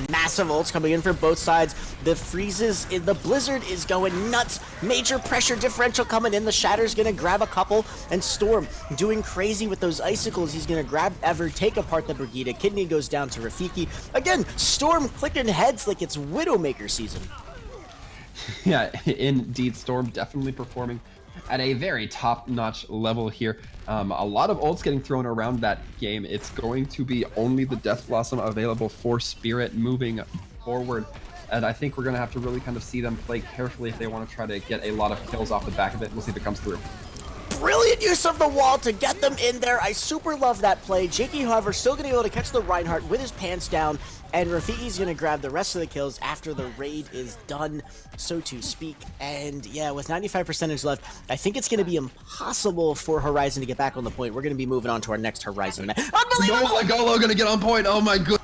Massive ults coming in for both sides. The freezes, the blizzard is going nuts. Major pressure differential coming in. The Shatter's gonna grab a couple, and Storm doing crazy with those icicles. He's gonna grab Ever, take apart the Brigida. Kidney goes down to Rafiki. Again, Storm clicking heads like it's Widowmaker season. Yeah, indeed, Storm definitely performing at a very top-notch level here. A lot of ults getting thrown around that game. It's going to be only the Death Blossom available for Spirit moving forward. And I think we're going to have to really kind of see them play carefully if they want to try to get a lot of kills off the back of it. We'll see if it comes through. Brilliant use of the wall to get them in there. I super love that play. Jakey, however, still going to be able to catch the Reinhardt with his pants down, and Rafiki's going to grab the rest of the kills after the raid is done, so to speak. And yeah, with 95% left, I think it's going to be impossible for Horizon to get back on the point. We're going to be moving on to our next Horizon match. Unbelievable! No, Legolo going to get on point. Oh my god.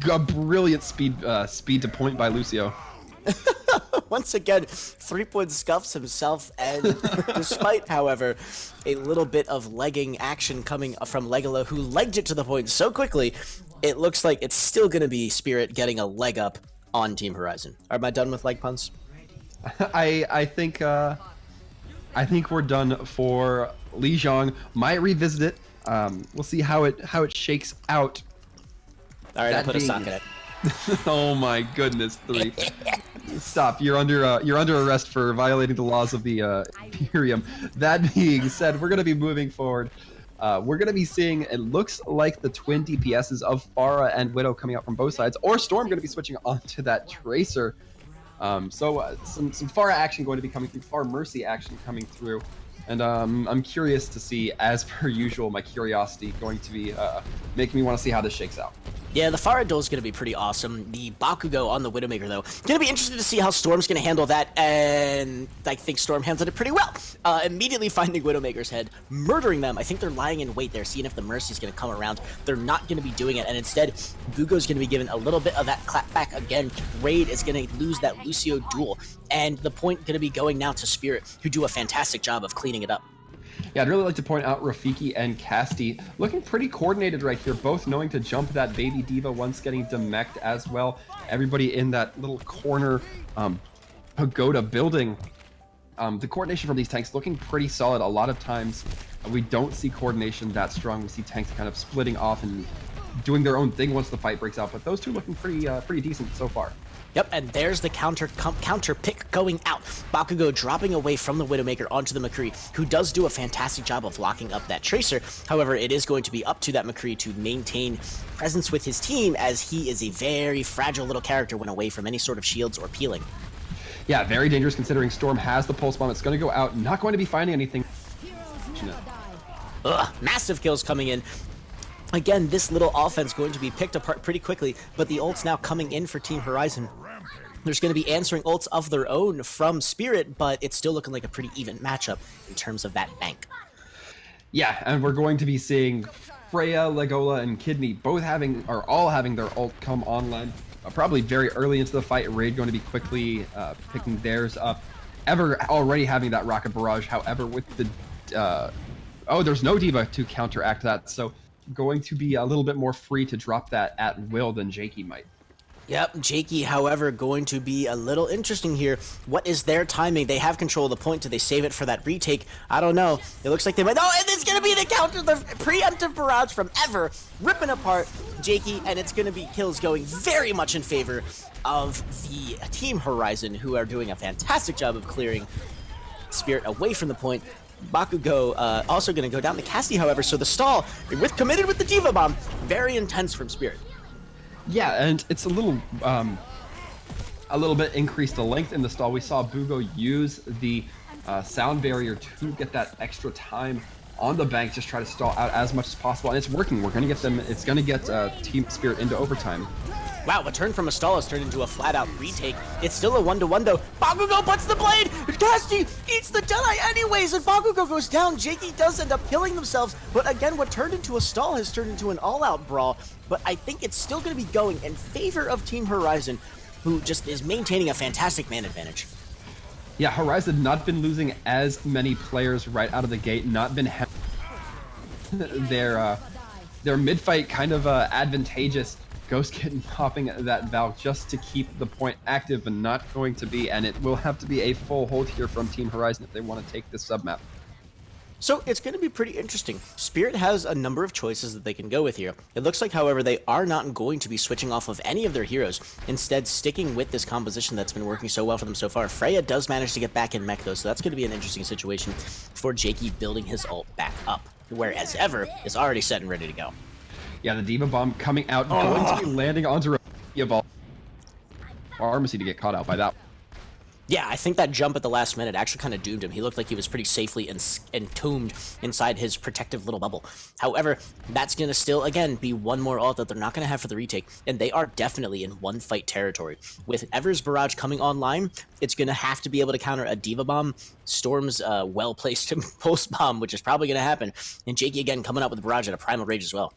A brilliant speed to point by Lucio. Once again, 3-point scuffs himself, and despite, however, a little bit of legging action coming from Legola, who legged it to the point so quickly, it looks like it's still going to be Spirit getting a leg up on Team Horizon. Am I done with leg puns? I think we're done for Lijiang. Might revisit it. We'll see how it shakes out. All right, I'll put a sock in it. Oh my goodness, 3. Stop! You're under arrest for violating the laws of the Imperium. That being said, we're gonna be moving forward. We're gonna be seeing, it looks like the twin DPSs of Pharah and Widow coming out from both sides, or Storm gonna be switching onto that Tracer. Some Pharah action going to be coming through, Pharah Mercy action coming through. And I'm curious to see, as per usual, my curiosity going to be making me want to see how this shakes out. Yeah, the Pharah duel is going to be pretty awesome. The Bakugo on the Widowmaker, though, going to be interested to see how Storm's going to handle that, and I think Storm handled it pretty well. Immediately finding Widowmaker's head, murdering them. I think they're lying in wait there, seeing if the Mercy's going to come around. They're not going to be doing it, and instead, Bugo's going to be given a little bit of that clapback again. Raid is going to lose that Lucio duel, and the point going to be going now to Spirit, who do a fantastic job of cleaning it up. Yeah, I'd really like to point out Rafiki and Casti looking pretty coordinated right here, both knowing to jump that baby diva once getting demeched as well. Everybody in that little corner pagoda building. The coordination from these tanks looking pretty solid. A lot of times we don't see coordination that strong. We see tanks kind of splitting off and doing their own thing once the fight breaks out, but those two looking pretty decent so far. Yep, and there's the counter pick going out. Bakugo dropping away from the Widowmaker onto the McCree, who does do a fantastic job of locking up that Tracer. However, it is going to be up to that McCree to maintain presence with his team, as he is a very fragile little character when away from any sort of shields or peeling. Yeah, very dangerous considering Storm has the pulse bomb. It's going to go out, not going to be finding anything. Ugh, massive kills coming in. Again, this little offense going to be picked apart pretty quickly, but the ults now coming in for Team Horizon. There's going to be answering ults of their own from Spirit, but it's still looking like a pretty even matchup in terms of that bank. Yeah, and we're going to be seeing Freya, Legola, and Kidney all having their ult come online. Probably very early into the fight. Raid going to be quickly picking theirs up. Ever already having that rocket barrage. However, with the there's no D.Va to counteract that, so going to be a little bit more free to drop that at will than Jakey might. Yep, Jakey, however, going to be a little interesting here. What is their timing? They have control of the point. Do they save it for that retake? I don't know. It looks like they might. Oh, and it's going to be the counter, the preemptive barrage from Ever, ripping apart Jakey, and it's going to be kills going very much in favor of the Team Horizon, who are doing a fantastic job of clearing Spirit away from the point. Bakugo also going to go down to Cassie, however, so the stall, committed with the D.Va Bomb, very intense from Spirit. Yeah, and it's a little bit increased the length in the stall. We saw Bugo use the sound barrier to get that extra time on the bank, just try to stall out as much as possible, and it's working. We're gonna get them. It's gonna get Team Spirit into overtime. Wow, a turn from a stall has turned into a flat-out retake. It's still a 1-to-1 though. Bakugo puts the blade! Casty eats the Jedi anyways, and Bakugo goes down. Jakey does end up killing themselves, but again, what turned into a stall has turned into an all-out brawl. But I think it's still going to be going in favor of Team Horizon, who just is maintaining a fantastic man advantage. Yeah, Horizon not been losing as many players right out of the gate, not been their mid-fight kind of advantageous. Ghost Kitten popping that Valk just to keep the point active, but not going to be, and it will have to be a full hold here from Team Horizon if they want to take this sub-map. So it's going to be pretty interesting. Spirit has a number of choices that they can go with here. It looks like, however, they are not going to be switching off of any of their heroes, instead sticking with this composition that's been working so well for them so far. Freya does manage to get back in mech though, so that's going to be an interesting situation for Jakey building his ult back up, whereas Ever is already set and ready to go. Yeah, the D.Va Bomb coming out, going to be landing onto a ball. Pharmacy to get caught out by that. Yeah, I think that jump at the last minute actually kind of doomed him. He looked like he was pretty safely entombed inside his protective little bubble. However, that's going to still, again, be one more ult that they're not going to have for the retake, and they are definitely in one-fight territory. With Ever's Barrage coming online, it's going to have to be able to counter a D.Va Bomb, Storm's well-placed Pulse Bomb, which is probably going to happen, and Jakey, again, coming out with Barrage at a Primal Rage as well.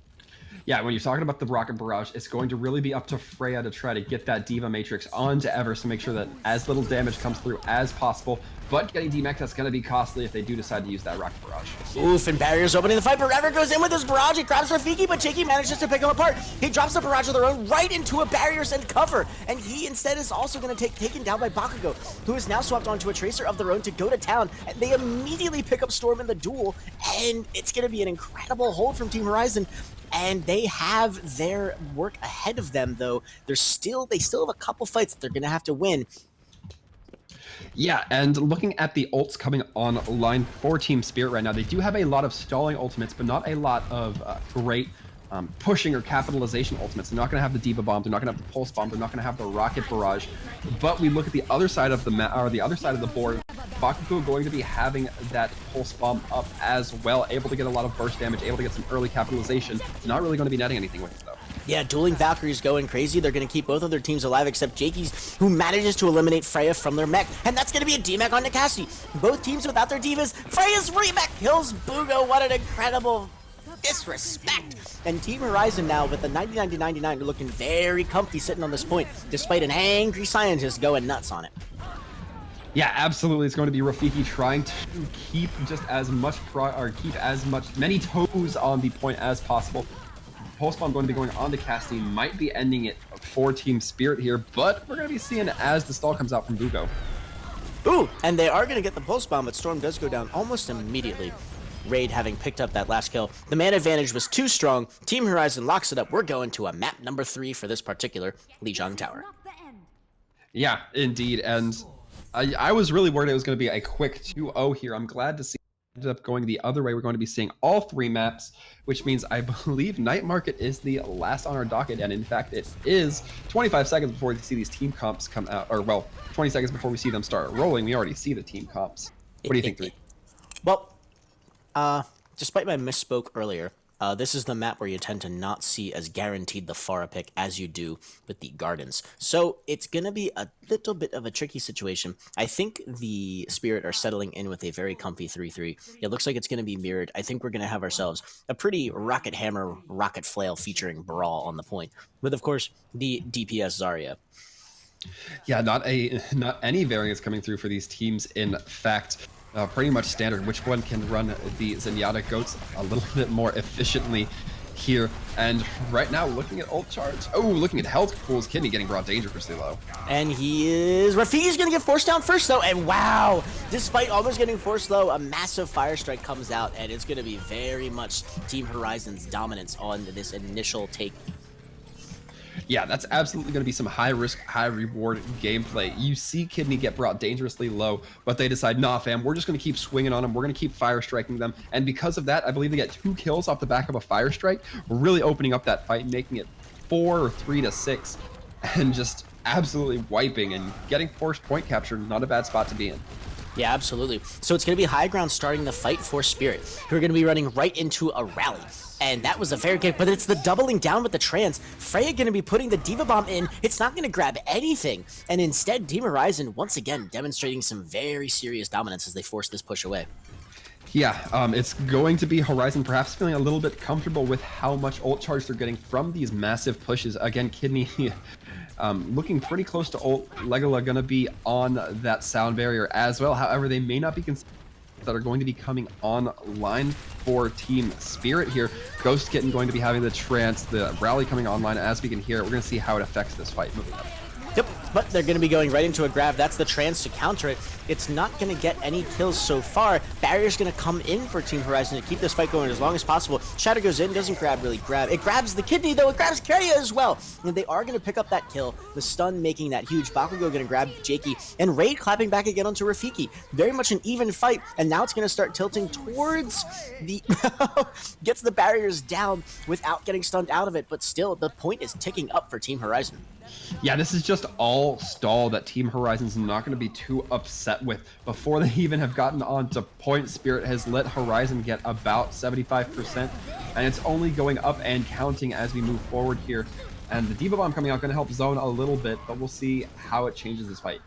Yeah, when you're talking about the Rocket Barrage, it's going to really be up to Freya to try to get that D.Va Matrix onto Evers to make sure that as little damage comes through as possible. But getting DMAX, that's going to be costly if they do decide to use that Rocket Barrage. Oof, and barriers opening the fight, but Ever goes in with his Barrage. He grabs Rafiki, but Jakey manages to pick him apart. He drops the Barrage of their own right into a barriers and cover, and he instead is also going to take taken down by Bakugo, who is now swapped onto a Tracer of their own to go to town. And they immediately pick up Storm in the duel, and it's going to be an incredible hold from Team Horizon. And they have their work ahead of them, though. They still have a couple fights that they're going to have to win. Yeah, and looking at the ults coming online for Team Spirit right now, they do have a lot of stalling ultimates, but not a lot of great pushing or capitalization ultimates. They're not going to have the D.Va Bomb, they're not going to have the Pulse Bomb, they're not going to have the Rocket Barrage. But we look at the other side of the the other side of the board. Bakugo going to be having that Pulse Bomb up as well, able to get a lot of burst damage, able to get some early capitalization. Not really going to be netting anything with it though. Yeah, dueling Valkyries going crazy. They're going to keep both of their teams alive except Jakey's, who manages to eliminate Freya from their mech. And that's going to be a D-mech on Nakasi. Both teams without their divas. Freya's remech kills Bugo. What an incredible disrespect. And Team Horizon now with the 99-99 are looking very comfy sitting on this point, despite an angry scientist going nuts on it. Yeah, absolutely. It's going to be Rafiki trying to keep just as much many toes on the point as possible. Pulse Bomb going to be going on to Cassie, might be ending it for Team Spirit here, but we're going to be seeing as the stall comes out from Bugo. Ooh, and they are going to get the Pulse Bomb, but Storm does go down almost immediately. Raid having picked up that last kill. The man advantage was too strong. Team Horizon locks it up. We're going to a map number 3 for this particular Lijiang Tower. Yeah, indeed, and I was really worried it was going to be a quick 2-0 here. I'm glad to see up going the other way. We're going to be seeing all 3 maps, which means I believe Night Market is the last on our docket, and in fact it is 25 seconds before we see these team comps come out, or well, 20 seconds before we see them start rolling. We already see the team comps. What do you think, 3? Well, despite my misspoke earlier, this is the map where you tend to not see as guaranteed the Pharah pick as you do with the Gardens. So it's going to be a little bit of a tricky situation. I think the Spirit are settling in with a very comfy 3-3. It looks like it's going to be mirrored. I think we're going to have ourselves a pretty rocket hammer, rocket flail featuring Brawl on the point, with, of course, the DPS Zarya. Yeah, not any variance coming through for these teams. In fact, pretty much standard. Which one can run the Zenyatta Goats a little bit more efficiently here? And right now, looking at ult charge. Oh, looking at health pools. Kidney getting brought dangerously low. And Rafiki's going to get forced down first, though. And wow, despite almost getting forced low, a massive Fire Strike comes out, and it's going to be very much Team Horizon's dominance on this initial take. Yeah, that's absolutely going to be some high risk, high reward gameplay. You see Kidney get brought dangerously low, but they decide, nah, fam, we're just going to keep swinging on them. We're going to keep fire striking them. And because of that, I believe they get 2 kills off the back of a fire strike, really opening up that fight, making it 4 or 3-6, and just absolutely wiping and getting forced point capture. Not a bad spot to be in. Yeah, absolutely. So it's going to be high ground starting the fight for Spirit, who are going to be running right into a rally. And that was a very good, but it's the doubling down with the trans. Freya going to be putting the Diva Bomb in. It's not going to grab anything. And instead, Team Horizon, once again, demonstrating some very serious dominance as they force this push away. Yeah, it's going to be Horizon perhaps feeling a little bit comfortable with how much ult charge they're getting from these massive pushes. Again, Kidney looking pretty close to ult. Legola going to be on that sound barrier as well. However, they may not be that are going to be coming online for Team Spirit here. Ghost Kitten going to be having the trance, the rally coming online as we can hear it. We're going to see how it affects this fight moving up. Yep, but they're going to be going right into a grab. That's the trance to counter it. It's not going to get any kills so far. Barrier's going to come in for Team Horizon to keep this fight going as long as possible. Shatter goes in, doesn't really grab. It grabs the Kidney, though. It grabs Keria as well. And they are going to pick up that kill. The stun making that huge. Bakugo going to grab Jakey. And Raid clapping back again onto Rafiki. Very much an even fight. And now it's going to start tilting towards the... gets the barriers down without getting stunned out of it. But still, the point is ticking up for Team Horizon. Yeah, this is just all stall that Team Horizon's not going to be too upset with. Before they even have gotten on to point, Spirit has let Horizon get about 75%, and it's only going up and counting as we move forward here. And the Diva Bomb coming out going to help zone a little bit, but we'll see how it changes this fight.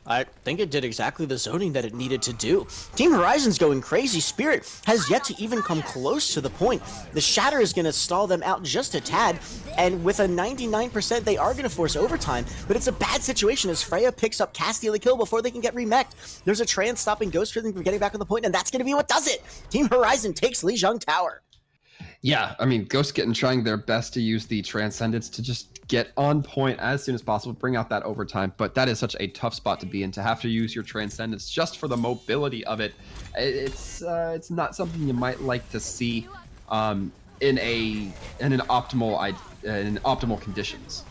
I think it did exactly the zoning that it needed to do. Team Horizon's going crazy. Spirit has yet to even come close to the point. The Shatter is going to stall them out just a tad, and with a 99%, they are going to force overtime, but it's a bad situation as Freya picks up Castiel the kill before they can get remeked. There's a trance stopping Ghost from getting back on the point, and that's going to be what does it. Team Horizon takes Lijiang Tower. Yeah, I mean, Ghost Kitten trying their best to use the Transcendence to just get on point as soon as possible, bring out that overtime, but that is such a tough spot to be in, to have to use your Transcendence just for the mobility of it. It's not something you might like to see in optimal conditions.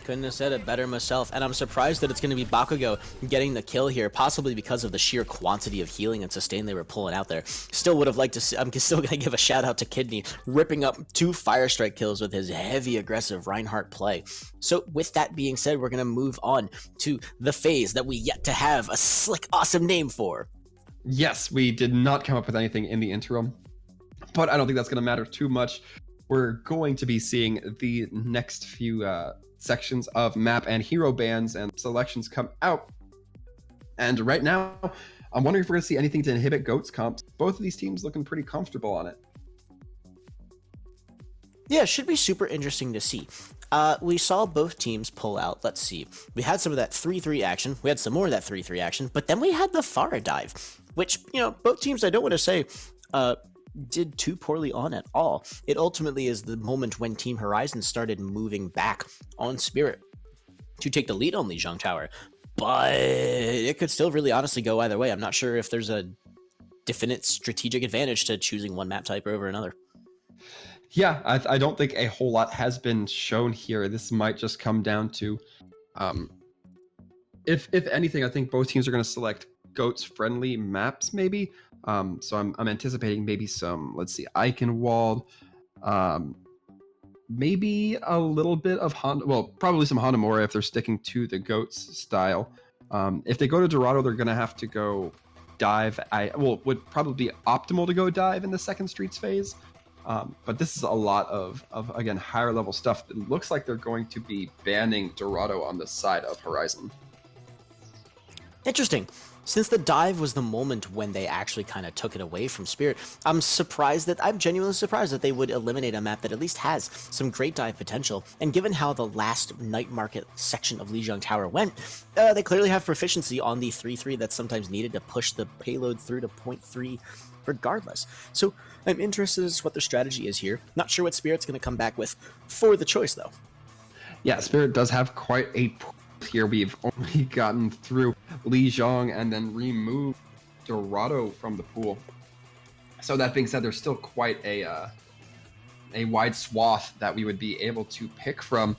Couldn't have said it better myself, and I'm surprised that it's going to be Bakugo getting the kill here, possibly because of the sheer quantity of healing and sustain they were pulling out there. Still would have liked to see, I'm still going to give a shout out to Kidney, ripping up 2 Fire Strike kills with his heavy aggressive Reinhardt play. So with that being said, we're going to move on to the phase that we yet to have a slick, awesome name for. Yes, we did not come up with anything in the interim, but I don't think that's going to matter too much. We're going to be seeing the next few sections of map and hero bans and selections come out. And right now, I'm wondering if we're going to see anything to inhibit Goats comps. Both of these teams looking pretty comfortable on it. Yeah, it should be super interesting to see. We saw both teams pull out. Let's see. We had some of that 3-3 action. We had some more of that 3-3 action. But then we had the Pharah dive, which, you know, both teams, I don't want to say, did too poorly on at all. It ultimately is the moment when Team Horizon started moving back on Spirit to take the lead on Lijiang Tower. But it could still really honestly go either way. I'm not sure if there's a definite strategic advantage to choosing one map type over another. Yeah, I don't think a whole lot has been shown here. This might just come down to, if anything, I think both teams are going to select goats friendly maps maybe. So I'm anticipating maybe some, let's see, Eichenwald, maybe a little bit of probably some Hanamura if they're sticking to the goats style. If they go to Dorado, they're gonna have to go dive. Would probably be optimal to go dive in the second streets phase. But this is a lot of again higher level stuff. It looks like they're going to be banning Dorado on the side of Horizon. Interesting. Since the dive was the moment when they actually kind of took it away from Spirit, I'm genuinely surprised that they would eliminate a map that at least has some great dive potential. And given how the last night market section of Lijiang Tower went, they clearly have proficiency on the 3-3 that's sometimes needed to push the payload through to point 3 regardless. So I'm interested as to what their strategy is here. Not sure what Spirit's going to come back with for the choice, though. Yeah, Spirit does have quite a here. We've only gotten through Lijiang and then removed Dorado from the pool. So that being said, there's still quite a wide swath that we would be able to pick from,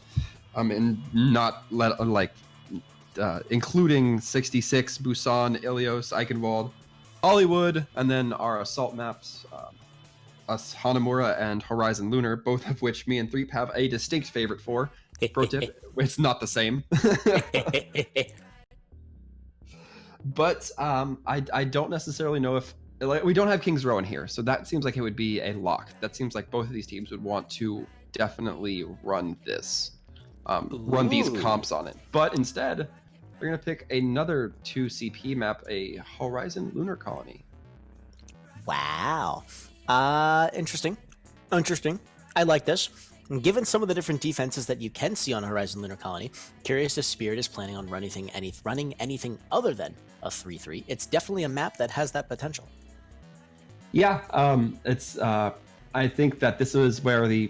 and not including 66, Busan, Ilios, Eichenwald, Hollywood, and then our assault maps, us Hanamura and Horizon Lunar, both of which me and Threep have a distinct favorite for. Pro tip, it's not the same. But I don't necessarily know if we don't have King's Row in here, so that seems like it would be a lock. That seems like both of these teams would want to definitely run this, run these comps on it. But instead, they're gonna pick another 2 CP map, a Horizon Lunar Colony. Wow. Interesting. I like this. Given some of the different defenses that you can see on Horizon Lunar Colony, curious if Spirit is planning on running anything other than a 3-3. It's definitely a map that has that potential. Yeah, it's. I think that this is where the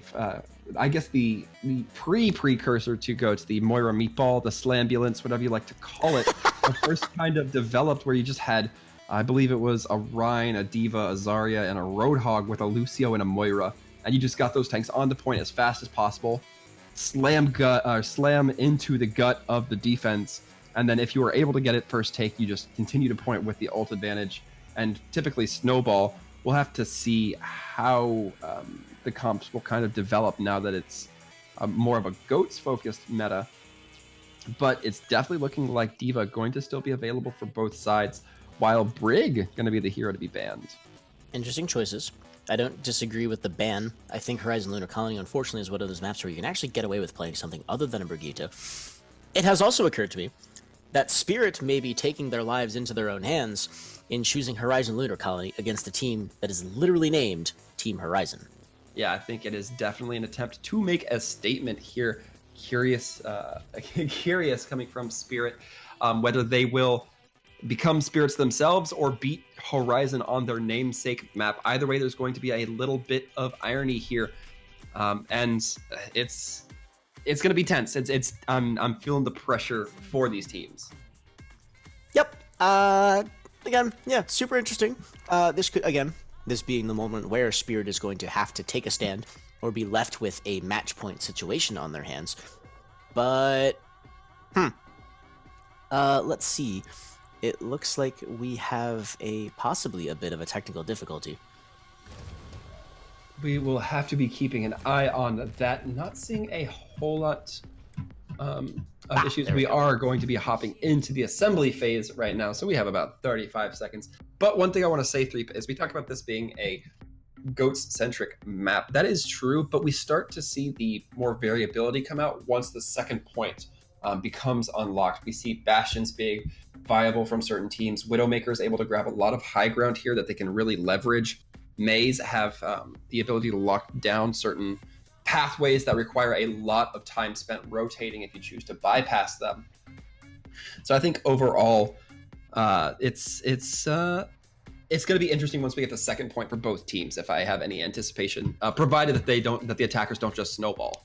precursor to Goats, the Moira Meatball, the Slambulance, whatever you like to call it, the first kind of developed where you just had, I believe it was a Rhine, a Diva, a Zarya, and a Roadhog with a Lucio and a Moira. And you just got those tanks on the point as fast as possible, slam into the gut of the defense, and then if you were able to get it first take, you just continue to point with the ult advantage, and typically snowball. We'll have to see how the comps will kind of develop now that it's more of a Goats-focused meta, but it's definitely looking like Diva going to still be available for both sides, while Brig going to be the hero to be banned. Interesting choices. I don't disagree with the ban. I think Horizon Lunar Colony, unfortunately, is one of those maps where you can actually get away with playing something other than a Brigitte. It has also occurred to me that Spirit may be taking their lives into their own hands in choosing Horizon Lunar Colony against a team that is literally named Team Horizon. Yeah, I think it is definitely an attempt to make a statement here. Curious coming from Spirit, whether they will become Spirits themselves or beat Horizon on their namesake map. Either way, there's going to be a little bit of irony here, and it's going to be tense. I'm feeling the pressure for these teams. Yep. Again, yeah, super interesting. This being the moment where Spirit is going to have to take a stand or be left with a match point situation on their hands. But, let's see. It looks like we have possibly a bit of a technical difficulty. We will have to be keeping an eye on that. Not seeing a whole lot of issues. We are going to be hopping into the assembly phase right now, so we have about 35 seconds. But one thing I want to say, Threep, is we talked about this being a Goats-centric map. That is true, but we start to see the more variability come out once the second point becomes unlocked. We see Bastions being viable from certain teams. Widowmaker is able to grab a lot of high ground here that they can really leverage. Maze have the ability to lock down certain pathways that require a lot of time spent rotating if you choose to bypass them. So I think overall, it's going to be interesting once we get the second point for both teams. If I have any anticipation, provided that the attackers don't just snowball.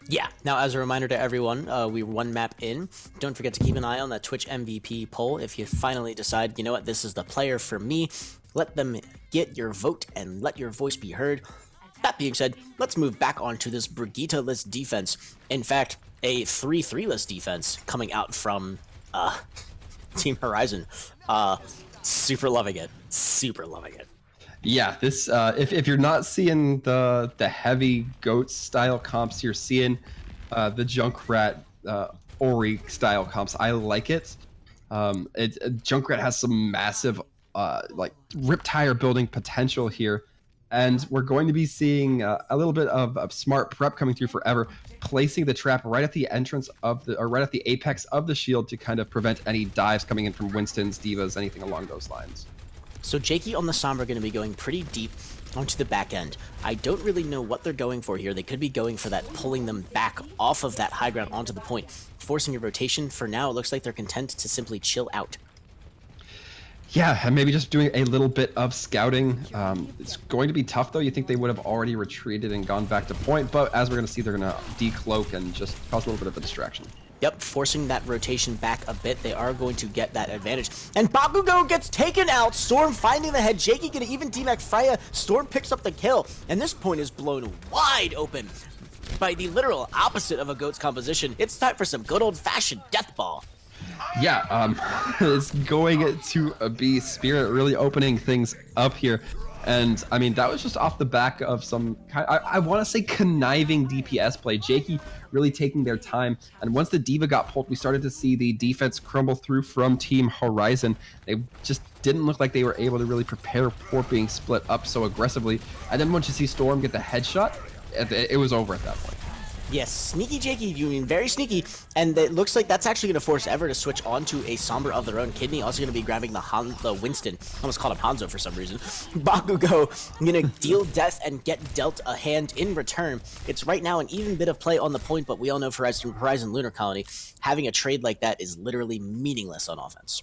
Yeah. Now, as a reminder to everyone, we're one map in. Don't forget to keep an eye on that Twitch MVP poll. If you finally decide, you know what, this is the player for me, let them get your vote and let your voice be heard. That being said, let's move back onto this Brigitte-less defense. In fact, a 3-3-less defense coming out from Team Horizon. Super loving it. Super loving it. Yeah, this if you're not seeing the heavy goat style comps, you're seeing the Junkrat Ori style comps. I like it. Junkrat has some massive like rip tire building potential here, and we're going to be seeing a little bit of smart prep coming through forever, placing the trap right at the entrance of the or right at the apex of the shield to kind of prevent any dives coming in from Winston's, Divas, anything along those lines. So Jakey on the Sombra are going to be going pretty deep onto the back end. I don't really know what they're going for here. They could be going for that, pulling them back off of that high ground onto the point, forcing a rotation. For now, it looks like they're content to simply chill out. Yeah, and maybe just doing a little bit of scouting. It's going to be tough, though. You think they would have already retreated and gone back to point, but as we're going to see, they're going to decloak and just cause a little bit of a distraction. Yep, forcing that rotation back a bit. They are going to get that advantage. And Bakugo gets taken out. Storm finding the head. Jakey gonna even DMAC Freya. Storm picks up the kill. And this point is blown wide open by the literal opposite of a GOAT's composition. It's time for some good old-fashioned death ball. Yeah, it's going to be Spirit really opening things up here. And, I mean, that was just off the back of some, I want to say conniving DPS play. Jakey really taking their time. And once the Diva got pulled, we started to see the defense crumble through from Team Horizon. They just didn't look like they were able to really prepare for being split up so aggressively. And then once you see Storm get the headshot, it was over at that point. Yes, sneaky Jakey, you mean very sneaky, and it looks like that's actually going to force Ever to switch onto a Sombra of their own. Kidney also going to be grabbing the Winston. I almost called him Hanzo for some reason. Bakugo going to deal death and get dealt a hand in return. It's right now an even bit of play on the point, but we all know for Horizon Lunar Colony, having a trade like that is literally meaningless on offense.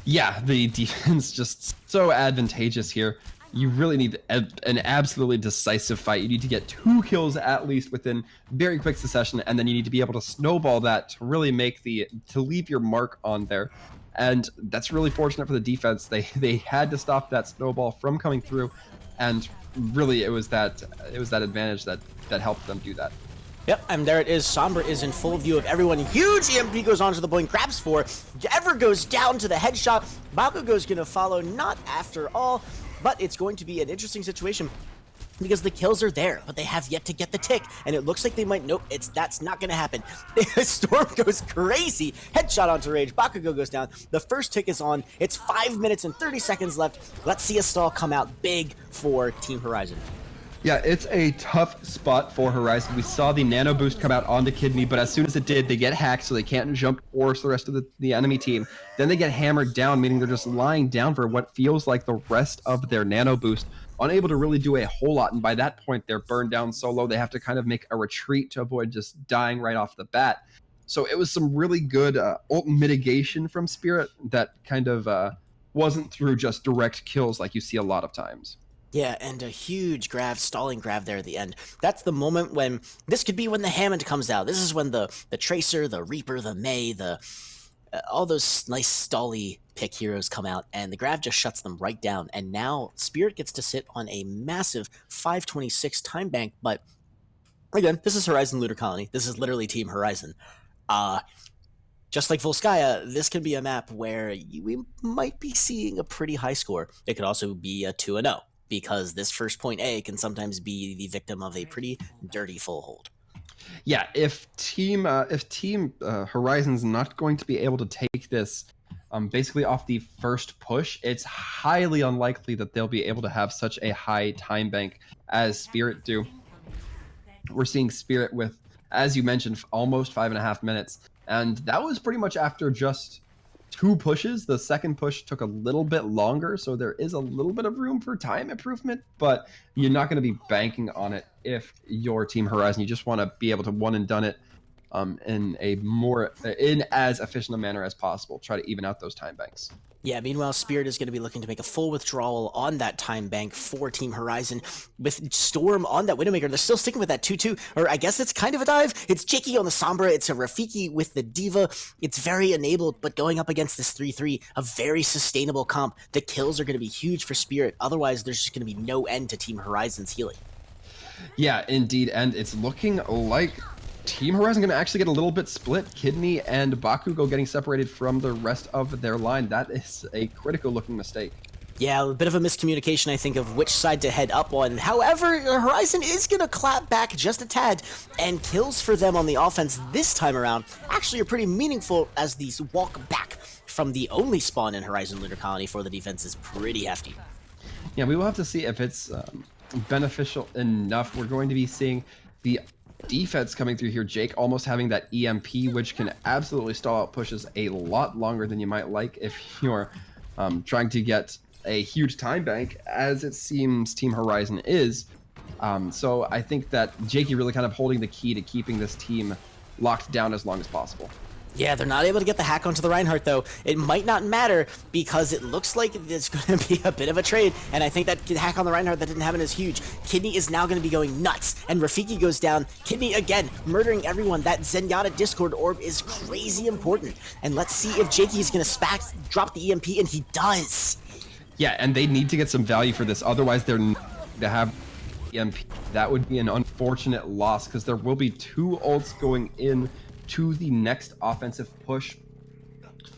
Yeah, the defense just so advantageous here. You really need an absolutely decisive fight. You need to get 2 kills at least within very quick succession, and then you need to be able to snowball that to really to leave your mark on there. And that's really fortunate for the defense. They had to stop that snowball from coming through, and really it was that advantage that helped them do that. Yep, and there it is. Sombra is in full view of everyone. Huge EMP goes onto the point, grabs 4. Ever goes down to the headshot. Bakugo's going to follow, not after all. But it's going to be an interesting situation because the kills are there, but they have yet to get the tick, and it looks like they might. Nope, that's not going to happen. Storm goes crazy. Headshot onto Rage. Bakugo goes down. The first tick is on. It's 5 minutes and 30 seconds left. Let's see a stall come out big for Team Horizon. Yeah, it's a tough spot for Horizon. We saw the nano boost come out onto Kidney, but as soon as it did, they get hacked, so they can't jump towards the rest of the enemy team. Then they get hammered down, meaning they're just lying down for what feels like the rest of their nano boost, unable to really do a whole lot. And by that point, they're burned down so low, they have to kind of make a retreat to avoid just dying right off the bat. So it was some really good ult mitigation from Spirit that kind of wasn't through just direct kills like you see a lot of times. Yeah, and a huge stalling grab there at the end. That's the moment when, this could be when the Hammond comes out. This is when the Tracer, the Reaper, the May, all those nice stally pick heroes come out, and the grab just shuts them right down. And now Spirit gets to sit on a massive 526 time bank, but again, this is Horizon Lunar Colony. This is literally Team Horizon. Just like Volskaya, this can be a map where we might be seeing a pretty high score. It could also be a 2-0. Because this first point A can sometimes be the victim of a pretty dirty full hold. Yeah, if Team Horizon's not going to be able to take this basically off the first push, it's highly unlikely that they'll be able to have such a high time bank as Spirit do. We're seeing Spirit with, as you mentioned, almost 5.5 minutes, and that was pretty much after just 2 pushes. The second push took a little bit longer, so there is a little bit of room for time improvement, but you're not going to be banking on it if you're Team Horizon. You just want to be able to one and done it in as efficient a manner as possible. Try to even out those time banks. Yeah, meanwhile, Spirit is going to be looking to make a full withdrawal on that time bank for Team Horizon with Storm on that Widowmaker. They're still sticking with that 2-2, or I guess it's kind of a dive. It's Jakey on the Sombra. It's a Rafiki with the Diva. It's very enabled, but going up against this 3-3, a very sustainable comp. The kills are going to be huge for Spirit. Otherwise, there's just going to be no end to Team Horizon's healing. Yeah, indeed, and it's looking like Team Horizon going to actually get a little bit split. Kidney and Bakugo getting separated from the rest of their line. That is a critical looking mistake. Yeah, a bit of a miscommunication, I think, of which side to head up on. However, Horizon is going to clap back just a tad, and kills for them on the offense this time around actually are pretty meaningful, as these walk back from the only spawn in Horizon Lunar Colony for the defense is pretty hefty. Yeah, we will have to see if it's beneficial enough. We're going to be seeing the defense coming through here. Jake almost having that EMP, which can absolutely stall out pushes a lot longer than you might like if you're trying to get a huge time bank, as it seems Team Horizon is. So I think that Jakey really kind of holding the key to keeping this team locked down as long as possible. Yeah, they're not able to get the hack onto the Reinhardt, though. It might not matter, because it looks like it's going to be a bit of a trade, and I think that hack on the Reinhardt that didn't happen is huge. Kidney is now going to be going nuts, and Rafiki goes down. Kidney, again, murdering everyone. That Zenyatta Discord orb is crazy important, and let's see if Jakey is going to drop the EMP, and he does. Yeah, and they need to get some value for this, otherwise they're not to have EMP. That would be an unfortunate loss, because there will be 2 ults going in to the next offensive push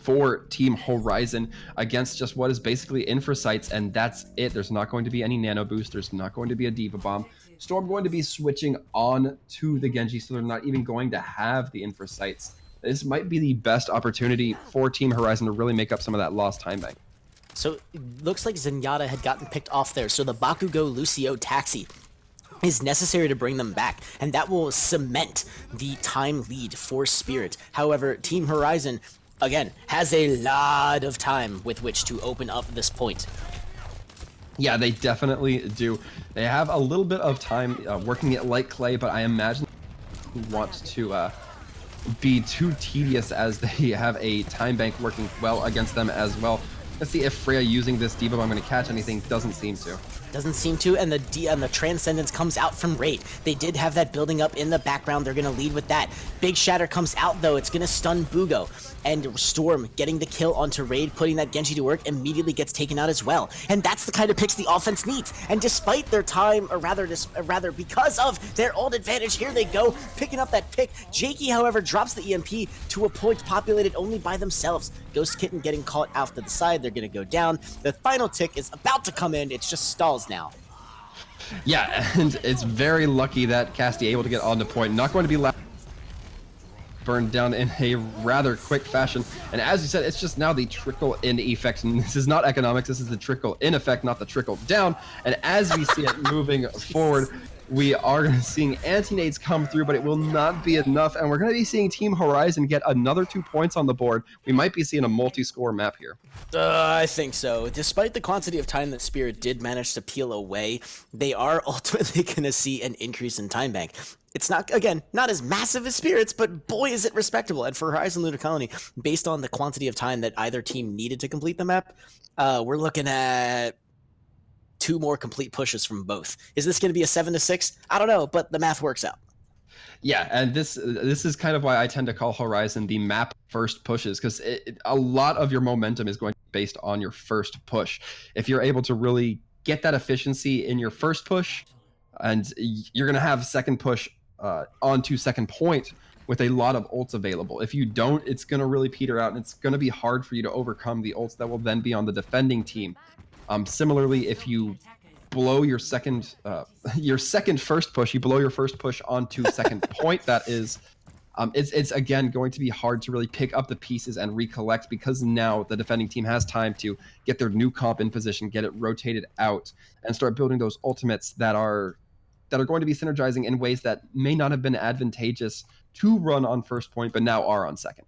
for Team Horizon against just what is basically infrasites, and that's it. There's not going to be any nano boost. There's not going to be a Diva Bomb. Storm going to be switching on to the Genji, so they're not even going to have the infrasites. This might be the best opportunity for Team Horizon to really make up some of that lost time bank. So it looks like Zenyatta had gotten picked off there, so the Bakugo Lucio taxi is necessary to bring them back, and that will cement the time lead for Spirit. However, Team Horizon, again, has a lot of time with which to open up this point. Yeah, they definitely do. They have a little bit of time working it like clay, but I imagine they want to be too tedious, as they have a time bank working well against them as well. Let's see if Freya using this Diva Bomb going to catch anything. Doesn't seem to. Doesn't seem to, and the Transcendence comes out from Raid. They did have that building up in the background. They're going to lead with that. Big Shatter comes out, though. It's going to stun Bugo. And Storm getting the kill onto Raid, putting that Genji to work, immediately gets taken out as well. And that's the kind of picks the offense needs. And despite their time, or rather because of their old advantage, here they go, picking up that pick. Jakey, however, drops the EMP to a point populated only by themselves. Ghost Kitten getting caught out to the side. They're going to go down. The final tick is about to come in. It's just stalls now. Yeah, and it's very lucky that Cassidy able to get on the point. Not going to be burned down in a rather quick fashion. And as you said, it's just now the trickle-in effect. And this is not economics, this is the trickle-in effect, not the trickle-down. And as we see it moving forward, we are seeing anti-nades come through, but it will not be enough. And we're going to be seeing Team Horizon get another 2 points on the board. We might be seeing a multi-score map here. I think so. Despite the quantity of time that Spirit did manage to peel away, they are ultimately going to see an increase in time bank. It's not, again, not as massive as Spirit's, but boy is it respectable. And for Horizon Lunar Colony, based on the quantity of time that either team needed to complete the map, we're looking at 2 more complete pushes from both. Is this going to be a 7-6? I don't know, but the math works out. Yeah, and this is kind of why I tend to call Horizon the map first pushes, because a lot of your momentum is going to be based on your first push. If you're able to really get that efficiency in your first push, and you're going to have second push onto second point with a lot of ults available. If you don't, it's going to really peter out, and it's going to be hard for you to overcome the ults that will then be on the defending team. Similarly, if you blow your second first push, you blow your first push onto second point, that is, it's again going to be hard to really pick up the pieces and recollect, because now the defending team has time to get their new comp in position, get it rotated out, and start building those ultimates that are going to be synergizing in ways that may not have been advantageous to run on first point, but now are on second.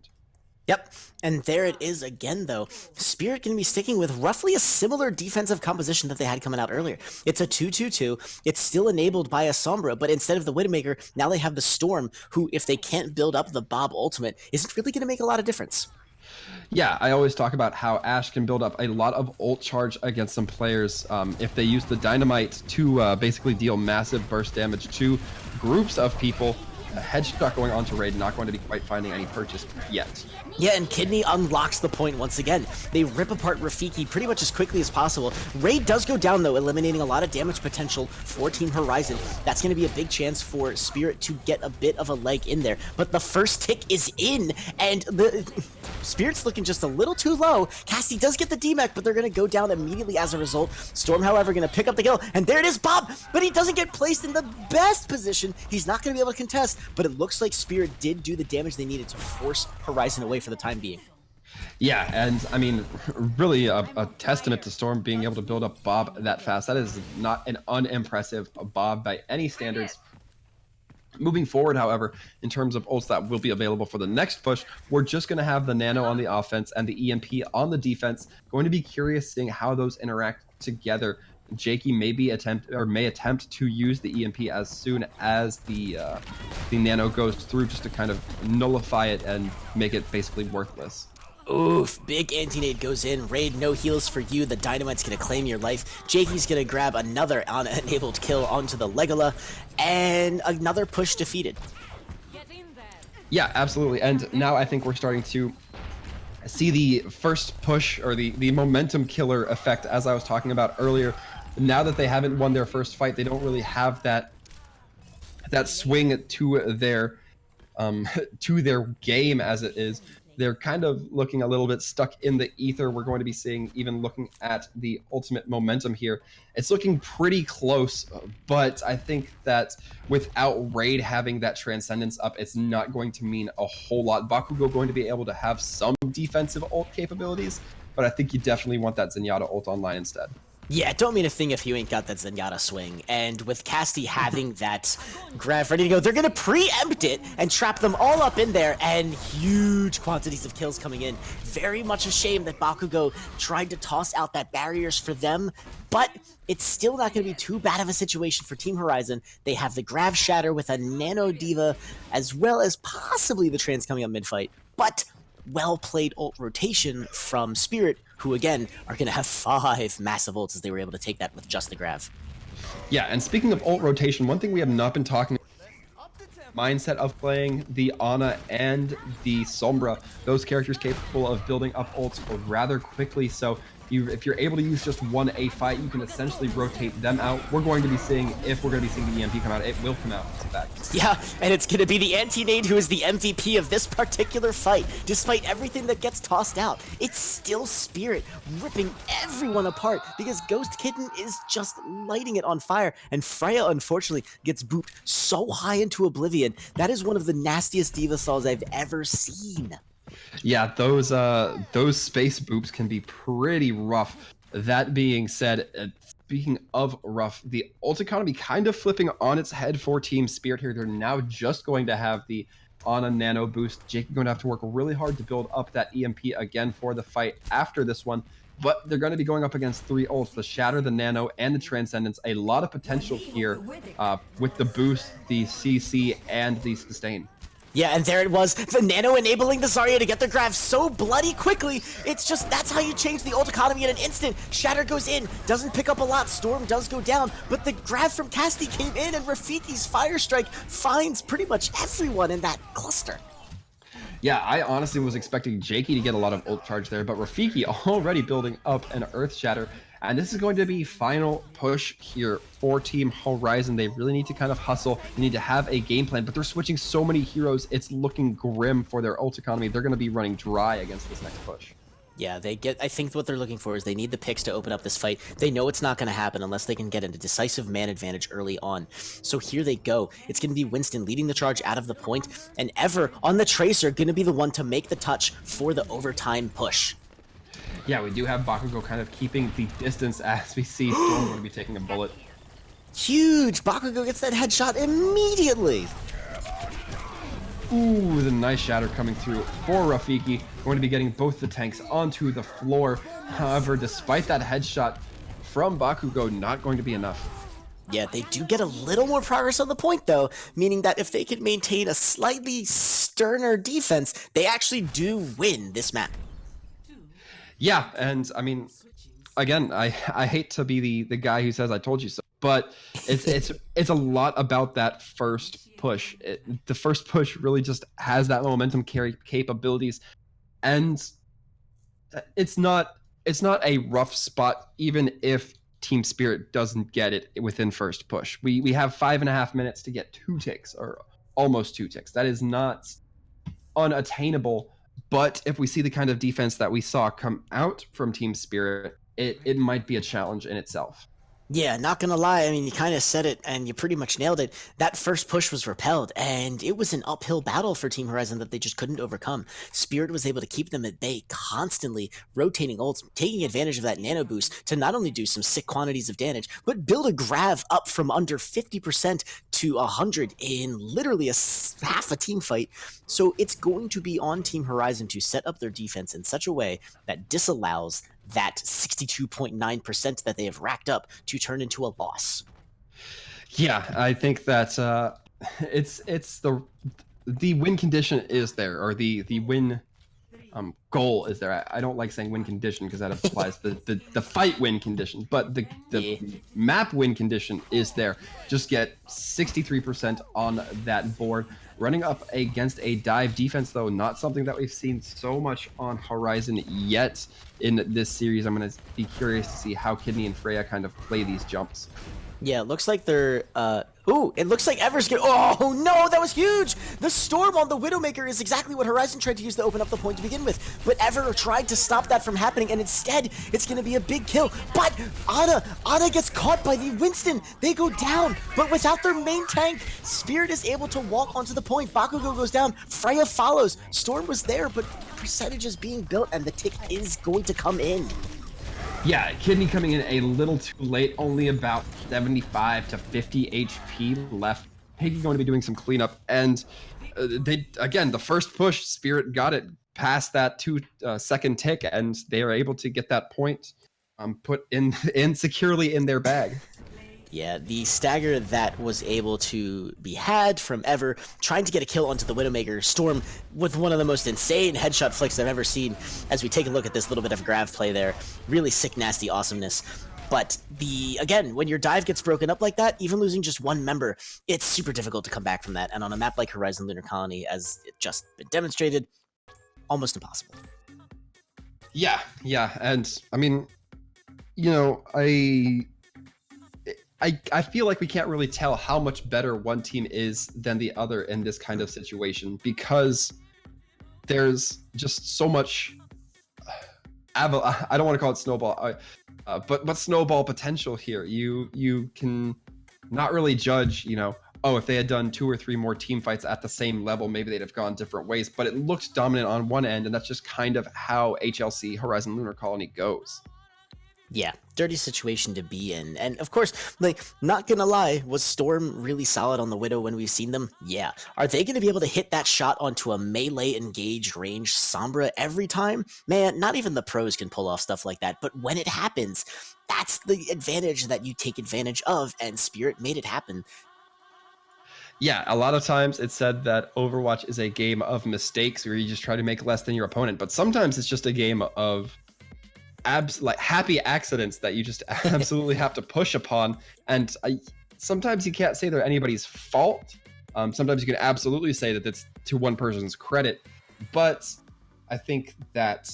Yep, and there it is again, though. Spirit going to be sticking with roughly a similar defensive composition that they had coming out earlier. It's a 2-2-2. It's still enabled by a Sombra, but instead of the Widowmaker, now they have the Storm, who, if they can't build up the Bob ultimate, isn't really going to make a lot of difference. Yeah, I always talk about how Ashe can build up a lot of ult charge against some players if they use the Dynamite to basically deal massive burst damage to groups of people. headshot going onto Raid, not going to be quite finding any purchase yet. Yeah, and Kidney unlocks the point once again. They rip apart Rafiki pretty much as quickly as possible. Raid does go down, though, eliminating a lot of damage potential for Team Horizon. That's going to be a big chance for Spirit to get a bit of a leg in there. But the first tick is in, and the Spirit's looking just a little too low. Cassie does get the DMAC, but they're going to go down immediately as a result. Storm, however, going to pick up the kill, and there it is, Bob! But he doesn't get placed in the best position. He's not going to be able to contest, but it looks like Spirit did do the damage they needed to force Horizon away for the time being. Yeah, and I mean, really a testament to Storm being able to build up Bob that fast. That is not an unimpressive Bob by any standards. Moving forward, however, in terms of ults that will be available for the next push, we're just going to have the Nano on the offense and the EMP on the defense. Going to be curious seeing how those interact together. Jakey may attempt to use the EMP as soon as the Nano goes through, just to kind of nullify it and make it basically worthless. Oof, big anti-nade goes in. Raid, no heals for you. The Dynamite's gonna claim your life. Jakey's gonna grab another unenabled kill onto the Legola, and another push defeated. Yeah, absolutely. And now I think we're starting to see the first push, or the momentum killer effect, as I was talking about earlier. Now that they haven't won their first fight, they don't really have that swing to their game as it is. They're kind of looking a little bit stuck in the ether. We're going to be seeing, even looking at the ultimate momentum here, it's looking pretty close, but I think that without Raid having that Transcendence up, it's not going to mean a whole lot. Bakugo going to be able to have some defensive ult capabilities, but I think you definitely want that Zenyatta ult online instead. Yeah, don't mean a thing if you ain't got that Zenyatta swing. And with Casty having that grab ready to go, they're going to preempt it and trap them all up in there, and huge quantities of kills coming in. Very much a shame that Bakugo tried to toss out that barriers for them, but it's still not going to be too bad of a situation for Team Horizon. They have the Grav Shatter with a Nano Diva, as well as possibly the Trans coming up mid-fight, but well-played ult rotation from Spirit, who again are going to have 5 massive ults, as they were able to take that with just the Grav. Yeah, and speaking of ult rotation, one thing we have not been talking mindset of playing the Ana and the Sombra, those characters capable of building up ults rather quickly. So if you're able to use just one A fight, you can essentially rotate them out. We're going to be seeing, if we're going to be seeing the EMP come out, it will come out, in fact. Yeah, and it's going to be the anti-nade who is the MVP of this particular fight. Despite everything that gets tossed out, it's still Spirit ripping everyone apart, because Ghost Kitten is just lighting it on fire, and Freya unfortunately gets booped so high into oblivion. That is one of the nastiest Diva Souls I've ever seen. Yeah, those space boops can be pretty rough. That being said, speaking of rough, the ult economy kind of flipping on its head for Team Spirit here. They're now just going to have the Ana Nano boost. Jake going to have to work really hard to build up that EMP again for the fight after this one. But they're going to be going up against 3 ults, the Shatter, the Nano, and the Transcendence. A lot of potential here with the boost, the CC, and the Sustain. Yeah, and there it was, the Nano enabling the Zarya to get their Grav so bloody quickly. It's just, that's how you change the ult economy in an instant. Shatter goes in, doesn't pick up a lot, Storm does go down, but the Grav from Casty came in, and Rafiki's Fire Strike finds pretty much everyone in that cluster. Yeah, I honestly was expecting Jakey to get a lot of ult charge there, but Rafiki already building up an Earth Shatter. And this is going to be final push here for Team Horizon. They really need to kind of hustle. They need to have a game plan, but they're switching so many heroes. It's looking grim for their ult economy. They're going to be running dry against this next push. Yeah, I think what they're looking for is they need the picks to open up this fight. They know it's not going to happen unless they can get a decisive man advantage early on. So here they go. It's going to be Winston leading the charge out of the point, and Ever on the Tracer going to be the one to make the touch for the overtime push. Yeah, we do have Bakugo kind of keeping the distance as we see Storm going to be taking a bullet. Huge! Bakugo gets that headshot immediately! Ooh, the nice shatter coming through for Rafiki. Going to be getting both the tanks onto the floor. However, despite that headshot from Bakugo, not going to be enough. Yeah, they do get a little more progress on the point, though, meaning that if they can maintain a slightly sterner defense, they actually do win this map. Yeah, and I mean, again, I hate to be the guy who says I told you so. but it's a lot about that first push. The first push really just has that momentum carry capabilities, and it's not a rough spot even if Team Spirit doesn't get it within first push. We have 5.5 minutes to get 2 ticks, or almost 2 ticks. That is not unattainable, but if we see the kind of defense that we saw come out from Team Spirit, it might be a challenge in itself. Yeah, not gonna lie. I mean, you kind of said it, and you pretty much nailed it. That first push was repelled, and it was an uphill battle for Team Horizon that they just couldn't overcome. Spirit was able to keep them at bay, constantly rotating ults, taking advantage of that nano boost to not only do some sick quantities of damage, but build a grav up from under 50% to 100 in literally half a team fight. So it's going to be on Team Horizon to set up their defense in such a way that disallows that 62.9% that they have racked up to turn into a loss. Yeah, I think that it's the win condition is there, or the win goal is there. I don't like saying win condition because that implies the fight win condition, but the Yeah. map win condition is there. Just get 63% on that board. Running up against a dive defense, though, not something that we've seen so much on Horizon yet in this series. I'm going to be curious to see how Kidney and Freya kind of play these jumps. Yeah, it looks like they're, ooh, it looks like Ever's gonna, oh no, that was huge! The Storm on the Widowmaker is exactly what Horizon tried to use to open up the point to begin with, but Ever tried to stop that from happening, and instead, it's gonna be a big kill, but Ana gets caught by the Winston, they go down, but without their main tank, Spirit is able to walk onto the point, Bakugo goes down, Freya follows, Storm was there, but percentage is being built, and the tick is going to come in. Yeah, Kidney coming in a little too late, only about 75 to 50 HP left. Piggy going to be doing some cleanup, and the first push, Spirit got it past that 2-second tick, and they are able to get that point put in securely in their bag. Yeah, the stagger that was able to be had from Ever, trying to get a kill onto the Widowmaker, Storm with one of the most insane headshot flicks I've ever seen, as we take a look at this little bit of grav play there. Really sick, nasty awesomeness. But again, when your dive gets broken up like that, even losing just one member, it's super difficult to come back from that. And on a map like Horizon Lunar Colony, as it just been demonstrated, almost impossible. Yeah, and I mean, I feel like we can't really tell how much better one team is than the other in this kind of situation, because there's just so much I don't want to call it snowball, but snowball potential here. You can not really judge, if they had done 2 or 3 more team fights at the same level, maybe they'd have gone different ways, but it looked dominant on one end, and that's just kind of how HLC Horizon Lunar Colony goes. Yeah, dirty situation to be in. And of course, not gonna lie, was Storm really solid on the Widow when we've seen them? Yeah. Are they gonna be able to hit that shot onto a melee engaged range Sombra every time? Man, not even the pros can pull off stuff like that, but when it happens, that's the advantage that you take advantage of, and Spirit made it happen. Yeah, a lot of times it's said that Overwatch is a game of mistakes where you just try to make less than your opponent, but sometimes it's just a game of happy accidents that you just absolutely have to push upon, and sometimes you can't say they're anybody's fault. Sometimes you can absolutely say that it's to one person's credit, but I think that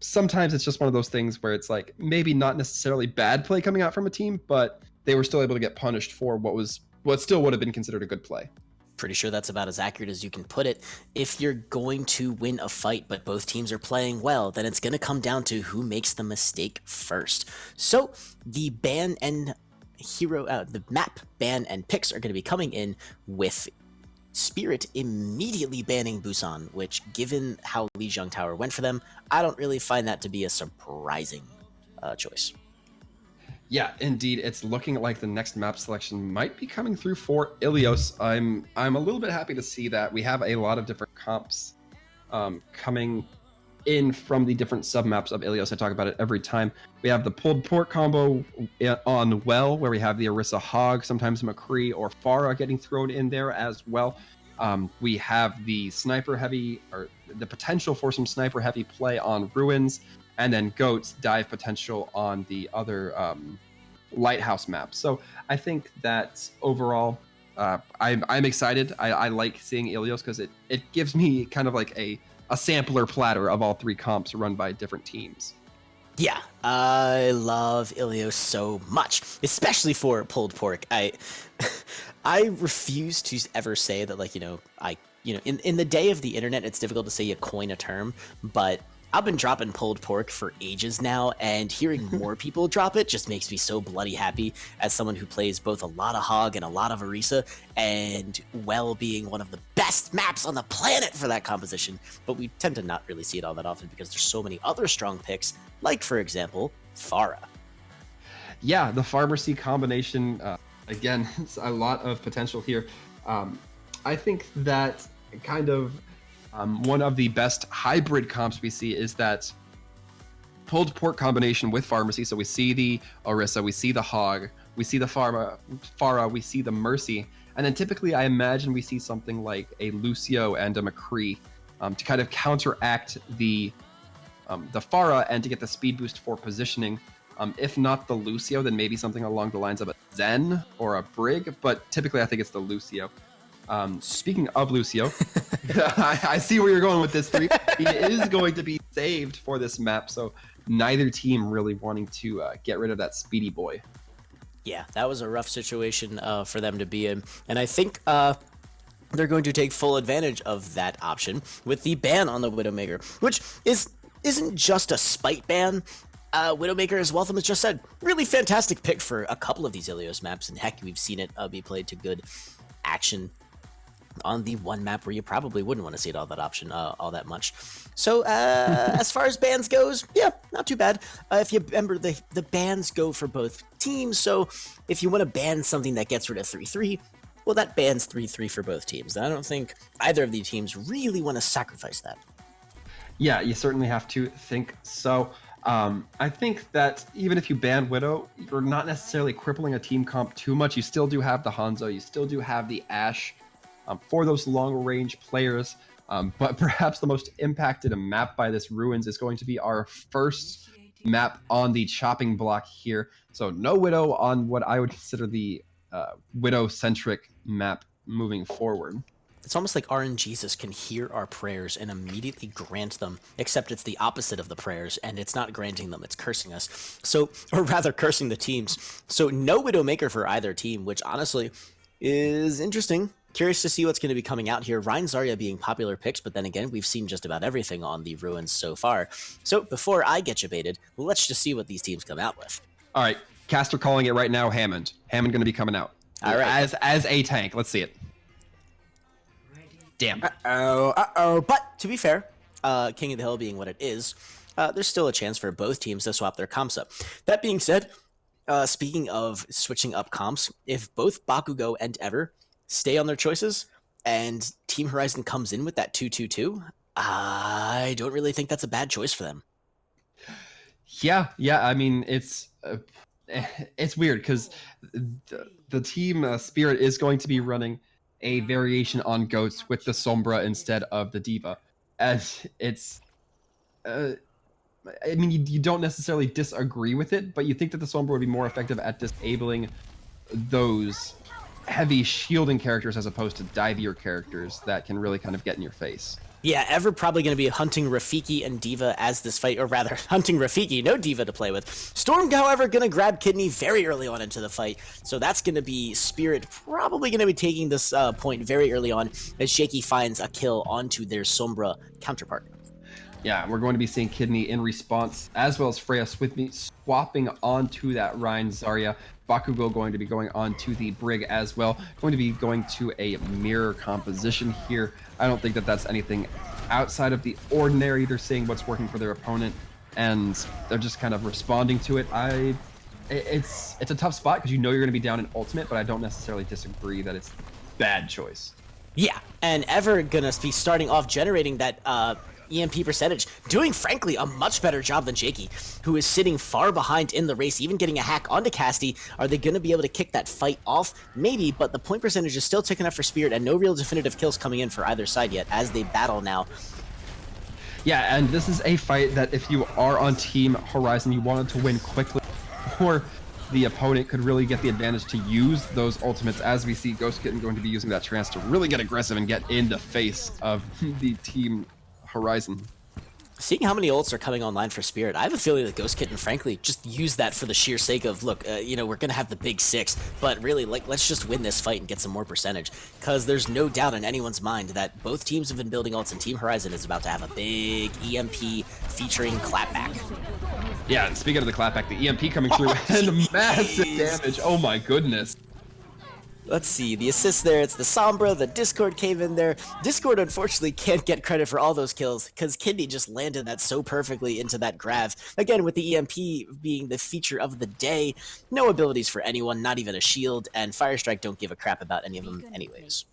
sometimes it's just one of those things where it's like maybe not necessarily bad play coming out from a team, but they were still able to get punished for what still would have been considered a good play. Pretty sure that's about as accurate as you can put it. If you're going to win a fight, but both teams are playing well, then it's going to come down to who makes the mistake first. So the ban and the map ban and picks are going to be coming in with Spirit immediately banning Busan, which, given how Lijiang Tower went for them, I don't really find that to be a surprising choice. Yeah, indeed. It's looking like the next map selection might be coming through for Ilios. I'm a little bit happy to see that. We have a lot of different comps coming in from the different submaps of Ilios. I talk about it every time. We have the pulled port combo on Well, where we have the Orisa Hog, sometimes McCree or Pharah getting thrown in there as well. We have the sniper heavy, or the potential for some sniper heavy play on Ruins, and then Goat's dive potential on the other lighthouse map. So I think that overall, I'm excited. I like seeing Ilios because it gives me kind of like a sampler platter of all 3 comps run by different teams. Yeah, I love Ilios so much, especially for pulled pork. I refuse to ever say that, like, in the day of the internet, it's difficult to say you coin a term, but I've been dropping pulled pork for ages now, and hearing more people drop it just makes me so bloody happy as someone who plays both a lot of Hog and a lot of Orisa, and well being one of the best maps on the planet for that composition. But we tend to not really see it all that often because there's so many other strong picks, like, for example, Pharah. Yeah, the Pharmacy combination, again, it's a lot of potential here. I think that kind of one of the best hybrid comps we see is that pulled pork combination with Pharmacy. So we see the Orisa, we see the Hog, we see the Pharah, we see the Mercy, and then typically I imagine we see something like a Lucio and a McCree to kind of counteract the Pharah and to get the speed boost for positioning. If not the Lucio, then maybe something along the lines of a Zen or a Brig, but typically I think it's the Lucio. Speaking of Lucio, I see where you're going with this 3. He is going to be saved for this map, so neither team really wanting to get rid of that speedy boy. Yeah, that was a rough situation for them to be in, and I think they're going to take full advantage of that option with the ban on the Widowmaker, which isn't just a spite ban. Widowmaker, as Waltham has just said, really fantastic pick for a couple of these Ilios maps, and heck, we've seen it be played to good action on the one map where you probably wouldn't want to see it all that much. So as far as bans goes, yeah, not too bad. If you remember, the bans go for both teams, so if you want to ban something that gets rid of 3-3, well, that bans 3-3 for both teams. And I don't think either of the teams really want to sacrifice that. Yeah, you certainly have to think so. I think that even if you ban Widow, you're not necessarily crippling a team comp too much. You still do have the Hanzo, you still do have the Ashe for those long-range players. But perhaps the most impacted map by this Ruins is going to be our first map on the chopping block here. So no Widow on what I would consider the Widow-centric map moving forward. It's almost like RNGesus can hear our prayers and immediately grant them, except it's the opposite of the prayers, and it's not granting them, it's cursing us. So, or rather, cursing the teams. So no Widowmaker for either team, which honestly is interesting. Curious to see what's going to be coming out here. Rein Zarya being popular picks, but then again, we've seen just about everything on the Ruins so far. So before I get you baited, let's just see what these teams come out with. All right, Caster calling it right now, Hammond. Hammond going to be coming out. All right. As a tank. Let's see it. Damn. But to be fair, King of the Hill being what it is, there's still a chance for both teams to swap their comps up. That being said, speaking of switching up comps, if both Bakugo and Ever stay on their choices and Team Horizon comes in with that 2-2-2, I don't really think that's a bad choice for them. Yeah. I mean, it's weird because the team Spirit is going to be running a variation on Goats with the Sombra instead of the Diva. And it's, I mean, you don't necessarily disagree with it, but you think that the Sombra would be more effective at disabling those heavy shielding characters as opposed to divier characters that can really kind of get in your face. Yeah, Ever probably going to be hunting Rafiki and Diva as this fight, or rather, hunting Rafiki, no Diva to play with. Storm, however, going to grab Kidney very early on into the fight, so that's going to be Spirit probably going to be taking this point very early on as Shaky finds a kill onto their Sombra counterpart. Yeah, we're going to be seeing Kidney in response, as well as Freya swapping onto that Rein Zarya. Bakugo going to be going on to the Brig as well. Going to be going to a mirror composition here. I don't think that that's anything outside of the ordinary. They're seeing what's working for their opponent, and they're just kind of responding to it. It's a tough spot because you know you're going to be down in ultimate, but I don't necessarily disagree that it's bad choice. Yeah, and Ever going to be starting off generating that EMP percentage, doing frankly a much better job than Jakey, who is sitting far behind in the race, even getting a hack onto Casty. Are they going to be able to kick that fight off? Maybe, but the point percentage is still ticking up for Spirit, and no real definitive kills coming in for either side yet as they battle now. Yeah, and this is a fight that if you are on Team Horizon, you wanted to win quickly, or the opponent could really get the advantage to use those ultimates, as we see Ghost Kitten going to be using that trance to really get aggressive and get in the face of the Team Horizon. Seeing how many ults are coming online for Spirit, I have a feeling that Ghost Kitten, frankly, just use that for the sheer sake of, look, you know, we're going to have the big 6, but really, like, let's just win this fight and get some more percentage, because there's no doubt in anyone's mind that both teams have been building ults, and Team Horizon is about to have a big EMP featuring Clapback. Yeah, and speaking of the Clapback, the EMP coming through and massive damage. Oh my goodness. Let's see, the assist there, it's the Sombra, the Discord came in there. Discord unfortunately can't get credit for all those kills, because Kidney just landed that so perfectly into that grav. Again, with the EMP being the feature of the day, no abilities for anyone, not even a shield, and Firestrike don't give a crap about any of them anyways.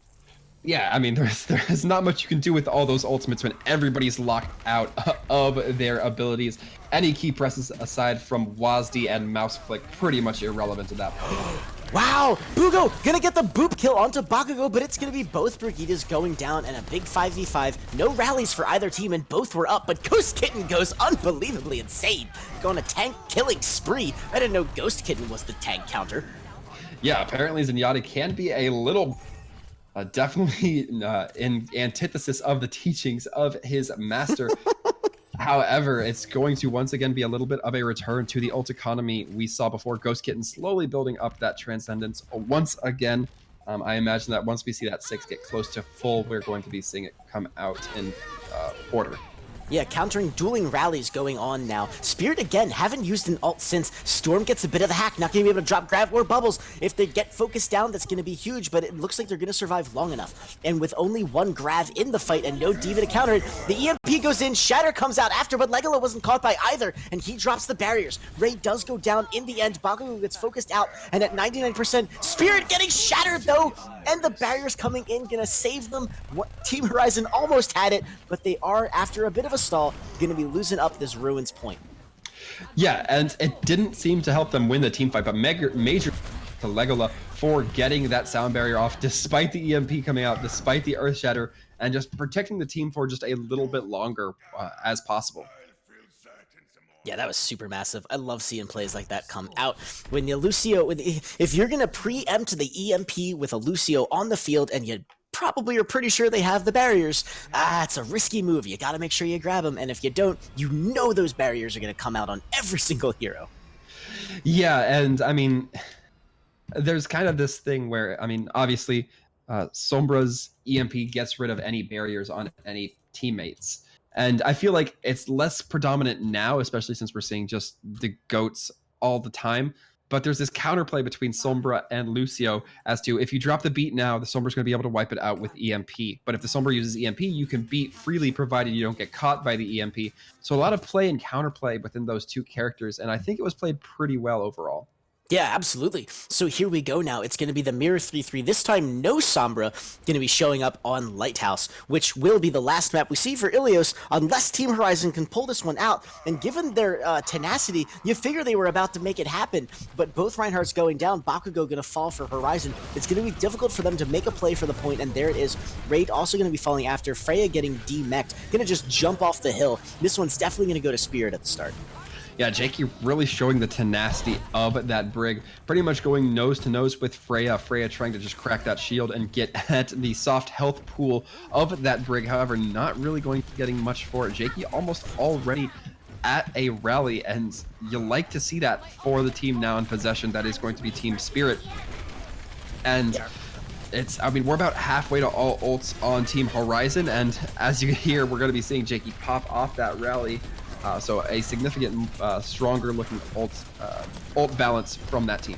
Yeah, I mean, there's not much you can do with all those ultimates when everybody's locked out of their abilities. Any key presses aside from WASD and mouse click, pretty much irrelevant at that point. Wow! Bugo gonna get the boop kill onto Bakugo, but it's gonna be both Brigidas going down and a big 5v5. No rallies for either team, and both were up, but Ghost Kitten goes unbelievably insane. Going a tank killing spree. I didn't know Ghost Kitten was the tank counter. Yeah, apparently Zenyatta can be a little... definitely in antithesis of the teachings of his master. However, it's going to once again be a little bit of a return to the ult economy we saw before. Ghost Kitten slowly building up that transcendence once again. I imagine that once we see that 6 get close to full, we're going to be seeing it come out in order. Yeah, countering dueling rallies going on now. Spirit, again, haven't used an ult since. Storm gets a bit of the hack, not going to be able to drop Grav or Bubbles. If they get focused down, that's going to be huge, but it looks like they're going to survive long enough. And with only one Grav in the fight and no D.Va to counter it, the EMP goes in, Shatter comes out after, but Legola wasn't caught by either, and he drops the barriers. Ray does go down in the end, Bakugo gets focused out, and at 99%, Spirit getting shattered though, and the barriers coming in, going to save them. Team Horizon almost had it, but they are, after a bit of a stall, going to be losing up this Ruins point. Yeah, and it didn't seem to help them win the team fight, but major to Legola for getting that sound barrier off, despite the EMP coming out, despite the Earth Shatter, and just protecting the team for just a little bit longer as possible. Yeah, that was super massive. I love seeing plays like that come out. When you Lucio, if you're going to preempt the EMP with a Lucio on the field and you probably are pretty sure they have the barriers, it's a risky move. You got to make sure you grab them, and if you don't, you know those barriers are going to come out on every single hero. Yeah, and I mean, there's kind of this thing where, I mean, obviously, Sombra's EMP gets rid of any barriers on any teammates. And I feel like it's less predominant now, especially since we're seeing just the GOATs all the time. But there's this counterplay between Sombra and Lucio as to, if you drop the beat now, the Sombra's going to be able to wipe it out with EMP. But if the Sombra uses EMP, you can beat freely, provided you don't get caught by the EMP. So a lot of play and counterplay within those two characters, and I think it was played pretty well overall. Yeah, absolutely. So here we go now. It's going to be the Mirror 3-3. This time, no Sombra going to be showing up on Lighthouse, which will be the last map we see for Ilios, unless Team Horizon can pull this one out. And given their tenacity, you figure they were about to make it happen. But both Reinhardt's going down, Bakugo going to fall for Horizon. It's going to be difficult for them to make a play for the point, and there it is. Raid also going to be falling after. Freya getting de-mech'd, going to just jump off the hill. This one's definitely going to go to Spirit at the start. Yeah, Jakey really showing the tenacity of that Brig, pretty much going nose to nose with Freya. Freya trying to just crack that shield and get at the soft health pool of that Brig. However, not really getting much for it. Jakey almost already at a rally, and you like to see that for the team now in possession. That is going to be Team Spirit. And I mean, we're about halfway to all ults on Team Horizon, and as you hear, we're going to be seeing Jakey pop off that rally. So a significant, stronger looking ult balance from that team.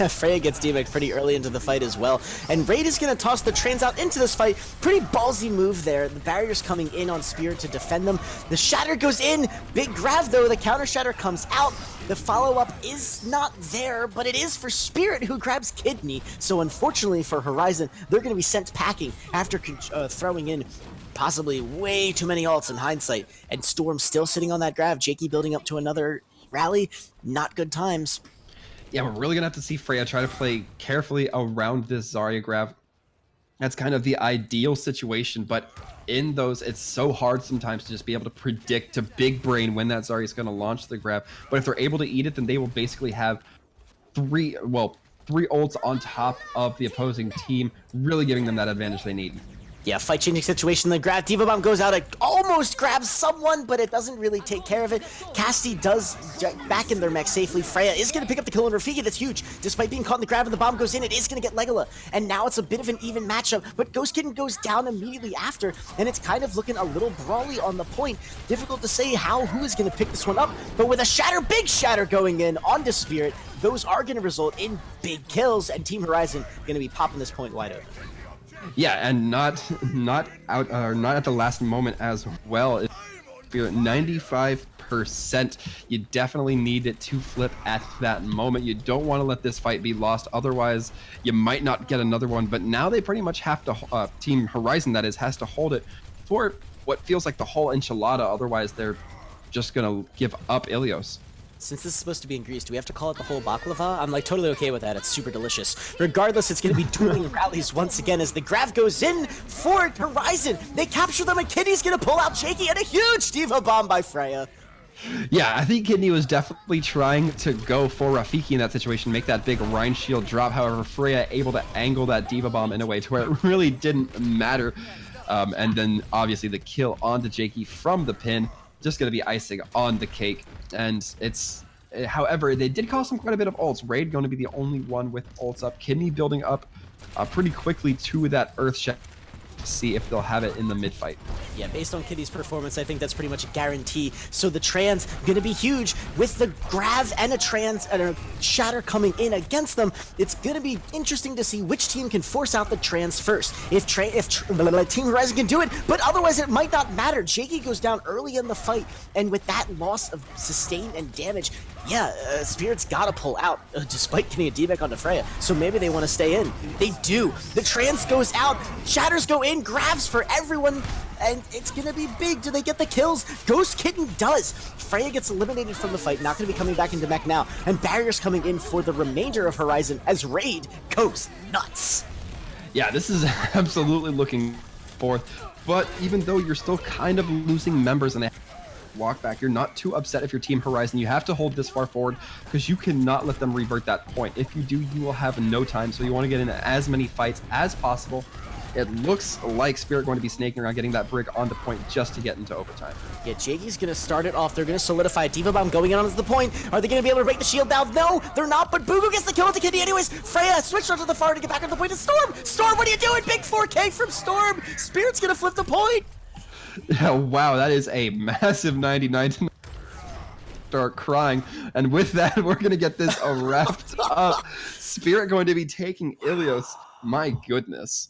Freya gets de-mech'd pretty early into the fight as well. And Raid is going to toss the trans out into this fight. Pretty ballsy move there. The barrier's coming in on Spirit to defend them. The Shatter goes in. Big grab though. The counter Shatter comes out. The follow-up is not there, but it is for Spirit, who grabs Kidney. So unfortunately for Horizon, they're going to be sent packing after throwing in possibly way too many ults in hindsight. And Storm still sitting on that grab. Jakey building up to another rally. Not good times. Yeah, we're really going to have to see Freya try to play carefully around this Zarya grab. That's kind of the ideal situation, but in those, it's so hard sometimes to just be able to predict to big brain when that Zarya is going to launch the grab. But if they're able to eat it, then they will basically have three ults on top of the opposing team, really giving them that advantage they need. Yeah, fight-changing situation. The grab Diva Bomb goes out, it almost grabs someone, but it doesn't really take care of it. Cassidy does back in their mech safely. Freya is going to pick up the kill on Rafiki. That's huge. Despite being caught in the grab and the bomb goes in, it is going to get Legola. And now it's a bit of an even matchup, but Ghost Kitten goes down immediately after, and it's kind of looking a little brawly on the point. Difficult to say who is going to pick this one up, but with a Shatter, big Shatter going in onto Spirit, those are going to result in big kills, and Team Horizon going to be popping this point wide open. Yeah, and not at the last moment as well. It's 95%. You definitely need it to flip at that moment. You don't want to let this fight be lost, otherwise you might not get another one. But now they pretty much have to, Team Horizon that is, has to hold it for what feels like the whole enchilada. Otherwise they're just gonna give up Ilios. Since this is supposed to be in Greece, do we have to call it the whole baklava? I'm like totally okay with that. It's super delicious. Regardless, it's going to be dueling rallies once again as the grab goes in for Horizon. They capture them and Kitty's going to pull out Jakey and a huge Diva Bomb by Freya. Yeah, I think Kidney was definitely trying to go for Rafiki in that situation, make that big Rhine shield drop. However, Freya able to angle that Diva Bomb in a way to where it really didn't matter. And then obviously the kill onto Jakey from the pin, just going to be icing on the cake. And it's, however, they did cost him quite a bit of ults. Raid going to be the only one with ults up. Kidney building up pretty quickly to that Earth Shatter. See if they'll have it in the mid fight. Yeah, based on Kitty's performance, I think that's pretty much a guarantee. So the trans gonna be huge with the Grav and a trans and a Shatter coming in against them. It's gonna be interesting to see which team can force out the trans first. If Team Horizon can do it, but otherwise it might not matter. Jakey goes down early in the fight, and with that loss of sustain and damage, yeah, Spirit's gotta pull out, despite getting a D-back onto Freya. So maybe they want to stay in. They do. The trans goes out, Shatters go in, grabs for everyone, and it's gonna be big. Do they get the kills? Ghost Kitten does. Freya gets eliminated from the fight, not gonna be coming back into mech now, and barriers coming in for the remainder of Horizon as Raid goes nuts. Yeah, this is absolutely looking forth, but even though you're still kind of losing members and they walk back, you're not too upset if you're Team Horizon. You have to hold this far forward because you cannot let them revert that point. If you do, you will have no time, so you want to get in as many fights as possible. It looks like Spirit going to be snaking around getting that Brig on the point just to get into overtime. Yeah, Jakey's gonna start it off. They're gonna solidify Diva Bomb going in onto the point. Are they gonna be able to break the shield down? No, they're not, but Bugu gets the kill into Kitty anyways. Freya switched onto the far to get back on the point. It's Storm! Storm, what are you doing? Big 4K from Storm! Spirit's gonna flip the point! Yeah, wow, that is a massive 99 to start crying. And with that, we're going to get this wrapped up. Spirit going to be taking Ilios. My goodness.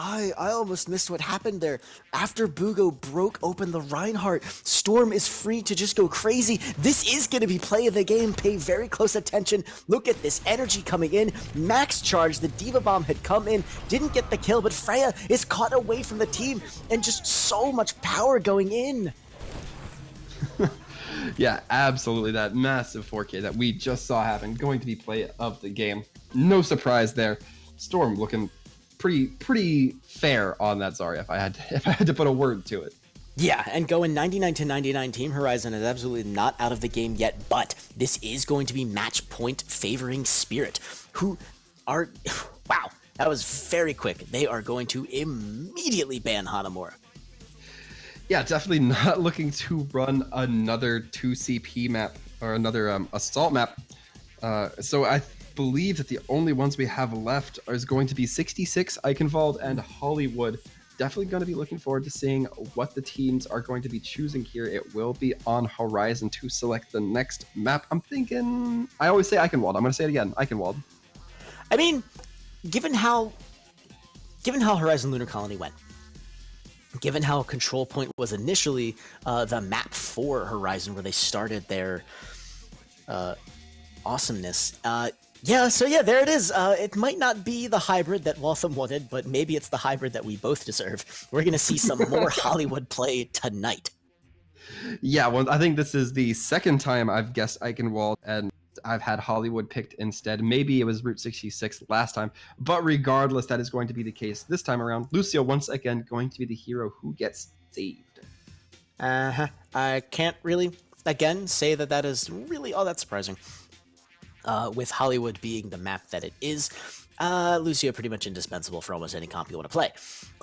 I almost missed what happened there. After Bugo broke open the Reinhardt, Storm is free to just go crazy. This is going to be play of the game. Pay very close attention. Look at this energy coming in. Max charge. The Diva Bomb had come in, didn't get the kill, but Freya is caught away from the team, and just so much power going in. Yeah, absolutely. That massive 4K that we just saw happen, going to be play of the game. No surprise there. Storm looking pretty fair on that Zarya if I had to put a word to it. Yeah, and going 99 to 99, Team Horizon is absolutely not out of the game yet, but this is going to be match point favoring Spirit, who are, wow, that was very quick. They are going to immediately ban Hanamura. Yeah, definitely not looking to run another 2CP map or another assault map. So I believe that the only ones we have left is going to be 66, Eichenwald, and Hollywood. Definitely going to be looking forward to seeing what the teams are going to be choosing here. It will be on Horizon to select the next map. I'm thinking, I always say Eichenwald. I'm going to say it again, Eichenwald. I mean, given how Horizon Lunar Colony went, given how Control Point was initially the map for Horizon where they started their awesomeness, yeah, so yeah, there it is. It might not be the hybrid that Waltham wanted, but maybe it's the hybrid that we both deserve. We're going to see some more Hollywood play tonight. Yeah, well, I think this is the second time I've guessed Eichenwald, and I've had Hollywood picked instead. Maybe it was Route 66 last time, but regardless, that is going to be the case this time around. Lucio, once again, going to be the hero who gets saved. I can't really, again, say that is really all that surprising. With Hollywood being the map that it is, Lucio pretty much indispensable for almost any comp you want to play.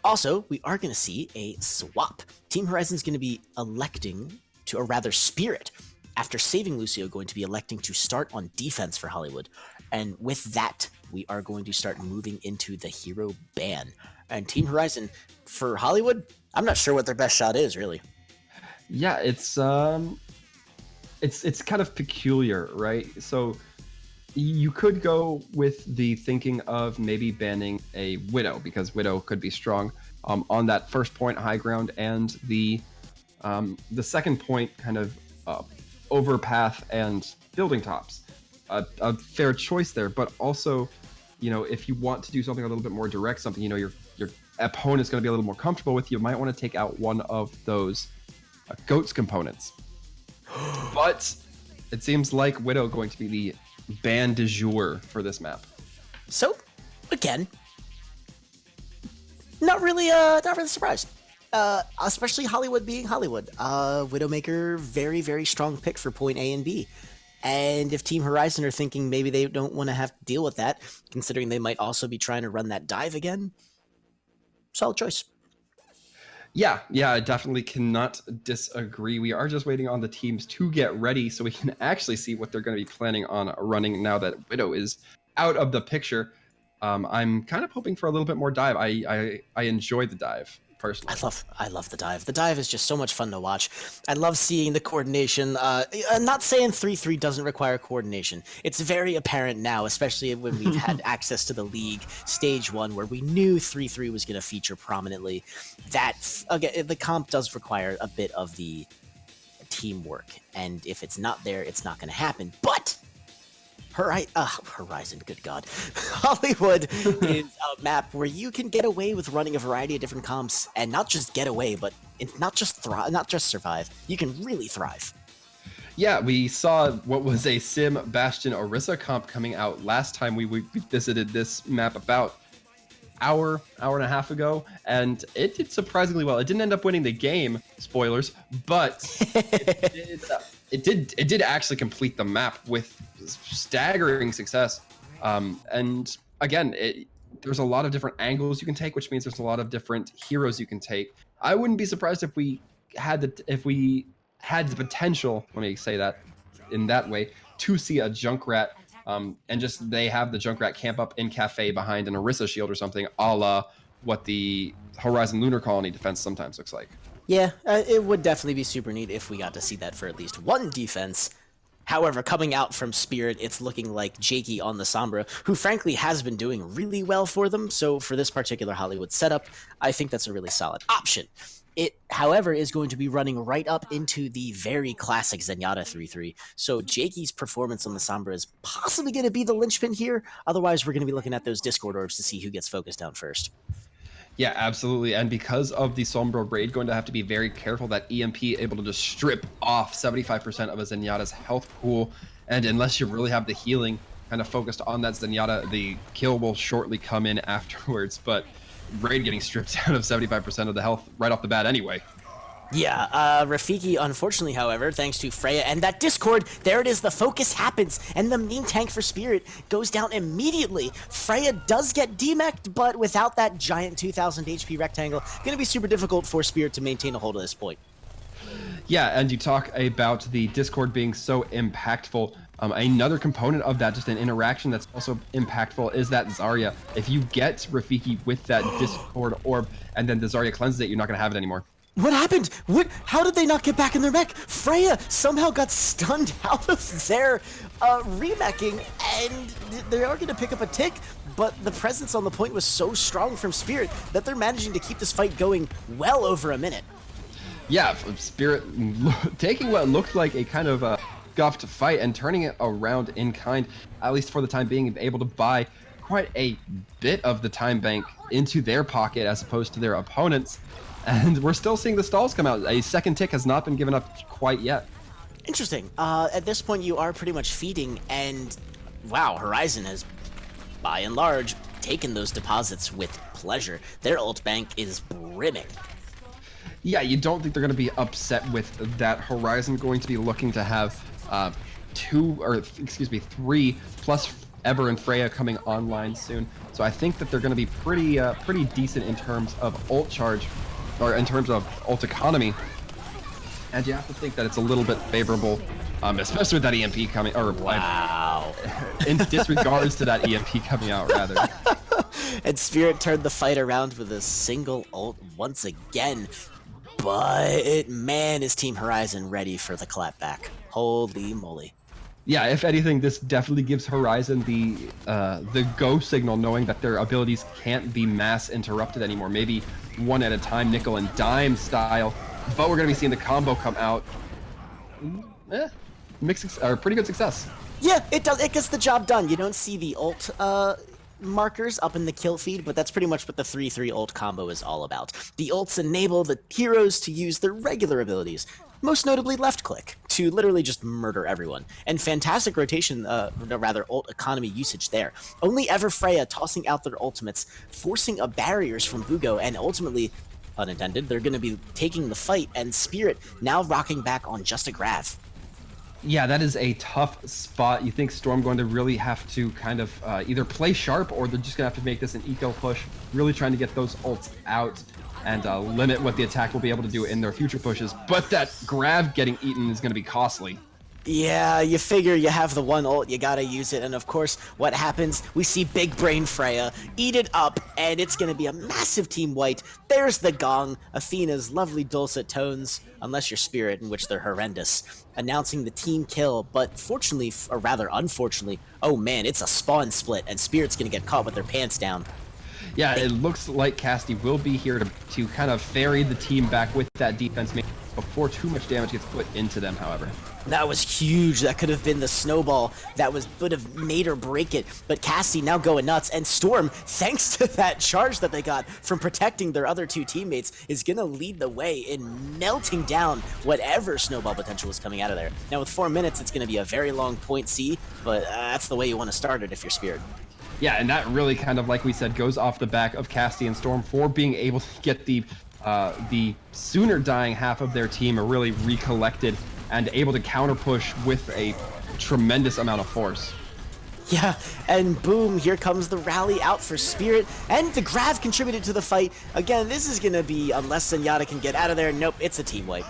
Also, we are going to see a swap. Team Horizon's going to be electing to, or rather Spirit, after saving Lucio, going to be electing to start on defense for Hollywood. And with that, we are going to start moving into the hero ban. And Team Horizon, for Hollywood, I'm not sure what their best shot is, really. Yeah, it's kind of peculiar, right? So you could go with the thinking of maybe banning a Widow, because Widow could be strong on that first point high ground, and the second point kind of overpath and building tops. A fair choice there, but also, if you want to do something a little bit more direct, something your opponent's going to be a little more comfortable with, you might want to take out one of those goats components. But it seems like Widow going to be the ban de jour for this map. So, again, not really surprised. Especially Hollywood being Hollywood. Widowmaker, very, very strong pick for point A and B. And if Team Horizon are thinking maybe they don't want to have to deal with that, considering they might also be trying to run that dive again, solid choice. Yeah, I definitely cannot disagree. We are just waiting on the teams to get ready so we can actually see what they're going to be planning on running now that Widow is out of the picture. I'm kind of hoping for a little bit more dive. I enjoy the dive. Personally. I love the dive. The dive is just so much fun to watch. I love seeing the coordination. I'm not saying 3-3 doesn't require coordination. It's very apparent now, especially when we've had access to the league stage 1, where we knew 3-3 was going to feature prominently. That, again, the comp does require a bit of the teamwork, and if it's not there, it's not going to happen. But Horizon, good God. Hollywood is a map where you can get away with running a variety of different comps, and not just get away, but it's not just survive. You can really thrive. Yeah, we saw what was a Sim Bastion Orisa comp coming out last time we visited this map about hour and a half ago, and it did surprisingly well. It didn't end up winning the game, spoilers, but it did actually complete the map with staggering success. And again, there's a lot of different angles you can take, which means there's a lot of different heroes you can take. I wouldn't be surprised if we had the potential, let me say that in that way, to see a Junkrat, and just they have the Junkrat camp up in cafe behind an Orisa shield or something, a la what the Horizon Lunar Colony defense sometimes looks like. Yeah, it would definitely be super neat if we got to see that for at least one defense. However, coming out from Spirit, it's looking like Jakey on the Sombra, who frankly has been doing really well for them. So for this particular Hollywood setup, I think that's a really solid option. It, however, is going to be running right up into the very classic Zenyatta 3-3. So Jakey's performance on the Sombra is possibly going to be the linchpin here. Otherwise, we're going to be looking at those Discord orbs to see who gets focused down first. Yeah, absolutely. And because of the Sombra raid, going to have to be very careful that EMP able to just strip off 75% of a Zenyatta's health pool. And unless you really have the healing kind of focused on that Zenyatta, the kill will shortly come in afterwards. But raid getting stripped down of 75% of the health right off the bat anyway. Yeah, Rafiki, unfortunately, however, thanks to Freya and that Discord, there it is, the focus happens, and the main tank for Spirit goes down immediately. Freya does get demeched, but without that giant 2000 HP rectangle, gonna be super difficult for Spirit to maintain a hold at this point. Yeah, and you talk about the Discord being so impactful. Another component of that, just an interaction that's also impactful, is that Zarya. If you get Rafiki with that Discord orb, and then the Zarya cleanses it, you're not gonna have it anymore. What happened? How did they not get back in their mech? Freya somehow got stunned out of their remeching, and they are going to pick up a tick, but the presence on the point was so strong from Spirit that they're managing to keep this fight going well over a minute. Yeah, Spirit taking what looked like a kind of scuffed fight and turning it around in kind, at least for the time being, able to buy quite a bit of the time bank into their pocket as opposed to their opponents. And we're still seeing the stalls come out. A second tick has not been given up quite yet. Interesting. At this point, you are pretty much feeding, and wow, Horizon has, by and large, taken those deposits with pleasure. Their ult bank is brimming. Yeah, you don't think they're going to be upset with that. Horizon going to be looking to have 3 plus Ever and Freya coming online soon. So I think that they're going to be pretty decent in terms of ult charge, or in terms of ult economy. And you have to think that it's a little bit favorable, especially with that EMP coming, or Wow. in disregards to that EMP coming out, rather. And Spirit turned the fight around with a single ult once again. But man, is Team Horizon ready for the clapback. Holy moly. Yeah, if anything, this definitely gives Horizon the go signal, knowing that their abilities can't be mass interrupted anymore. Maybe one at a time, nickel and dime style. But we're going to be seeing the combo come out. Pretty good success. Yeah, it does. It gets the job done. You don't see the ult markers up in the kill feed, but that's pretty much what the 3-3 ult combo is all about. The ults enable the heroes to use their regular abilities, most notably left click, to literally just murder everyone. And fantastic rotation, ult economy usage there. Only Ever Freya tossing out their ultimates, forcing a barriers from Bugo, and ultimately, pun intended, they're going to be taking the fight, and Spirit now rocking back on just a Grav. Yeah, that is a tough spot. You think Storm going to really have to kind of either play sharp, or they're just going to have to make this an eco push, really trying to get those ults out and limit what the attack will be able to do in their future pushes. But that Grav getting eaten is going to be costly. Yeah, you figure you have the one ult, you gotta use it, and of course, what happens? We see Big Brain Freya eat it up, and it's gonna be a massive team wipe. There's the gong, Athena's lovely dulcet tones, unless you're Spirit, in which they're horrendous, announcing the team kill, but fortunately, or rather unfortunately, oh man, it's a spawn split, and Spirit's gonna get caught with their pants down. Yeah, it looks like Casti will be here to kind of ferry the team back with that defense before too much damage gets put into them, however. That was huge. That could have been the snowball that would have made or break it. But Cassie now going nuts, and Storm, thanks to that charge that they got from protecting their other two teammates, is going to lead the way in melting down whatever snowball potential was coming out of there. Now with 4 minutes, it's going to be a very long point C, but that's the way you want to start it if you're Spirit. Yeah, and that really kind of, like we said, goes off the back of Casti and Storm for being able to get the sooner dying half of their team are really recollected and able to counter push with a tremendous amount of force. Yeah, and boom, here comes the rally out for Spirit, and the Grav contributed to the fight. Again, this is going to be, unless Zenyatta can get out of there, nope, it's a team wipe.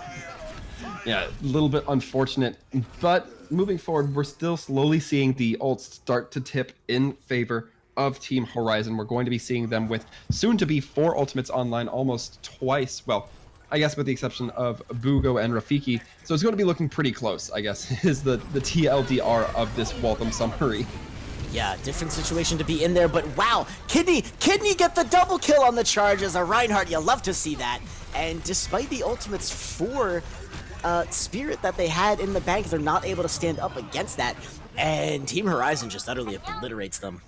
Yeah, a little bit unfortunate, but moving forward, we're still slowly seeing the ults start to tip in favor of Team Horizon. We're going to be seeing them with soon-to-be 4 ultimates online almost twice. Well, I guess with the exception of Bugo and Rafiki. So it's going to be looking pretty close, I guess, is the TLDR of this welcome summary. Yeah, different situation to be in there, but wow, Kidney get the double kill on the charge as a Reinhardt. You love to see that. And despite the ultimates for Spirit that they had in the bank, they're not able to stand up against that. And Team Horizon just utterly obliterates them.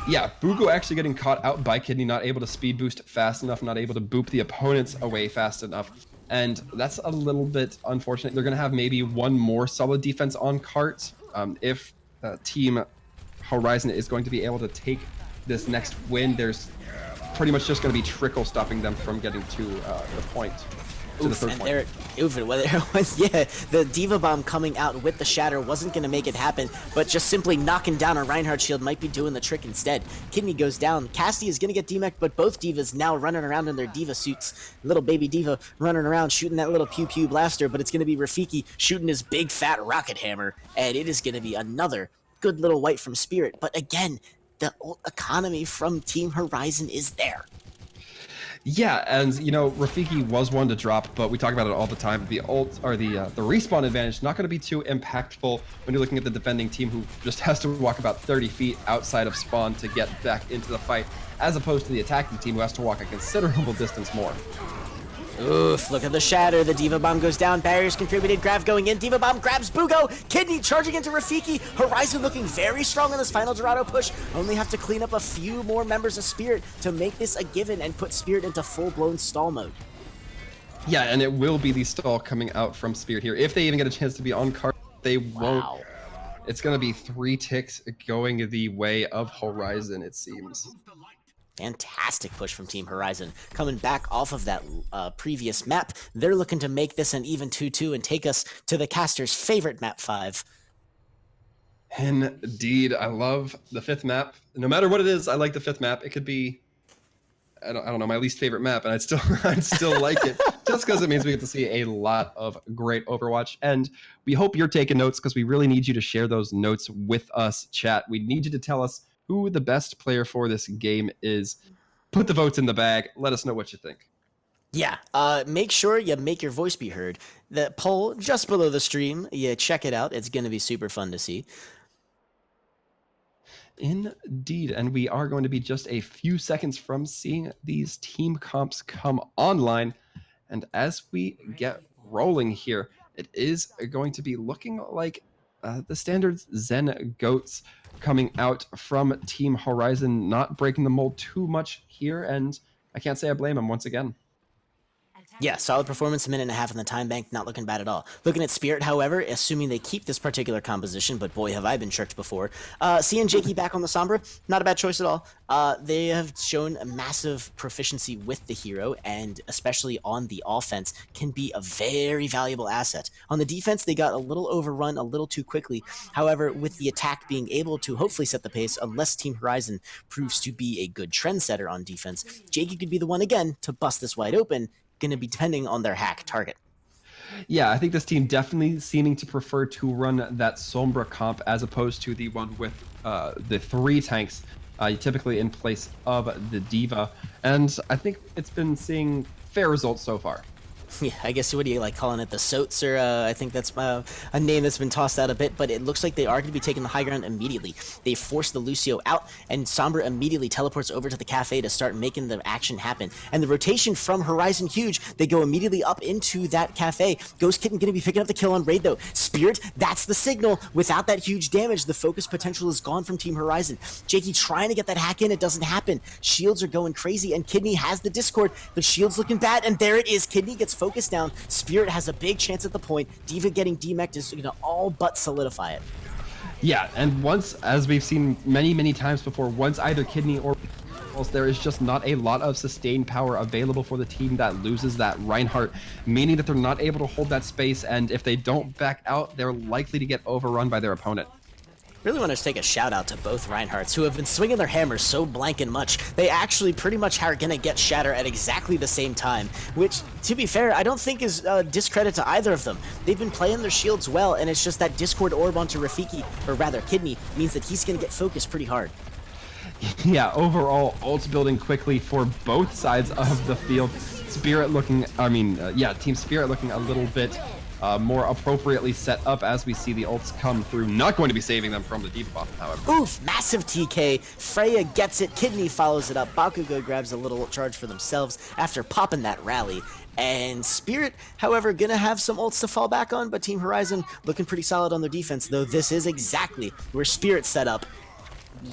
Yeah, Bugo actually getting caught out by Kidney, not able to speed boost fast enough, not able to boop the opponents away fast enough. And that's a little bit unfortunate. They're going to have maybe one more solid defense on cart if Team Horizon is going to be able to take this next win. There's pretty much just going to be trickle stopping them from getting to the point. To the third point. Yeah, the Diva Bomb coming out with the Shatter wasn't going to make it happen, but just simply knocking down a Reinhardt shield might be doing the trick instead. Kidney goes down. Casti is going to get demeched, but both Divas now running around in their Diva suits. Little baby Diva running around shooting that little pew pew blaster, but it's going to be Rafiki shooting his big fat rocket hammer, and it is going to be another good little wipe from Spirit. But again, the economy from Team Horizon is there. Yeah, and you know, Rafiki was one to drop, but we talk about it all the time. The ult or the respawn advantage not going to be too impactful when you're looking at the defending team who just has to walk about 30 feet outside of spawn to get back into the fight, as opposed to the attacking team who has to walk a considerable distance more. Oof, look at the shatter. The Diva Bomb goes down. Barriers contributed. Grav going in. Diva Bomb grabs Bugo. Kidney charging into Rafiki. Horizon looking very strong in this final Dorado push. Only have to clean up a few more members of Spirit to make this a given and put Spirit into full-blown stall mode. Yeah, and it will be the stall coming out from Spirit here. If they even get a chance to be on card, they won't. Wow. It's going to be 3 ticks going the way of Horizon, it seems. Fantastic push from Team Horizon. Coming back off of that previous map, they're looking to make this an even 2-2 and take us to the caster's favorite map 5. Indeed, I love the 5th map. No matter what it is, I like the 5th map. It could be, I don't know, my least favorite map, and I'd still like it, just because it means we get to see a lot of great Overwatch. And we hope you're taking notes, because we really need you to share those notes with us, chat. We need you to tell us who the best player for this game is. Put the votes in the bag. Let us know what you think. Yeah, make sure you make your voice be heard. The poll just below the stream, you check it out. It's going to be super fun to see. Indeed, and we are going to be just a few seconds from seeing these team comps come online. And as we get rolling here, it is going to be looking like the standard Zen Goats coming out from Team Horizon, not breaking the mold too much here, and I can't say I blame them once again. Yeah, solid performance, a minute and a half in the time bank, not looking bad at all. Looking at Spirit, however, assuming they keep this particular composition, but boy, have I been tricked before. Seeing Jakey back on the Sombra, not a bad choice at all. They have shown a massive proficiency with the hero, and especially on the offense, can be a very valuable asset. On the defense, they got a little overrun a little too quickly. However, with the attack being able to hopefully set the pace, unless Team Horizon proves to be a good trendsetter on defense, Jakey could be the one again to bust this wide open. Going to be depending on their hack target. Yeah, I think this team definitely seeming to prefer to run that Sombra comp as opposed to the one with the 3 tanks, typically in place of the Diva. And I think it's been seeing fair results so far. Yeah, I guess what do you like calling it, the Soats, or I think that's a name that's been tossed out a bit, but it looks like they are going to be taking the high ground immediately. They force the Lucio out, and Sombra immediately teleports over to the cafe to start making the action happen. And the rotation from Horizon huge. They go immediately up into that cafe. Ghost Kitten going to be picking up the kill on Raid though. Spirit, that's the signal. Without that huge damage, the focus potential is gone from Team Horizon. Jakey trying to get that hack in, it doesn't happen. Shields are going crazy, and Kidney has the Discord. The shield's looking bad, and there it is. Kidney gets focus down. Spirit has a big chance at the point. Diva getting demeched is going to all but solidify it. Yeah, and once, as we've seen many times before, once either Kidney or there is just not a lot of sustained power available for the team that loses that Reinhardt, meaning that they're not able to hold that space, and if they don't back out, they're likely to get overrun by their opponent. Really want to take a shout out to both Reinhardts who have been swinging their hammers so blank and much. They actually pretty much are going to get Shatter at exactly the same time, which, to be fair, I don't think is discredit to either of them. They've been playing their shields well, and it's just that Discord orb onto Rafiki, or rather Kidney, means that he's going to get focused pretty hard. Yeah, overall, ults building quickly for both sides of the field. Spirit looking, Team Spirit looking a little bit more appropriately set up as we see the ults come through. Not going to be saving them from the Diva buff, however. Oof, massive TK. Freya gets it. Kidney follows it up. Bakugo grabs a little charge for themselves after popping that rally. And Spirit, however, gonna have some ults to fall back on, but Team Horizon looking pretty solid on their defense, though this is exactly where Spirit set up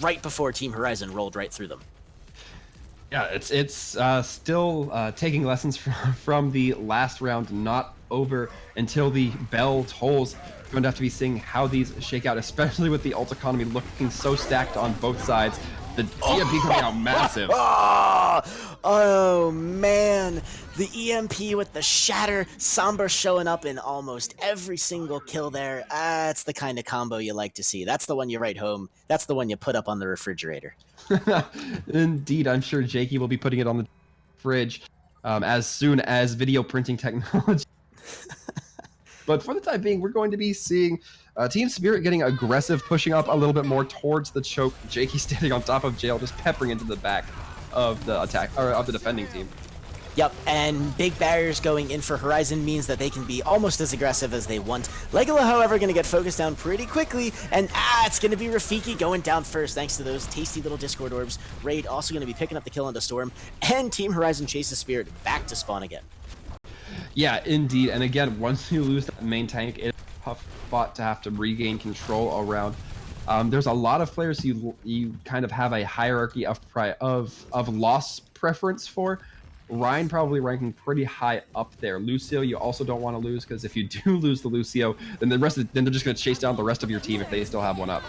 right before Team Horizon rolled right through them. Yeah, it's still taking lessons from the last round, not over until the bell tolls. We're going to have to be seeing how these shake out, especially with the ult economy looking so stacked on both sides. The EMP coming out massive. Oh man, the EMP with the shatter, Sombra showing up in almost every single kill there. That's the kind of combo you like to see. That's the one you write home. That's the one you put up on the refrigerator. Indeed, I'm sure Jakey will be putting it on the fridge as soon as video printing technology. But for the time being, we're going to be seeing Team Spirit getting aggressive, pushing up a little bit more towards the choke. Jakey standing on top of Jail, just peppering into the back of the attack or of the defending team. Yep, and big barriers going in for Horizon means that they can be almost as aggressive as they want. Legola, however, going to get focused down pretty quickly, and it's going to be Rafiki going down first thanks to those tasty little Discord orbs. Raid also going to be picking up the kill onto Storm, and Team Horizon chases Spirit back to spawn again. Yeah, indeed, and again, once you lose that main tank, it's a tough spot to have to regain control around. There's a lot of players you kind of have a hierarchy of loss preference for. Ryan probably ranking pretty high up there. Lucio, you also don't want to lose, because if you do lose the Lucio, then they're just going to chase down the rest of your team if they still have one up.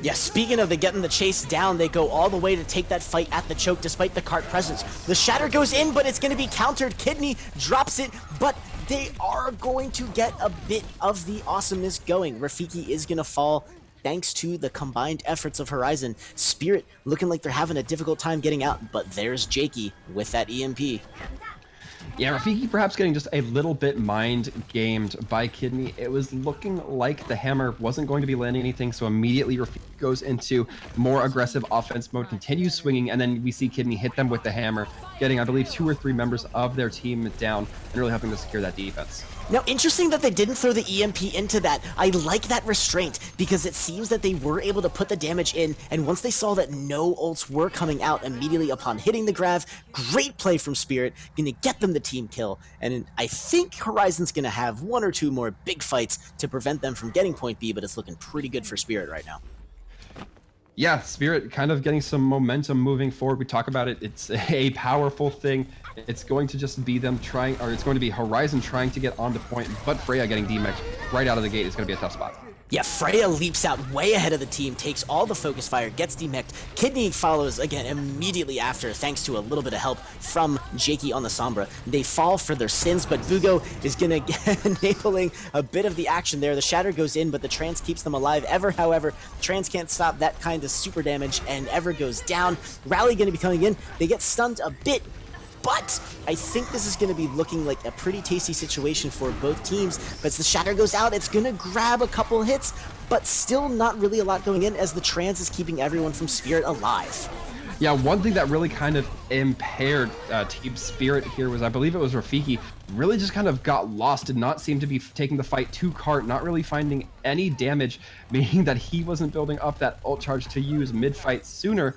Yeah, speaking of the getting the chase down, they go all the way to take that fight at the choke despite the cart presence. The shatter goes in, but it's going to be countered. Kidney drops it, but they are going to get a bit of the awesomeness going. Rafiki is going to fall thanks to the combined efforts of Horizon. Spirit looking like they're having a difficult time getting out, but there's Jakey with that EMP. Yeah, Rafiki perhaps getting just a little bit mind-gamed by Kidney. It was looking like the hammer wasn't going to be landing anything, so immediately Rafiki goes into more aggressive offense mode, continues swinging, and then we see Kidney hit them with the hammer, getting, I believe, 2 or 3 members of their team down and really helping to secure that defense. Now, interesting that they didn't throw the EMP into that. I like that restraint because it seems that they were able to put the damage in, and once they saw that no ults were coming out immediately upon hitting the grav, great play from Spirit, gonna get them the team kill, and I think Horizon's gonna have 1 or 2 more big fights to prevent them from getting point B, but it's looking pretty good for Spirit right now. Yeah, Spirit kind of getting some momentum moving forward. We talk about it. It's a powerful thing. It's going to just be them trying, or it's going to be Horizon trying to get onto point, but Freya getting DMX right out of the gate is going to be a tough spot. Yeah, Freya leaps out way ahead of the team, takes all the focus fire, gets demeched. Kidney follows again immediately after, thanks to a little bit of help from Jakey on the Sombra. They fall for their sins, but Bugo is gonna enabling a bit of the action there. The Shatter goes in, but the Trance keeps them alive. Ever, however, Trance can't stop that kind of super damage, and Ever goes down. Rally gonna be coming in. They get stunned a bit, but I think this is going to be looking like a pretty tasty situation for both teams. But as the Shatter goes out, it's going to grab a couple hits, but still not really a lot going in as the Trance is keeping everyone from Spirit alive. Yeah, one thing that really kind of impaired Team Spirit here was, I believe it was Rafiki, really just kind of got lost, did not seem to be taking the fight to cart, not really finding any damage, meaning that he wasn't building up that ult charge to use mid-fight sooner.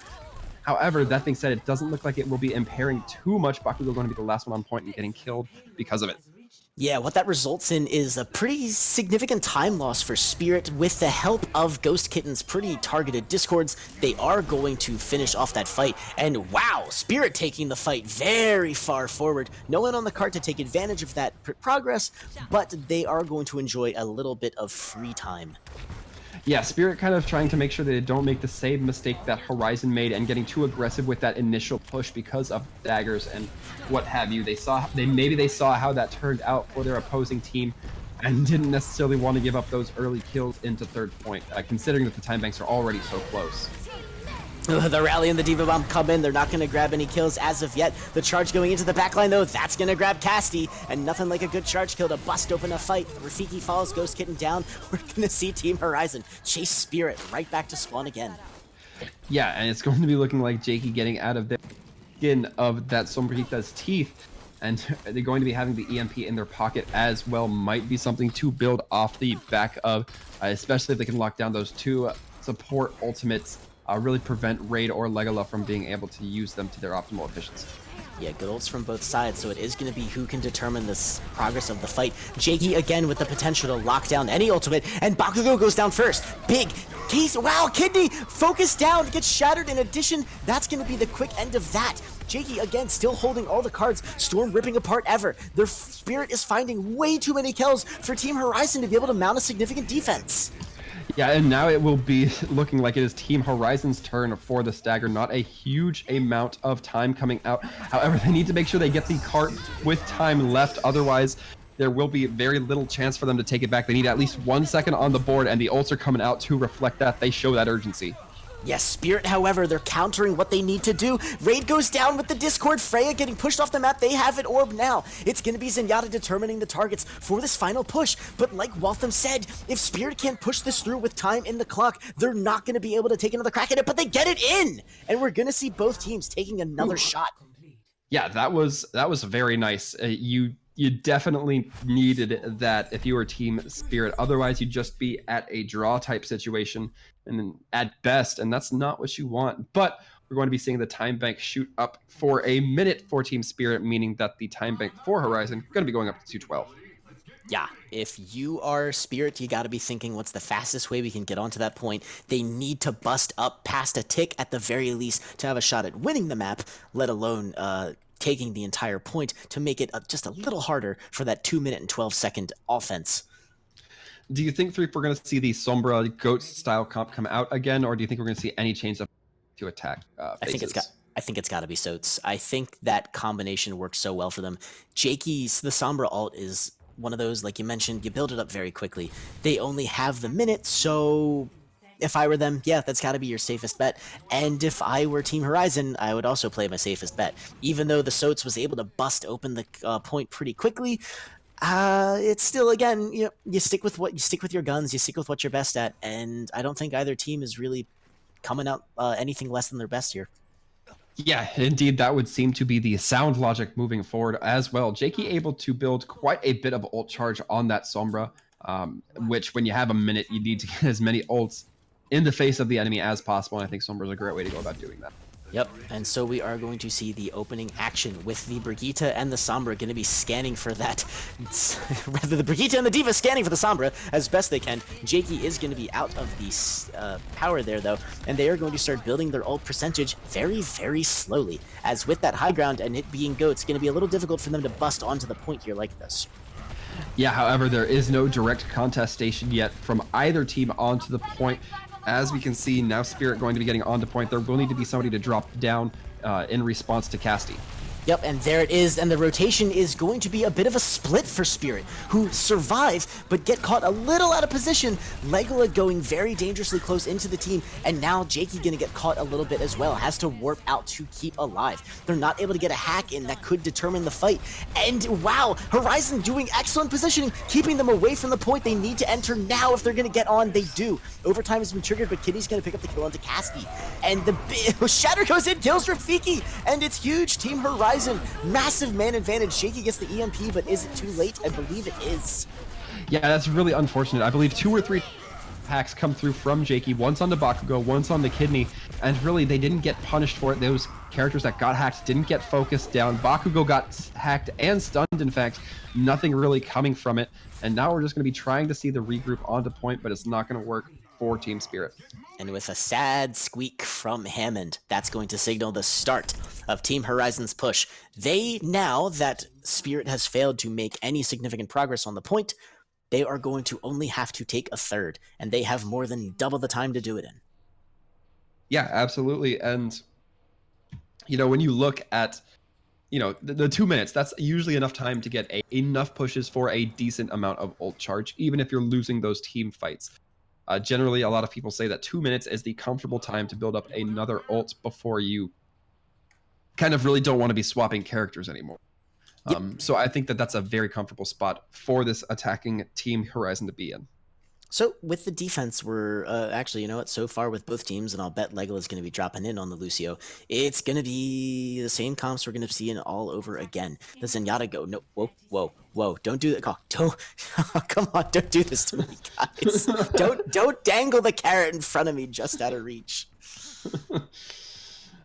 However, that being said, it doesn't look like it will be impairing too much. Bakugo going to be the last one on point and getting killed because of it. Yeah, what that results in is a pretty significant time loss for Spirit. With the help of Ghost Kitten's pretty targeted discords, they are going to finish off that fight. And wow, Spirit taking the fight very far forward. No one on the cart to take advantage of that progress, but they are going to enjoy a little bit of free time. Yeah, Spirit kind of trying to make sure that they don't make the same mistake that Horizon made and getting too aggressive with that initial push because of daggers and what have you. Maybe they saw how that turned out for their opposing team and didn't necessarily want to give up those early kills into third point, considering that the time banks are already so close. The Rally and the Diva Bomb come in. They're not going to grab any kills as of yet. The charge going into the backline, though, that's going to grab Casti. And nothing like a good charge kill to bust open a fight. Rafiki follows Ghost Kitten down. We're going to see Team Horizon chase Spirit right back to spawn again. Yeah, and it's going to be looking like Jakey getting out of the skin of that Sombrita's teeth. And they're going to be having the EMP in their pocket as well. Might be something to build off the back of, especially if they can lock down those 2 support ultimates. Really prevent Raid or Legola from being able to use them to their optimal efficiency. Yeah, good ults from both sides, so it is going to be who can determine this progress of the fight. Jakey again with the potential to lock down any ultimate, and Bakugo goes down first. Big case. Wow, Kidney focused down, gets shattered. In addition, that's going to be the quick end of that. Jakey again still holding all the cards. Storm ripping apart Ever. Their Spirit is finding way too many kills for Team Horizon to be able to mount a significant defense. Yeah, and now it will be looking like it is Team Horizon's turn for the stagger. Not a huge amount of time coming out. However, they need to make sure they get the cart with time left. Otherwise, there will be very little chance for them to take it back. They need at least 1 second on the board, and the ults are coming out to reflect that. They show that urgency. Yes, Spirit, however, they're countering what they need to do. Raid goes down with the Discord. Freya getting pushed off the map. They have it orb now. It's going to be Zenyatta determining the targets for this final push. But like Waltham said, if Spirit can't push this through with time in the clock, they're not going to be able to take another crack at it, but they get it in! And we're going to see both teams taking another shot. Yeah, that was very nice. You definitely needed that if you were Team Spirit. Otherwise, you'd just be at a draw type situation, and then at best, and that's not what you want. But we're going to be seeing the time bank shoot up for a minute for Team Spirit, meaning that the time bank for Horizon is going to be going up to 212. Yeah, if you are Spirit, you got to be thinking, what's the fastest way we can get onto that point? They need to bust up past a tick at the very least to have a shot at winning the map, let alone taking the entire point to make it just a little harder for that 2 minute and 12-second offense. Do you think we're going to see the Sombra Goat style comp come out again, or do you think we're going to see any change to attack phases? I think it's got to be Soats. I think that combination works so well for them. Jakey's, the Sombra ult is one of those, like you mentioned, you build it up very quickly. They only have the minute, so if I were them, yeah, that's got to be your safest bet. And if I were Team Horizon, I would also play my safest bet. Even though the Soats was able to bust open the point pretty quickly, it's still, again, you stick with your guns, you stick with what you're best at, and I don't think either team is really coming out anything less than their best here. Yeah, indeed, that would seem to be the sound logic moving forward as well. Jakey able to build quite a bit of ult charge on that Sombra, which when you have a minute, you need to get as many ults in the face of the enemy as possible, and I think Sombra is a great way to go about doing that. Yep, and so we are going to see the opening action with the Brigitte and the Sombra going to be scanning for that. Rather, the Brigitte and the D.Va scanning for the Sombra as best they can. Jakey is going to be out of the power there, though, and they are going to start building their ult percentage very, very slowly. As with that high ground and it being GOAT, it's going to be a little difficult for them to bust onto the point here like this. Yeah, however, there is no direct contestation yet from either team onto the point. As we can see, now Spirit going to be getting onto point. There will need to be somebody to drop down in response to Casti. Yep, and there it is, and the rotation is going to be a bit of a split for Spirit, who survive, but get caught a little out of position. Legola going very dangerously close into the team, and now Jakey gonna get caught a little bit as well, has to warp out to keep alive. They're not able to get a hack in that could determine the fight, and wow, Horizon doing excellent positioning, keeping them away from the point they need to enter now. If they're gonna get on, they do. Overtime has been triggered, but Kitty's gonna pick up the kill onto Casti, and the Shatter goes in, kills Rafiki, and it's huge. Team Horizon, massive man advantage. Shaky gets the EMP, but is it too late? I believe it is. Yeah, that's really unfortunate. I believe 2 or 3 hacks come through from Jakey, once on the Bakugo, once on the Kidney, and really they didn't get punished for it. Those characters that got hacked didn't get focused down. Bakugo got hacked and stunned, in fact, nothing really coming from it, and now we're just going to be trying to see the regroup onto point, but it's not going to work for Team Spirit. And with a sad squeak from Hammond, that's going to signal the start of Team Horizon's push. They, now that Spirit has failed to make any significant progress on the point, they are going to only have to take a third, and they have more than double the time to do it in. Yeah, absolutely. And, when you look at, the 2 minutes, that's usually enough time to get enough pushes for a decent amount of ult charge, even if you're losing those team fights. Generally, a lot of people say that 2 minutes is the comfortable time to build up another ult before you kind of really don't want to be swapping characters anymore. Yep. So I think that that's a very comfortable spot for this attacking Team Horizon to be in. So with the defense, we're actually, so far with both teams, and I'll bet Legola is going to be dropping in on the Lucio, it's going to be the same comps we're going to see in all over again. The Zenyatta go, no, whoa, don't do that. Don't, come on, don't do this to me, guys. don't dangle the carrot in front of me just out of reach.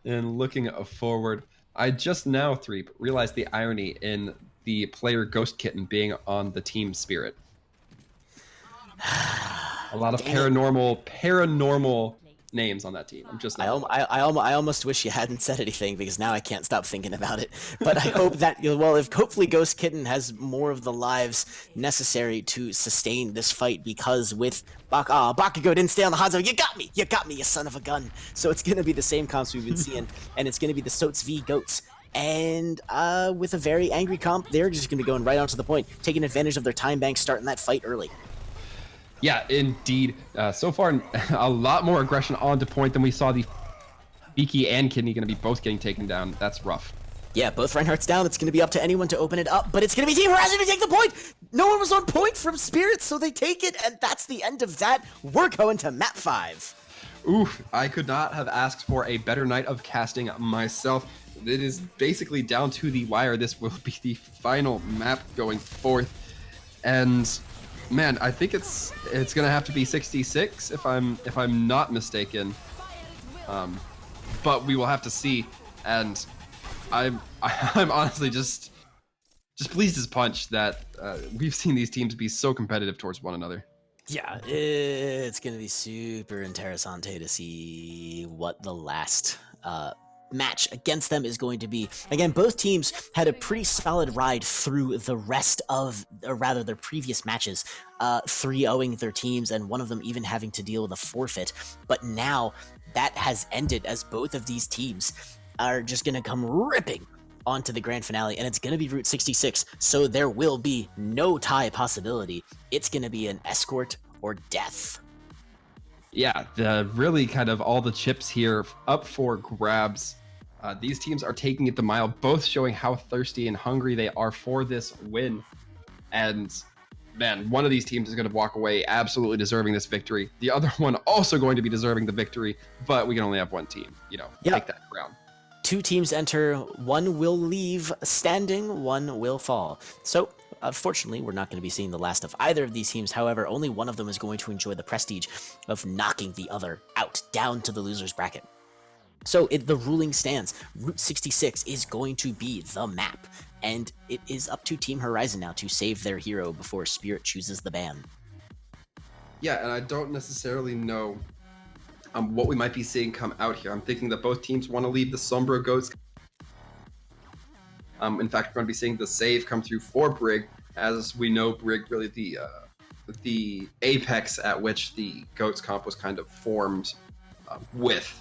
And looking forward, I just now, Threep, realized the irony in the player Ghost Kitten being on the Team Spirit. A lot of paranormal names on that team. I'm just I almost wish you hadn't said anything, because now I can't stop thinking about it. But I hope that, if hopefully Ghost Kitten has more of the lives necessary to sustain this fight, because with Bakugo didn't stay on the Hanzo. You got me, you son of a gun. So it's going to be the same comps we've been seeing, and it's going to be the Soats v Goats. And with a very angry comp, they're just going to be going right onto the point, taking advantage of their time bank, starting that fight early. Yeah, indeed. So far, a lot more aggression onto point than we saw. The Beaky and Kidney going to be both getting taken down. That's rough. Yeah, both Reinhardt's down. It's going to be up to anyone to open it up, but it's going to be Team Horizon to take the point. No one was on point from Spirit, so they take it, and that's the end of that. We're going to map 5. Oof, I could not have asked for a better night of casting myself. It is basically down to the wire. This will be the final map going forth, and man, I think it's gonna have to be 66 if I'm not mistaken. But we will have to see, and I'm honestly just pleased as punch that we've seen these teams be so competitive towards one another. Yeah, it's gonna be super interessante to see what the last match against them is going to be. Again, both teams had a pretty solid ride through the rest of, or rather their previous matches, 3-0ing their teams, and one of them even having to deal with a forfeit. But now that has ended, as both of these teams are just going to come ripping onto the grand finale, and it's going to be Route 66, so there will be no tie possibility. It's going to be an escort or death. Yeah, really kind of all the chips here up for grabs. These teams are taking it the mile, both showing how thirsty and hungry they are for this win. And man, one of these teams is going to walk away absolutely deserving this victory. The other one also going to be deserving the victory, but we can only have one team, take that crown. 2 teams enter, 1 will leave standing, 1 will fall. So, unfortunately, we're not going to be seeing the last of either of these teams. However, only one of them is going to enjoy the prestige of knocking the other out, down to the loser's bracket. So, the ruling stands. Route 66 is going to be the map, and it is up to Team Horizon now to save their hero before Spirit chooses the ban. Yeah, and I don't necessarily know what we might be seeing come out here. I'm thinking that both teams want to leave the Sombra Goats. In fact, we're going to be seeing the save come through for Brig, as we know Brig really the apex at which the Goats comp was kind of formed with.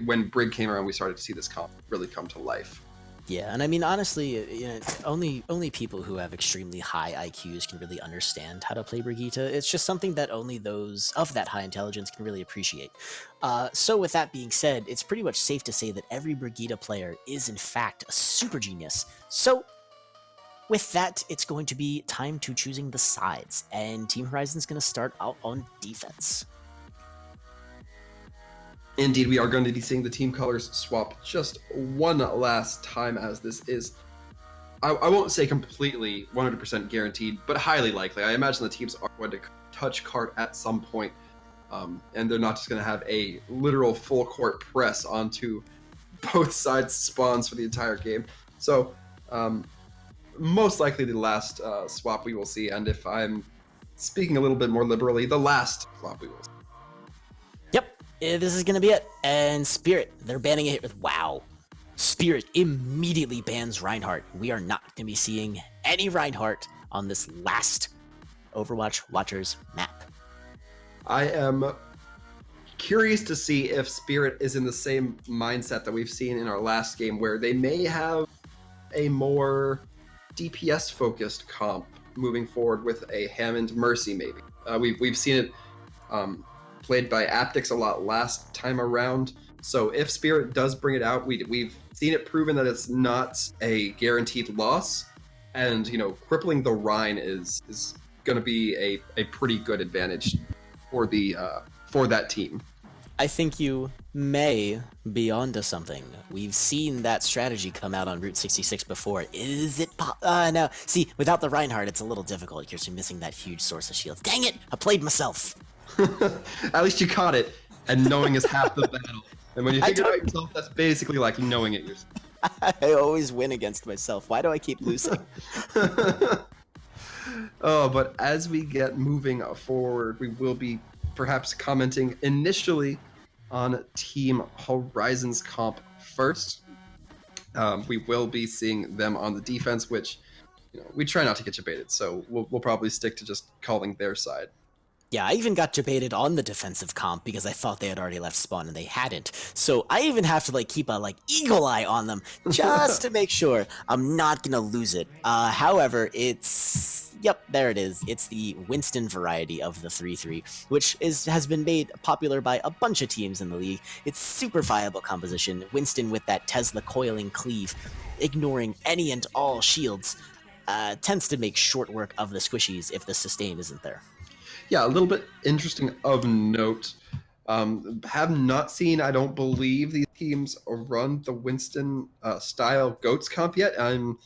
When Brig came around, we started to see this comp really come to life. Yeah, and I mean, honestly, only people who have extremely high IQs can really understand how to play Brigitte. It's just something that only those of that high intelligence can really appreciate. So with that being said, it's pretty much safe to say that every Brigitte player is in fact a super genius. So with that, it's going to be time to choosing the sides, and Team Horizon's going to start out on defense. Indeed, we are going to be seeing the team colors swap just one last time, as this is, I won't say completely 100% guaranteed, but highly likely. I imagine the teams are going to touch cart at some point, and they're not just going to have a literal full court press onto both sides' spawns for the entire game. So, most likely the last swap we will see, and if I'm speaking a little bit more liberally, the last swap we will see. This is gonna be it. And Spirit, they're banning it with WoW. Spirit immediately bans Reinhardt. We are not gonna be seeing any Reinhardt on this last Overwatch Watchers map. I am curious to see if Spirit is in the same mindset that we've seen in our last game, where they may have a more DPS focused comp moving forward with a Hammond Mercy maybe. We've seen it played by Aptix a lot last time around. So if Spirit does bring it out, we've seen it proven that it's not a guaranteed loss, and crippling the Rhine is going to be a pretty good advantage for that team. I think you may be onto something. We've seen that strategy come out on Route 66 before. Is it no. See, without the Reinhardt, it's a little difficult because you're missing that huge source of shields. Dang it! I played myself. At least you caught it, and knowing is half the battle. And when you figure it out yourself, that's basically like knowing it yourself. I always win against myself. Why do I keep losing? Oh, but as we get moving forward, we will be perhaps commenting initially on Team Horizon's comp first. We will be seeing them on the defense, which we try not to get debated, so we'll probably stick to just calling their side. Yeah, I even got debated on the defensive comp because I thought they had already left spawn and they hadn't. So I even have to keep a eagle eye on them just to make sure I'm not gonna lose it. However, there it is. It's the Winston variety of the 3-3, which has been made popular by a bunch of teams in the league. It's super viable composition. Winston with that Tesla coiling cleave, ignoring any and all shields, tends to make short work of the squishies if the sustain isn't there. Yeah, a little bit interesting of note. Have not seen, I don't believe, these teams run the Winston style Goats comp yet. I'm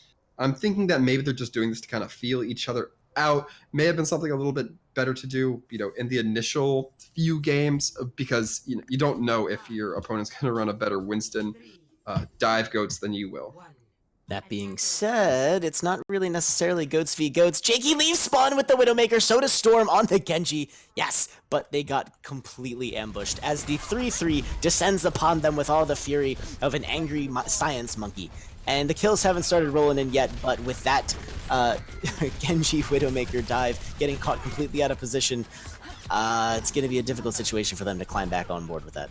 thinking that maybe they're just doing this to kind of feel each other out. May have been something a little bit better to do, in the initial few games, because you don't know if your opponent's going to run a better Winston dive Goats than you will. That being said, it's not really necessarily Goats v Goats. Jakey leaves spawn with the Widowmaker, so does Storm on the Genji. Yes, but they got completely ambushed as the 3-3 descends upon them with all the fury of an angry science monkey. And the kills haven't started rolling in yet, but with that Genji Widowmaker dive getting caught completely out of position, it's going to be a difficult situation for them to climb back on board with that.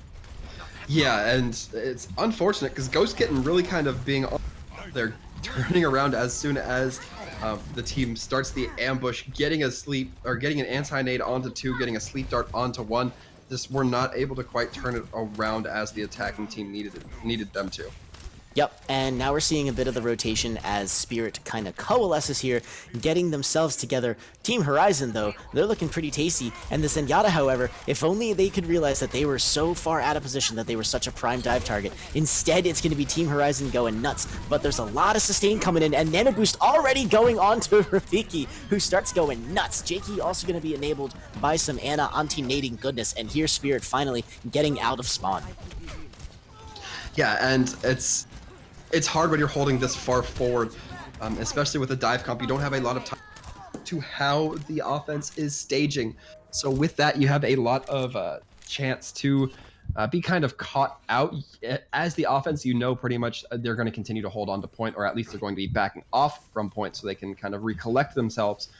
Yeah, and it's unfortunate because Ghost getting really kind of being... They're turning around as soon as the team starts the ambush, getting an anti-nade onto 2, getting a sleep dart onto 1. just were not able to quite turn it around as the attacking team needed them to. Yep, and now we're seeing a bit of the rotation as Spirit kind of coalesces here, getting themselves together. Team Horizon, though, they're looking pretty tasty, and the Zenyatta, however, if only they could realize that they were so far out of position that they were such a prime dive target. Instead, it's going to be Team Horizon going nuts, but there's a lot of sustain coming in, and Nano Boost already going on to Rafiki, who starts going nuts. Jakey also going to be enabled by some Ana anti-nading goodness, and here Spirit finally getting out of spawn. Yeah, and it's hard when you're holding this far forward, especially with a dive comp. You don't have a lot of time to how the offense is staging. So with that, you have a lot of chance to be kind of caught out. As the offense, you know pretty much they're going to continue to hold on to point, or at least they're going to be backing off from point so they can kind of recollect themselves.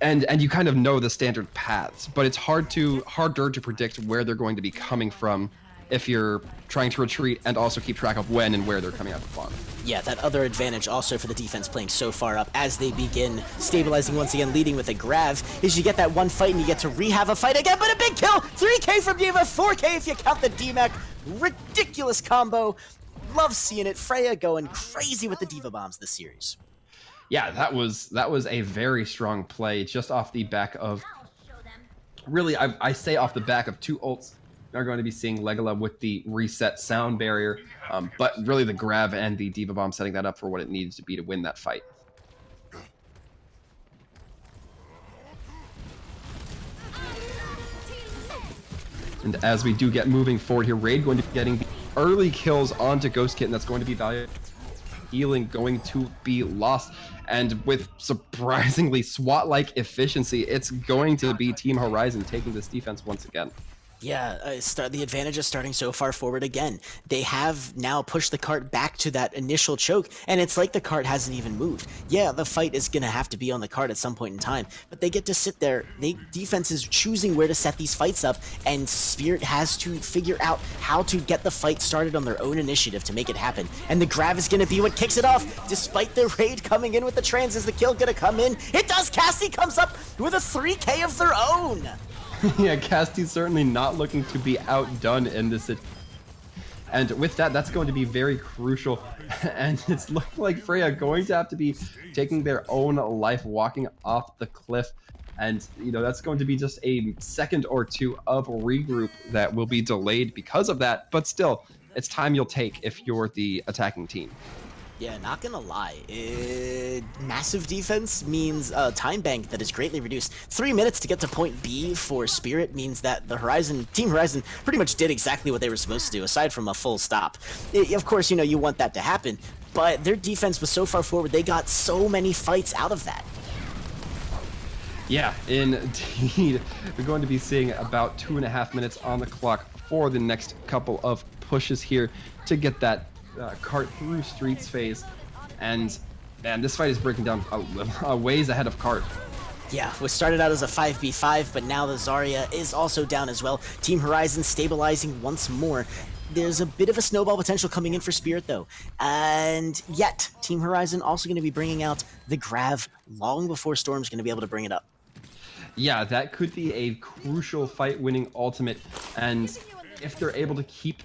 And you kind of know the standard paths, but it's harder to predict where they're going to be coming from if you're trying to retreat and also keep track of when and where they're coming out of the spawn. Yeah, that other advantage also for the defense playing so far up as they begin stabilizing once again, leading with a grav, is you get that one fight and you get to re-have a fight again, but a big kill! 3k from D.Va, 4k if you count the D-Mac. Ridiculous combo. Love seeing it. Freya going crazy with the D.Va bombs this series. Yeah, that was a very strong play just off the back of, really, I say off the back of two ults. Are going to be seeing Legola with the reset sound barrier, but really the grab and the D.Va bomb setting that up for what it needs to be to win that fight. And as we do get moving forward here, Raid going to be getting the early kills onto Ghost Kitten. That's going to be valuable. Healing going to be lost, and with surprisingly SWAT-like efficiency, it's going to be Team Horizon taking this defense once again. Yeah, the advantage is starting so far forward again. They have now pushed the cart back to that initial choke, and it's like the cart hasn't even moved. Yeah, the fight is going to have to be on the cart at some point in time, but they get to sit there. Defense is choosing where to set these fights up, and Spirit has to figure out how to get the fight started on their own initiative to make it happen. And the grab is going to be what kicks it off, despite the raid coming in with the trans. Is the kill going to come in? It does! Cassie comes up with a 3k of their own! Yeah, Casty's certainly not looking to be outdone in this. And with that, that's going to be very crucial. And it's looking like Freya going to have to be taking their own life, walking off the cliff. And, you know, that's going to be just a second or two of regroup that will be delayed because of that. But still, it's time you'll take if you're the attacking team. Yeah, not gonna lie, massive defense means a time bank that is greatly reduced. 3 minutes to get to point B for Spirit means that the Team Horizon pretty much did exactly what they were supposed to do, aside from a full stop. Of course, you know, you want that to happen, but their defense was so far forward, they got so many fights out of that. Yeah, indeed. We're going to be seeing about 2.5 minutes on the clock for the next couple of pushes here to get that cart through streets phase, and man, this fight is breaking down a ways ahead of cart. Yeah, we started out as a 5v5, but now the Zarya is also down as well. Team Horizon stabilizing once more. There's a bit of a snowball potential coming in for Spirit, though. And yet, Team Horizon also going to be bringing out the Grav long before Storm's going to be able to bring it up. Yeah, that could be a crucial fight-winning ultimate, and if they're able to keep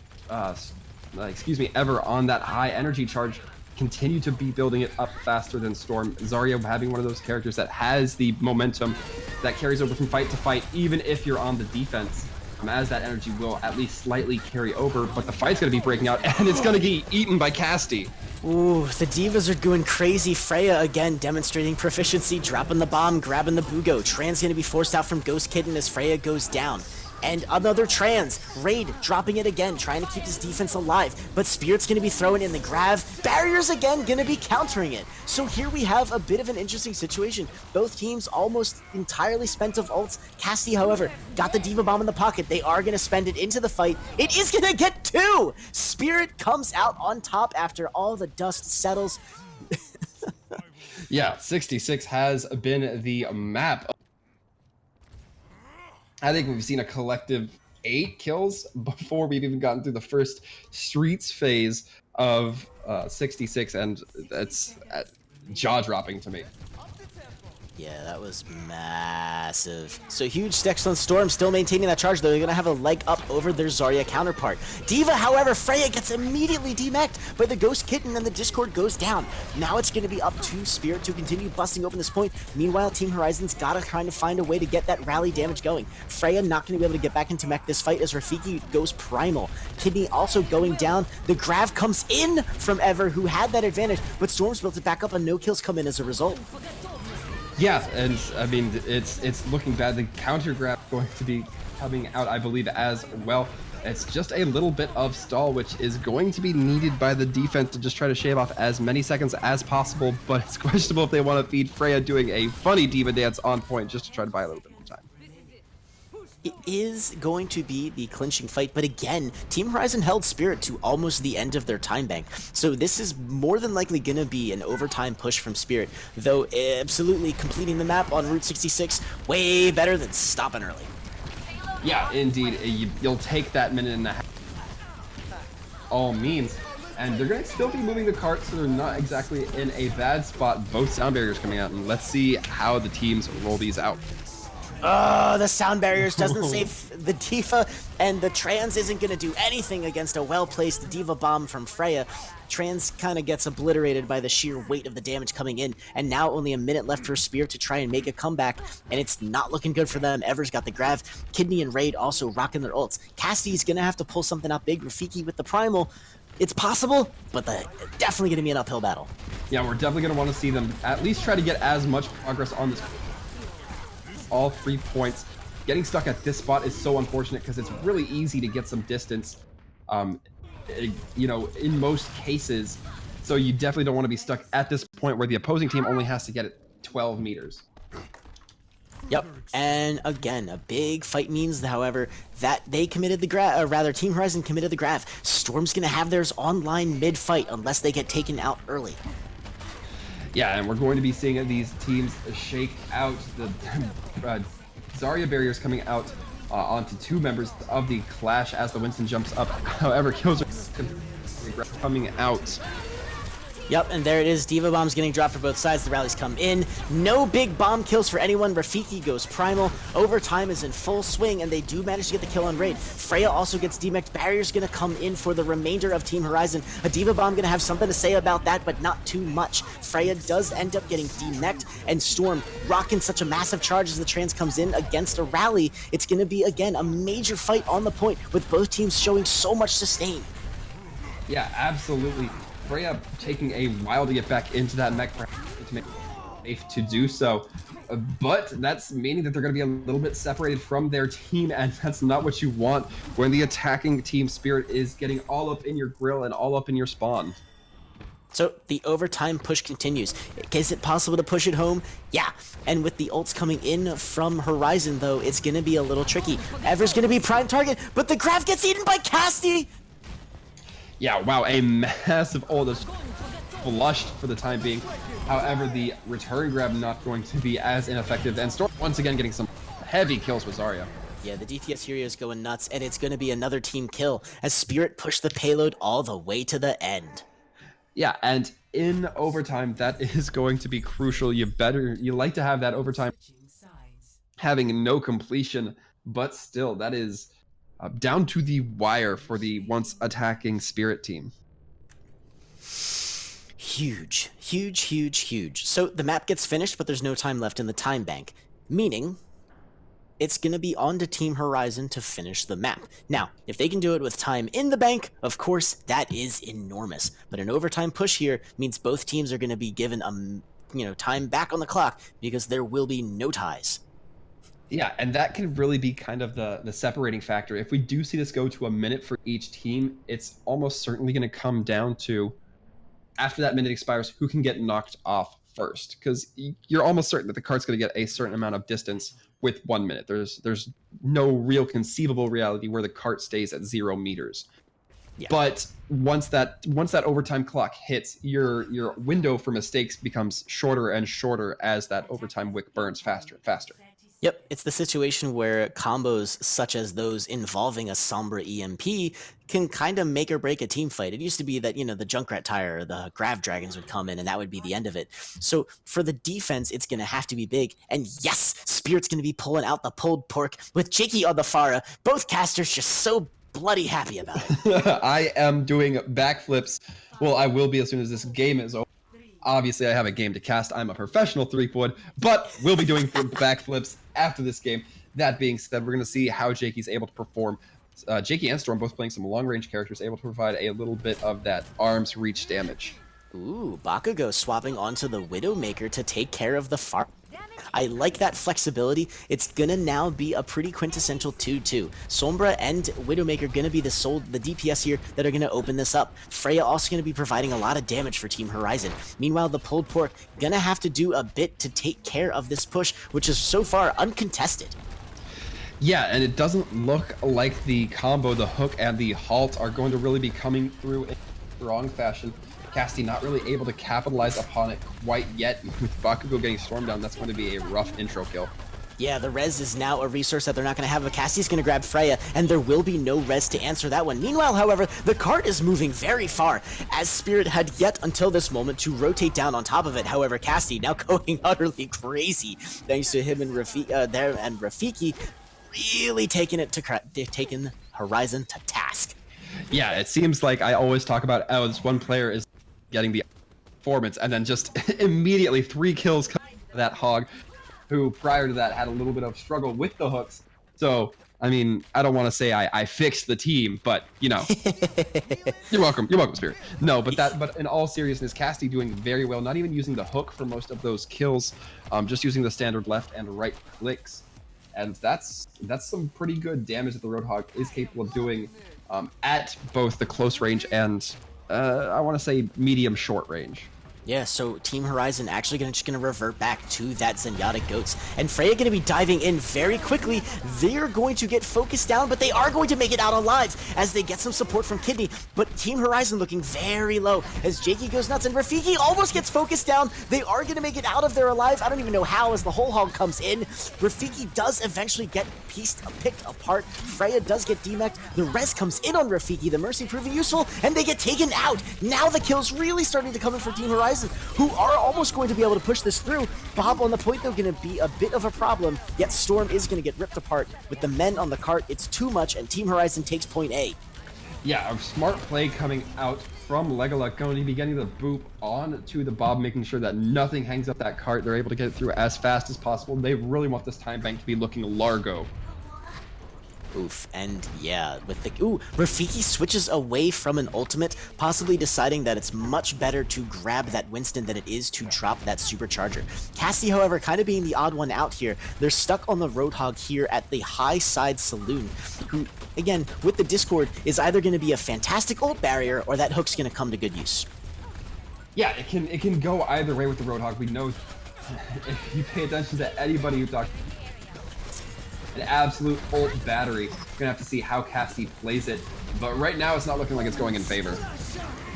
Ever on that high energy charge, continue to be building it up faster than Storm. Zarya having one of those characters that has the momentum that carries over from fight to fight, even if you're on the defense, as that energy will at least slightly carry over, but the fight's going to be breaking out, and it's going to get eaten by Casty. Ooh, the Divas are going crazy. Freya again demonstrating proficiency, dropping the bomb, grabbing the Bugo. Tran's going to be forced out from Ghost Kitten as Freya goes down. And another trans. Raid dropping it again, trying to keep his defense alive. But Spirit's going to be throwing in the grav. Barriers again going to be countering it. So here we have a bit of an interesting situation. Both teams almost entirely spent of ults. Cassie, however, got the D.Va bomb in the pocket. They are going to spend it into the fight. It is going to get 2! Spirit comes out on top after all the dust settles. Yeah, 66 has been the map. I think we've seen a collective 8 kills before we've even gotten through the first streets phase of 66, and that's jaw-dropping to me. Yeah, that was massive. So huge stacks on Storm, still maintaining that charge, though. They're going to have a leg up over their Zarya counterpart. D.Va, however, Freya gets immediately demeched by the Ghost Kitten, and the Discord goes down. Now it's going to be up to Spirit to continue busting open this point. Meanwhile, Team Horizon's got to kind of find a way to get that rally damage going. Freya not going to be able to get back into mech this fight as Rafiki goes primal. Kidney also going down. The Grav comes in from Ever, who had that advantage, but Storm's built it back up, and no kills come in as a result. Yeah, and I mean, it's looking bad. The counter grab going to be coming out, I believe, as well. It's just a little bit of stall, which is going to be needed by the defense to just try to shave off as many seconds as possible, but it's questionable if they want to feed Freya doing a funny D.Va dance on point just to try to buy a little bit more time. It is going to be the clinching fight, but again, Team Horizon held Spirit to almost the end of their time bank. So this is more than likely going to be an overtime push from Spirit, though absolutely completing the map on Route 66 way better than stopping early. Yeah, indeed. You'll take that minute and a half. All means. And they're going to still be moving the cart, so they're not exactly in a bad spot. Both sound barriers coming out, and let's see how the teams roll these out. The sound barriers doesn't save the D.Va, and the Trans isn't going to do anything against a well-placed D.Va bomb from Freya. Trans kind of gets obliterated by the sheer weight of the damage coming in, and now only a minute left for Spirit to try and make a comeback, and it's not looking good for them. Ever's got the Grav. Kidney and Raid also rocking their ults. Cassie's going to have to pull something out big. Rafiki with the Primal. It's possible, but definitely going to be an uphill battle. Yeah, we're definitely going to want to see them at least try to get as much progress on this. All 3 points. Getting stuck at this spot is so unfortunate because it's really easy to get some distance, you know, in most cases. So you definitely don't want to be stuck at this point where the opposing team only has to get it 12 meters. Yep, and again, a big fight means, however, that they committed the Grav, or rather, Team Horizon committed the Grav. Storm's gonna have theirs online mid-fight unless they get taken out early. Yeah, and we're going to be seeing these teams shake out. The Zarya barriers coming out onto 2 members of the Clash as the Winston jumps up. However, kills are coming out. Yep, and there it is. D.Va bombs getting dropped for both sides. The rallies come in. No big bomb kills for anyone. Rafiki goes primal. Overtime is in full swing, and they do manage to get the kill on Raid. Freya also gets demeched. Barrier's going to come in for the remainder of Team Horizon. A D.Va bomb going to have something to say about that, but not too much. Freya does end up getting demeched, and Storm rocking such a massive charge as the Trans comes in against a rally. It's going to be, again, a major fight on the point, with both teams showing so much sustain. Yeah, absolutely. Freya taking a while to get back into that mech to make it safe to do so. But that's meaning that they're going to be a little bit separated from their team, and that's not what you want when the attacking team Spirit is getting all up in your grill and all up in your spawn. So the overtime push continues. Is it possible to push it home? Yeah. And with the ults coming in from Horizon, though, it's going to be a little tricky. Ever's going to be prime target, but the Grav gets eaten by Casty! Yeah, wow, a massive ult is flushed for the time being. However, the return grab not going to be as ineffective, and Storm once again getting some heavy kills with Zarya. Yeah, the DPS here is going nuts, and it's going to be another team kill as Spirit pushed the payload all the way to the end. Yeah, and in overtime, that is going to be crucial. You like to have that overtime having no completion, but still, that is down to the wire for the once attacking Spirit team. Huge, huge, huge, huge. So the map gets finished, but there's no time left in the time bank, meaning it's going to be on to Team Horizon to finish the map. Now, if they can do it with time in the bank, of course, that is enormous. But an overtime push here means both teams are going to be given time back on the clock because there will be no ties. Yeah, and that can really be kind of the separating factor. If we do see this go to a minute for each team, it's almost certainly going to come down to, after that minute expires, who can get knocked off first. Because you're almost certain that the cart's going to get a certain amount of distance with 1 minute. There's no real conceivable reality where the cart stays at 0 meters. Yeah. But once that overtime clock hits, your window for mistakes becomes shorter and shorter as that overtime wick burns faster and faster. Yep, it's the situation where combos such as those involving a Sombra EMP can kind of make or break a team fight. It used to be that, the Junkrat Tire or the Grav Dragons would come in and that would be the end of it. So for the defense, it's going to have to be big. And yes, Spirit's going to be pulling out the pulled pork with Jakey on the Pharah. Both casters just so bloody happy about it. I am doing backflips. Well, I will be as soon as this game is over. Obviously, I have a game to cast. I'm a professional three-wood, but we'll be doing backflips after this game. That being said, we're going to see how Jakey's able to perform. Jakey and Storm both playing some long-range characters, able to provide a little bit of that arm's reach damage. Ooh, Bakugo swapping onto the Widowmaker to take care of the Pharah. I like that flexibility. It's gonna now be a pretty quintessential 2-2. Sombra and Widowmaker gonna be the DPS here that are gonna open this up. Freya also gonna be providing a lot of damage for Team Horizon. Meanwhile, the pulled pork gonna have to do a bit to take care of this push, which is so far uncontested. Yeah, and it doesn't look like the combo, the hook and the halt, are going to really be coming through in strong fashion. Casty not really able to capitalize upon it quite yet. With Bakugo getting stormed down, that's going to be a rough intro kill. Yeah, the res is now a resource that they're not going to have, but Cassie's going to grab Freya, and there will be no res to answer that one. Meanwhile, however, the cart is moving very far, as Spirit had yet until this moment to rotate down on top of it. However, Cassie now going utterly crazy, thanks to him and Rafiki really taking Horizon to task. Yeah, it seems like I always talk about this one player is getting the performance, and then just immediately 3 kills coming out of that hog, who prior to that had a little bit of struggle with the hooks. So, I mean, I don't want to say I fixed the team, but you're welcome, Spirit. No, but in all seriousness, Casty doing very well, not even using the hook for most of those kills, just using the standard left and right clicks. And that's some pretty good damage that the Roadhog is capable of doing at both the close range and I want to say medium short range. Yeah, so Team Horizon actually just gonna revert back to that Zenyatta Goats. And Freya gonna be diving in very quickly. They're going to get focused down, but they are going to make it out alive as they get some support from Kidney. But Team Horizon looking very low as Jakey goes nuts and Rafiki almost gets focused down. They are gonna make it out of there alive. I don't even know how as the whole hog comes in. Rafiki does eventually get picked apart. Freya does get demeched. The res comes in on Rafiki, the Mercy proving useful, and they get taken out. Now the kills really starting to come in for Team Horizon, who are almost going to be able to push this through. Bob on the point, though, going to be a bit of a problem, yet Storm is going to get ripped apart. With the men on the cart, it's too much, and Team Horizon takes point A. Yeah, a smart play coming out from Legola, going to be getting the boop on to the Bob, making sure that nothing hangs up that cart. They're able to get it through as fast as possible. They really want this time bank to be looking largo. Oof, and yeah, with the Rafiki switches away from an ultimate, possibly deciding that it's much better to grab that Winston than it is to drop that supercharger. Cassie, however, kind of being the odd one out here. They're stuck on the Roadhog here at the High Side Saloon, who, again, with the Discord, is either going to be a fantastic ult barrier or that hook's going to come to good use. Yeah, it can go either way with the Roadhog. We know if you pay attention to anybody who talks an absolute ult battery. You're gonna have to see how Cassie plays it, but right now it's not looking like it's going in favor.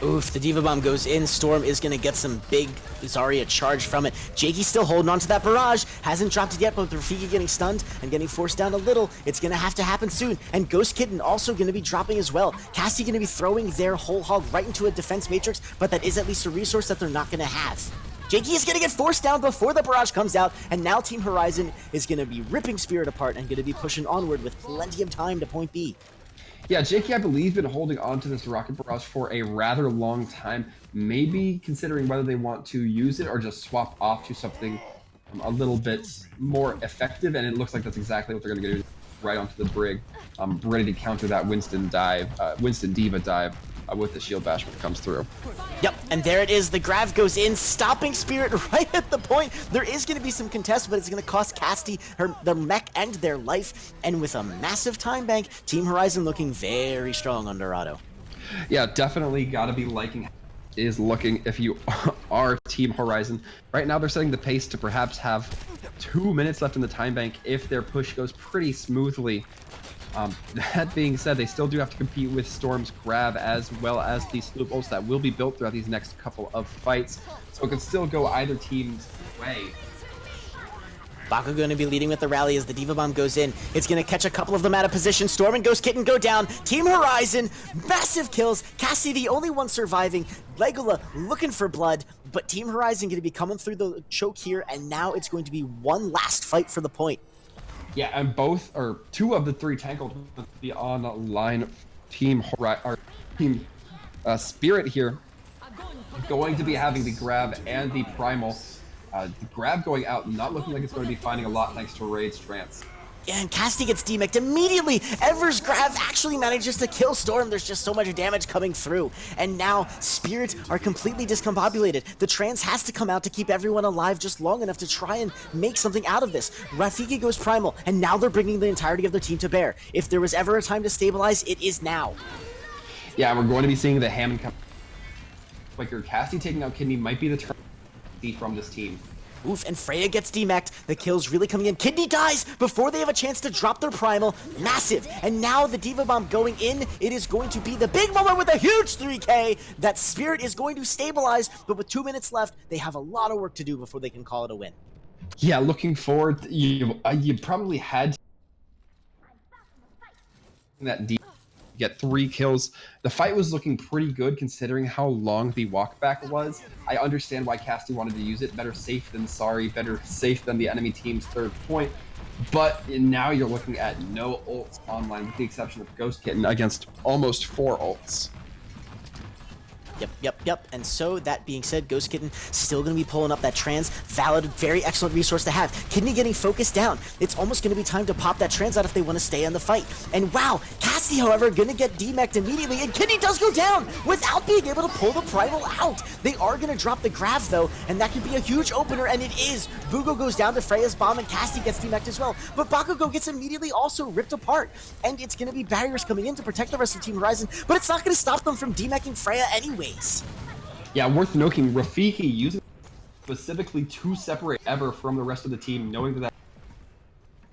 Oof, the Diva Bomb goes in. Storm is going to get some big Zarya charge from it. Jakey's still holding on to that barrage. Hasn't dropped it yet, but with Rafiki getting stunned and getting forced down a little, it's going to have to happen soon. And Ghost Kitten also going to be dropping as well. Cassie going to be throwing their whole hog right into a defense matrix, but that is at least a resource that they're not going to have. Jakey is going to get forced down before the barrage comes out, and now Team Horizon is going to be ripping Spirit apart and going to be pushing onward with plenty of time to point B. Yeah, Jakey, I believe, been holding on to this rocket barrage for a rather long time, maybe considering whether they want to use it or just swap off to something a little bit more effective, and it looks like that's exactly what they're going to do, right onto the brig, ready to counter that Winston Diva dive with the shield bash when it comes through. Yep, and there it is. The Grav goes in, stopping Spirit right at the point. There is going to be some contest, but it's going to cost Casty their mech and their life. And with a massive time bank, Team Horizon looking very strong on Dorado. Yeah, definitely got to be liking is looking if you are Team Horizon. Right now they're setting the pace to perhaps have 2 minutes left in the time bank if their push goes pretty smoothly. That being said, they still do have to compete with Storm's grab as well as the sloop ults that will be built throughout these next couple of fights. So it could still go either team's way. Baku going to be leading with the rally as the Diva Bomb goes in. It's going to catch a couple of them out of position. Storm and Ghost Kitten go down. Team Horizon, massive kills. Cassie the only one surviving. Legola looking for blood, but Team Horizon going to be coming through the choke here, and now it's going to be one last fight for the point. Yeah, and two of the three tank ultimates will be on line. Team Spirit here going to be having the grab and the primal. The grab going out, not looking like it's going to be finding a lot thanks to Raid's trance. Yeah, and Casty gets demec'd immediately. Ever's grab actually manages to kill Storm. There's just so much damage coming through. And now Spirit are completely discombobulated. The trance has to come out to keep everyone alive just long enough to try and make something out of this. Rafiki goes primal, and now they're bringing the entirety of their team to bear. If there was ever a time to stabilize, it is now. Yeah, we're going to be seeing the Hammond come. Like your Cassie taking out Kidney might be the turn from this team. Oof, and Freya gets demec'd. The kill's really coming in. Kidney dies before they have a chance to drop their primal. Massive. And now the Diva Bomb going in. It is going to be the big moment with a huge 3K. That Spirit is going to stabilize, but with 2 minutes left, they have a lot of work to do before they can call it a win. Yeah, looking forward. You probably had that deep. Get 3 kills. The fight was looking pretty good considering how long the walkback was. I understand why Casty wanted to use it. Better safe than sorry. Better safe than the enemy team's 3rd point. But now you're looking at no ults online with the exception of Ghost Kitten against almost 4 ults. Yep. And so, that being said, Ghost Kitten still going to be pulling up that trans. Valid, very excellent resource to have. Kidney getting focused down. It's almost going to be time to pop that trans out if they want to stay in the fight. And wow, Cassie, however, going to get demec'd immediately, and Kidney does go down without being able to pull the primal out. They are going to drop the grab, though, and that could be a huge opener, and it is. Bugo goes down to Freya's bomb, and Cassie gets demec'd as well. But Bakugo gets immediately also ripped apart, and it's going to be barriers coming in to protect the rest of Team Horizon, but it's not going to stop them from demecking Freya anyways. Yeah, worth noting, Rafiki using specifically to separate Ever from the rest of the team, knowing that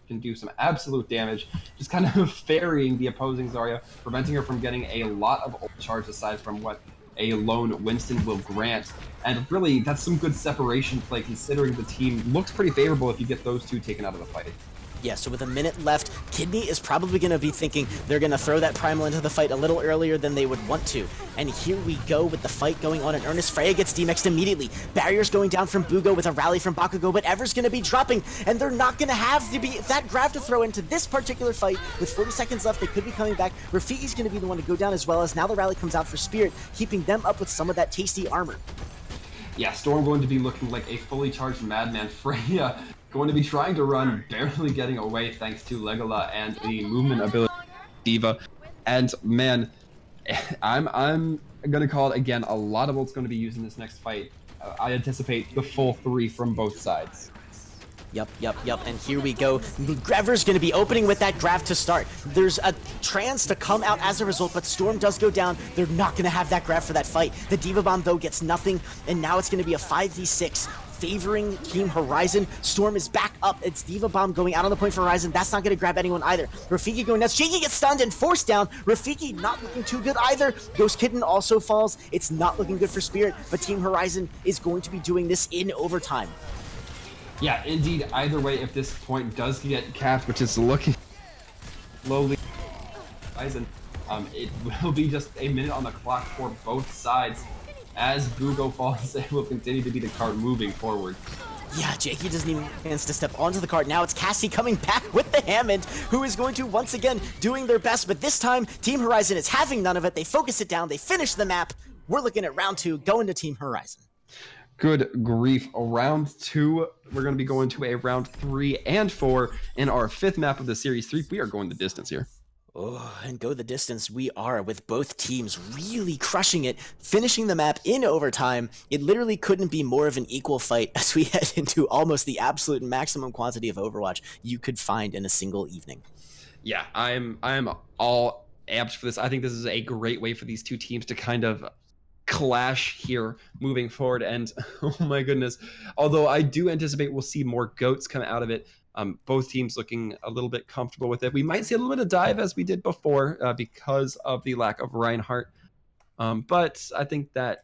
can do some absolute damage, just kind of ferrying the opposing Zarya, preventing her from getting a lot of ult charge aside from what a lone Winston will grant. And really, that's some good separation play considering the team looks pretty favorable if you get those two taken out of the fight. Yeah, so with a minute left, Kidney is probably going to be thinking they're going to throw that primal into the fight a little earlier than they would want to. And here we go with the fight going on in earnest. Freya gets demexed immediately. Barriers going down from Bugo with a rally from Bakugo, but Ever's going to be dropping, and they're not going to have that grab to throw into this particular fight. With 40 seconds left, they could be coming back. Rafiki's going to be the one to go down as well, as now the rally comes out for Spirit, keeping them up with some of that tasty armor. Yeah, Storm going to be looking like a fully charged madman. Freya going to be trying to run, barely getting away thanks to Legola and the movement ability of Diva. And man, I'm gonna call it again. A lot of ults going to be used in this next fight. I anticipate the full 3 from both sides. Yep. And here we go. Ever's going to be opening with that grab to start. There's a trance to come out as a result, but Storm does go down. They're not going to have that grab for that fight. The Diva Bomb, though, gets nothing, and now it's going to be a 5v6 favoring Team Horizon. Storm is back up. It's Diva Bomb going out on the point for Horizon. That's not going to grab anyone either. Rafiki going nuts. Shaky gets stunned and forced down. Rafiki not looking too good either. Ghost Kitten also falls. It's not looking good for Spirit, but Team Horizon is going to be doing this in overtime. Yeah, indeed. Either way, if this point does get capped, which is looking slowly, it will be just a minute on the clock for both sides. As Bugo falls, it will continue to be the card moving forward. Yeah, Jakey doesn't even have a chance to step onto the card. Now it's Cassie coming back with the Hammond, who is going to once again doing their best. But this time, Team Horizon is having none of it. They focus it down. They finish the map. We're looking at round 2, going to Team Horizon. Good grief. Round 2, we're going to be going to a round 3 and 4 in our 5th map of the Series 3. We are going the distance here. Oh, and go the distance we are, with both teams really crushing it, finishing the map in overtime. It literally couldn't be more of an equal fight as we head into almost the absolute maximum quantity of Overwatch you could find in a single evening. Yeah, I'm all amped for this. I think this is a great way for these two teams to kind of clash here moving forward. And oh my goodness, although I do anticipate we'll see more goats come out of it. Both teams looking a little bit comfortable with it. We might see a little bit of dive as we did before because of the lack of Reinhardt. But I think that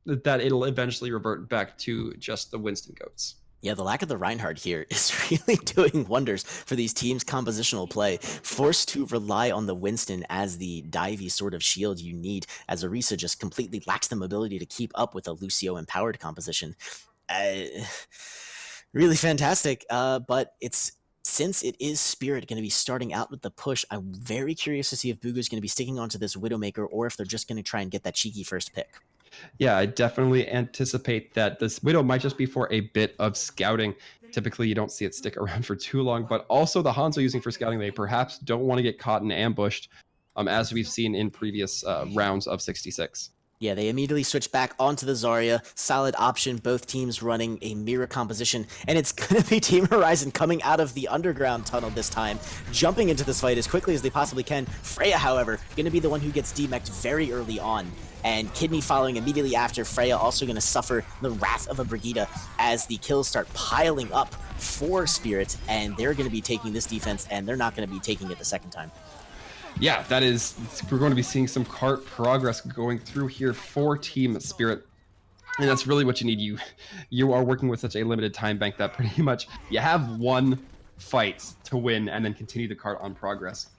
it'll eventually revert back to just the Winston goats. Yeah, the lack of the Reinhardt here is really doing wonders for these teams' compositional play. Forced to rely on the Winston as the divey sort of shield you need, as Orisa just completely lacks the mobility to keep up with a Lucio-empowered composition. Uh, really fantastic, but it's since it is Spirit going to be starting out with the push, I'm very curious to see if Bugo's going to be sticking onto this Widowmaker or if they're just going to try and get that cheeky first pick. Yeah, I definitely anticipate that this Widow might just be for a bit of scouting. Typically, you don't see it stick around for too long, but also the Hanzo using for scouting, they perhaps don't want to get caught and ambushed, as we've seen in previous rounds of 66. Yeah, they immediately switch back onto the Zarya. Solid option, both teams running a mirror composition, and it's going to be Team Horizon coming out of the underground tunnel this time, jumping into this fight as quickly as they possibly can. Freya, however, going to be the one who gets demeched very early on, and Kidney following immediately after. Freya also going to suffer the wrath of a Brigida as the kills start piling up for Spirit, and they're going to be taking this defense, and they're not going to be taking it the second time. Yeah, that is, we're going to be seeing some cart progress going through here for Team Spirit. And that's really what you need. You are working with such a limited time bank that pretty much you have one fight to win and then continue the cart on progress.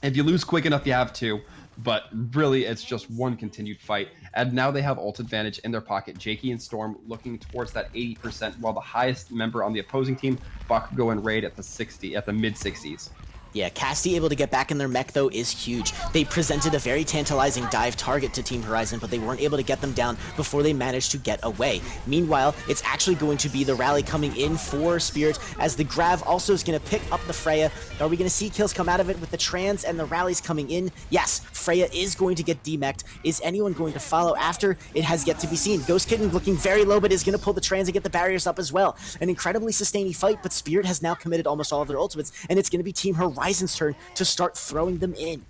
If you lose quick enough, you have two, but really it's just one continued fight. And now they have ult advantage in their pocket. Jakey and Storm looking towards that 80%, while the highest member on the opposing team, Bakugo and Raid at the mid 60s. Yeah, Casti able to get back in their mech, though, is huge. They presented a very tantalizing dive target to Team Horizon, but they weren't able to get them down before they managed to get away. Meanwhile, it's actually going to be the rally coming in for Spirit, as the Grav also is going to pick up the Freya. Are we going to see kills come out of it with the trans and the rallies coming in? Yes, Freya is going to get demeched. Is anyone going to follow after? It has yet to be seen. Ghost Kitten looking very low, but is going to pull the trans and get the barriers up as well. An incredibly sustaining fight, but Spirit has now committed almost all of their ultimates, and it's going to be Team Horizon's turn to start throwing them in.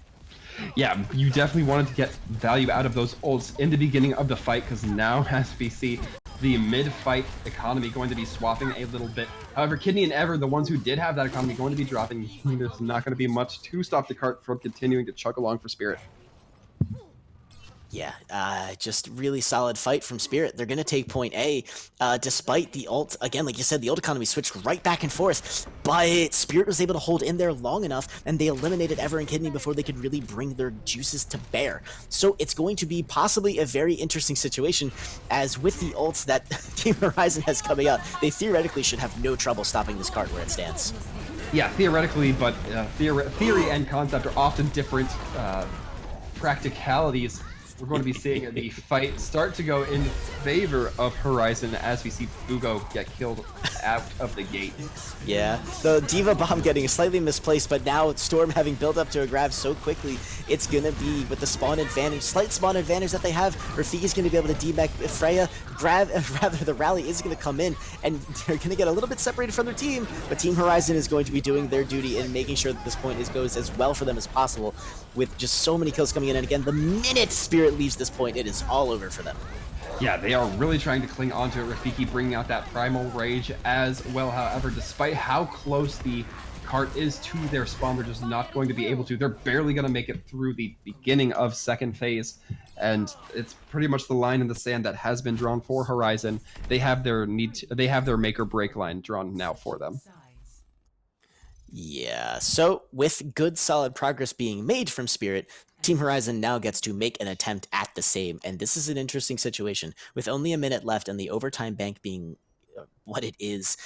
Yeah, you definitely wanted to get value out of those ults in the beginning of the fight, because now, as we see, the mid-fight economy going to be swapping a little bit. However, Kidney and Ever, the ones who did have that economy, going to be dropping. There's not going to be much to stop the cart from continuing to chug along for Spirit. Yeah, just really solid fight from Spirit. They're going to take point A, despite the ult. Again, like you said, the ult economy switched right back and forth, but Spirit was able to hold in there long enough, and they eliminated Ever and Kidney before they could really bring their juices to bear. So it's going to be possibly a very interesting situation, as with the ults that Team Horizon has coming out, they theoretically should have no trouble stopping this cart where it stands. Yeah, theoretically, but theory and concept are often different practicalities. We're going to be seeing the fight start to go in favor of Horizon as we see Bugo get killed out of the gate. Yeah, the Diva Bomb getting slightly misplaced, but now Storm having built up to a grab so quickly, it's going to be with the spawn advantage, slight spawn advantage that they have, Rafiki's going to be able to demech Freya, rather the rally is going to come in, and they're going to get a little bit separated from their team, but Team Horizon is going to be doing their duty in making sure that this point goes as well for them as possible, with just so many kills coming in, and again, the minute Spirit leaves this point, it is all over for them. Yeah, they are really trying to cling onto it. Rafiki bringing out that primal rage as well. However, despite how close the cart is to their spawn, they're just not going to be able to. They're barely going to make it through the beginning of second phase, and it's pretty much the line in the sand that has been drawn for Horizon. They have their make or break line drawn now for them. Yeah, so with good solid progress being made from Spirit, Team Horizon now gets to make an attempt at the same, and this is an interesting situation. With only a minute left and the overtime bank being what it is,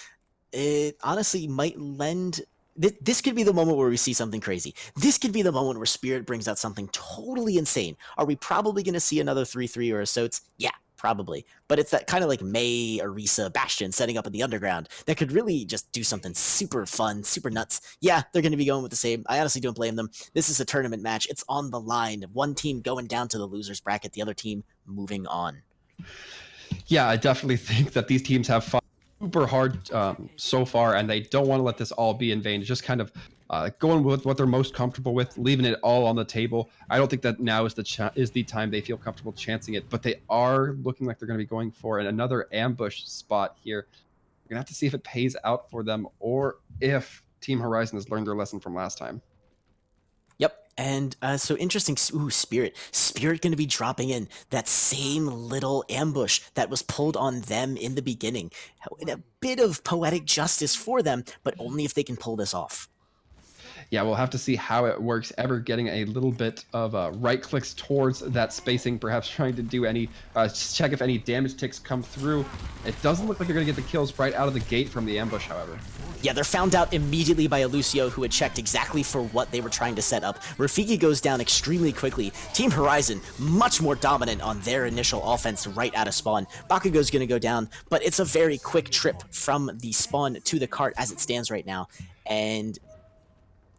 it honestly might lend... This could be the moment where we see something crazy. This could be the moment where Spirit brings out something totally insane. Are we probably going to see another 3-3 or a Soats? Yeah, probably. But it's that kind of like Mei, Orisa, Bastion setting up in the underground that could really just do something super fun, super nuts. Yeah, they're going to be going with the same. I honestly don't blame them. This is a tournament match. It's on the line. One team going down to the loser's bracket, the other team moving on. Yeah, I definitely think that these teams have fought super hard so far, and they don't want to let this all be in vain. Just kind of going with what they're most comfortable with, leaving it all on the table. I don't think that now is the time they feel comfortable chancing it, but they are looking like they're going to be going for another ambush spot here. We're going to have to see if it pays out for them or if Team Horizon has learned their lesson from last time. Yep, And so interesting. Ooh, Spirit. Spirit going to be dropping in that same little ambush that was pulled on them in the beginning. A bit of poetic justice for them, but only if they can pull this off. Yeah, we'll have to see how it works. Ever getting a little bit of right clicks towards that spacing, perhaps trying to do any, just check if any damage ticks come through. It doesn't look like they're going to get the kills right out of the gate from the ambush, however. Yeah, they're found out immediately by Lucio, who had checked exactly for what they were trying to set up. Rafiki goes down extremely quickly. Team Horizon, much more dominant on their initial offense right out of spawn. Bakugo's going to go down, but it's a very quick trip from the spawn to the cart as it stands right now. And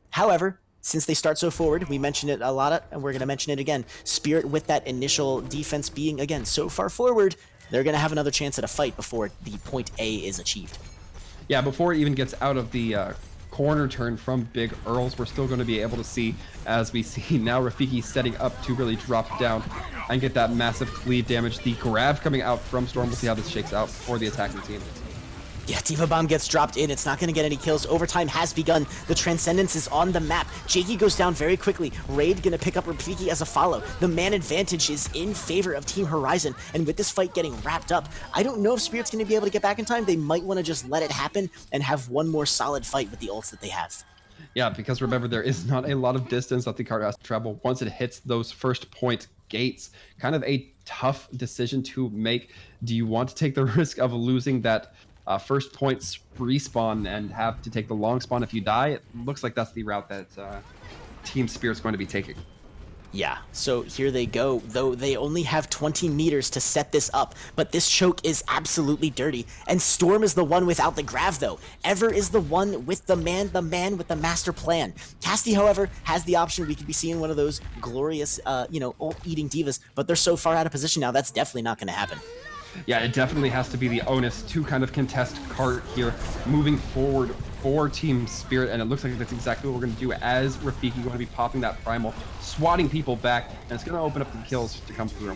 however, since they start so forward, we mentioned it a lot, and we're going to mention it again. Spirit, with that initial defense being, again, so far forward, they're going to have another chance at a fight before the point A is achieved. Yeah, before it even gets out of the corner turn from Big Earls, we're still going to be able to see, as we see now Rafiki setting up to really drop down and get that massive cleave damage. The grab coming out from Storm. We'll see how this shakes out for the attacking team. Yeah, Diva Bomb gets dropped in. It's not going to get any kills. Overtime has begun. The Transcendence is on the map. Jakey goes down very quickly. Raid going to pick up Rafiki as a follow. The man advantage is in favor of Team Horizon. And with this fight getting wrapped up, I don't know if Spirit's going to be able to get back in time. They might want to just let it happen and have one more solid fight with the ults that they have. Yeah, because remember, there is not a lot of distance that the cart has to travel once it hits those first point gates. Kind of a tough decision to make. Do you want to take the risk of losing that first point respawn and have to take the long spawn if you die? It looks like that's the route that Team Spirit's going to be taking. Yeah, so here they go, though they only have 20 meters to set this up, but this choke is absolutely dirty, and Storm is the one without the grav, though. Ever is the one with the man with the master plan. Casty, however, has the option. We could be seeing one of those glorious, ult-eating divas, but they're so far out of position now, that's definitely not going to happen. Yeah, it definitely has to be the onus to kind of contest cart here, moving forward for Team Spirit, and it looks like that's exactly what we're going to do as Rafiki going to be popping that primal, swatting people back, and it's going to open up the kills to come through.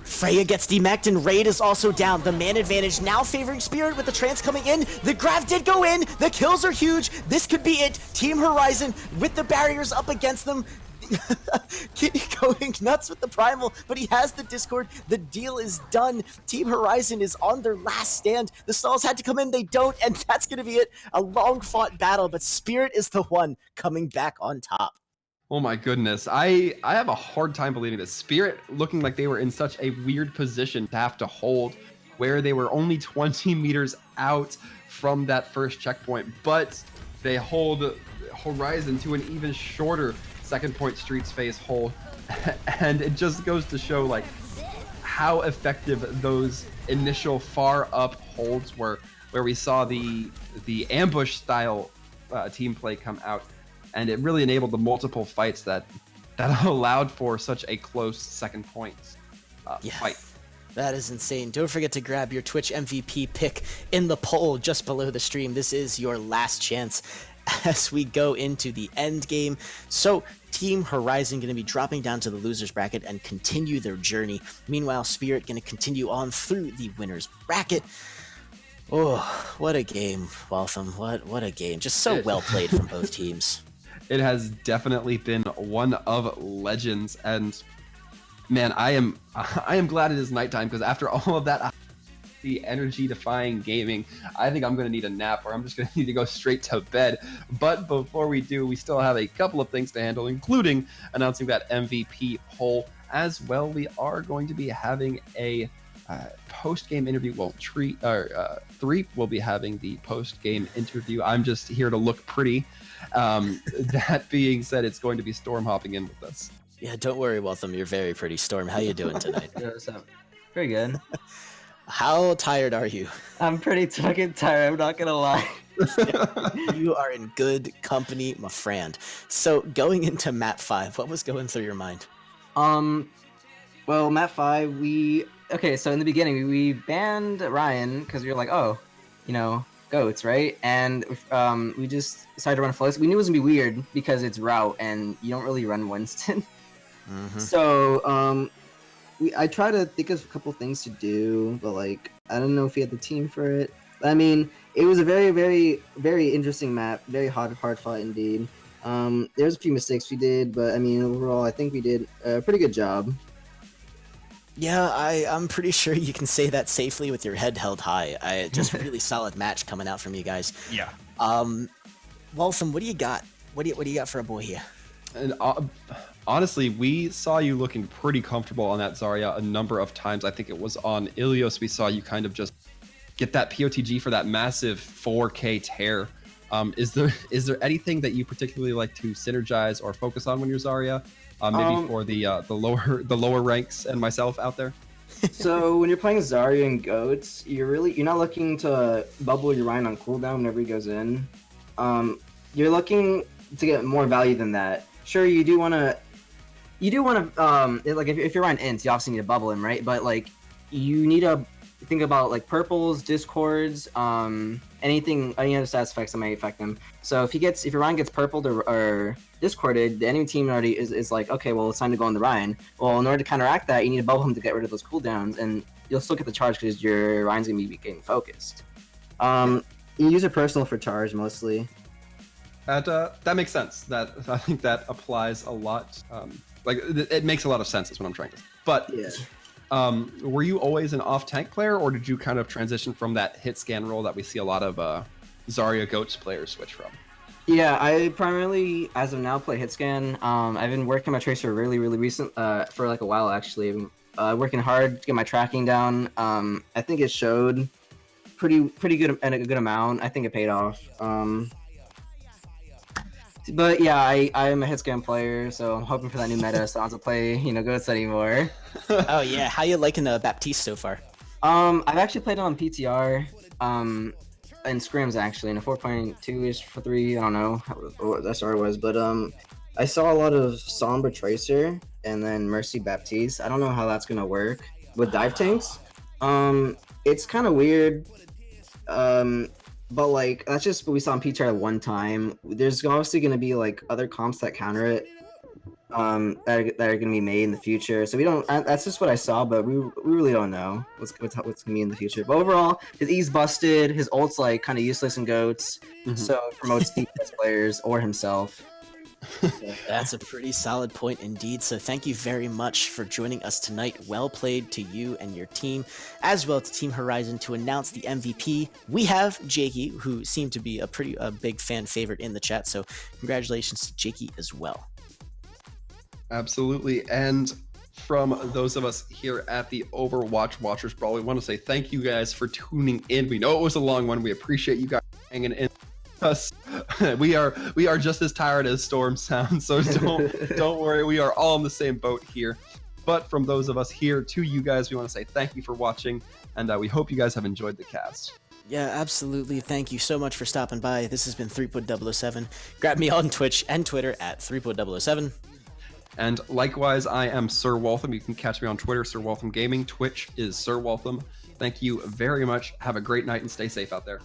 Freya gets demeched and Raid is also down. The man advantage now favoring Spirit with the trance coming in. The grav did go in. The kills are huge. This could be it. Team Horizon with the barriers up against them. Kitty going nuts with the primal, but he has the Discord. The deal is done. Team Horizon is on their last stand. The stalls had to come in, they don't, and that's going to be it. A long fought battle, but Spirit is the one coming back on top. Oh my goodness. I have a hard time believing this. Spirit looking like they were in such a weird position to have to hold, where they were only 20 meters out from that first checkpoint, but they hold Horizon to an even shorter second point streets phase hold. And it just goes to show like how effective those initial far up holds were, where we saw the ambush style team play come out, and it really enabled the multiple fights that allowed for such a close second point fight. That is insane. Don't forget to grab your Twitch MVP pick in the poll just below the stream. This is your last chance as we go into the end game. So Team Horizon going to be dropping down to the losers bracket and continue their journey. Meanwhile, Spirit going to continue on through the winners bracket. Oh, what a game, Waltham. What a game. Just so well played from both teams. It has definitely been one of legends, and man, I am glad it is nighttime, because after all of that, the energy-defying gaming, I think I'm going to need a nap, or I'm just going to need to go straight to bed. But before we do, we still have a couple of things to handle, including announcing that MVP poll. As well, we are going to be having a post-game interview. Well, three will be having the post-game interview. I'm just here to look pretty. That being said, it's going to be Storm hopping in with us. Yeah, don't worry, Waltham. You're very pretty. Storm, how you doing tonight? Yeah, what's up? Pretty good. How tired are you? I'm pretty fucking tired, I'm not gonna lie. You are in good company, my friend. So, going into map 5, what was going through your mind? Well, map 5, so in the beginning, we banned Ryan, because we were like, oh, goats, right? And we just decided to run floats. We knew it was gonna be weird, because it's route, and you don't really run Winston. Mm-hmm. So, I try to think of a couple things to do, but like I don't know if we had the team for it. I mean, it was a very, very, very interesting map, very hard fought indeed. There's a few mistakes we did, but I mean, overall, I think we did a pretty good job. Yeah, I'm pretty sure you can say that safely with your head held high. Just really solid match coming out from you guys. Yeah. Waltham, what do you got? What do you got for a boy here? And honestly, we saw you looking pretty comfortable on that Zarya a number of times. I think it was on Ilios we saw you kind of just get that POTG for that massive 4K tear. Is there anything that you particularly like to synergize or focus on when you're Zarya? Maybe for the lower ranks and myself out there. So when you're playing Zarya and Goats, you're not looking to bubble your Ryan on cooldown whenever he goes in. You're looking to get more value than that. Sure, you do want to like if you're Ryan ints, you obviously need to bubble him, right? But like you need to think about like purples, discords, any other stats effects that might affect him. So if your Ryan gets purpled or discorded, the enemy team already is like, okay, well it's time to go on the Ryan. Well, in order to counteract that, you need to bubble him to get rid of those cooldowns, and you'll still get the charge because your Ryan's gonna be getting focused. You use a personal for charge mostly. That makes sense. I think that applies a lot. It makes a lot of sense. Is what I'm trying to say. But Yeah. were you always an off-tank player, or did you kind of transition from that hit scan role that we see a lot of Zarya Goats players switch from? Yeah, I primarily, as of now, play hit scan. I've been working my tracer really recent, for like a while actually. Working hard to get my tracking down. I think it showed pretty good and a good amount. I think it paid off. But yeah, I am a hit scan player, so I'm hoping for that new meta so I don't have to play, Goats anymore. Oh yeah, how you liking Baptiste so far? I've actually played it on PTR, in scrims actually, in a 4.2-ish for 3, I don't know what that star was, but I saw a lot of Sombra Tracer and then Mercy Baptiste. I don't know how that's gonna work with dive tanks. It's kind of weird. But like that's just what we saw in PTR one time. There's obviously going to be like other comps that counter it, that are going to be made in the future. So we don't. That's just what I saw, but we really don't know what's going to be in the future. But overall, his E's busted. His ult's like kind of useless in Goats, so it promotes defense players or himself. That's a pretty solid point indeed. So thank you very much for joining us tonight. Well played to you and your team, as well to Team Horizon to announce the MVP. We have Jakey, who seemed to be a big fan favorite in the chat. So congratulations to Jakey as well. Absolutely. And from those of us here at the Overwatch Watchers Brawl, we want to say thank you guys for tuning in. We know it was a long one. We appreciate you guys hanging in us. We are just as tired as Storm sounds, so don't worry. We are all in the same boat here. But from those of us here to you guys, we want to say thank you for watching, and we hope you guys have enjoyed the cast. Yeah, absolutely. Thank you so much for stopping by. This has been 3.007. Grab me on Twitch and Twitter at 3.007. And likewise, I am Sir Waltham. You can catch me on Twitter, Sir Waltham Gaming. Twitch is Sir Waltham. Thank you very much. Have a great night and stay safe out there.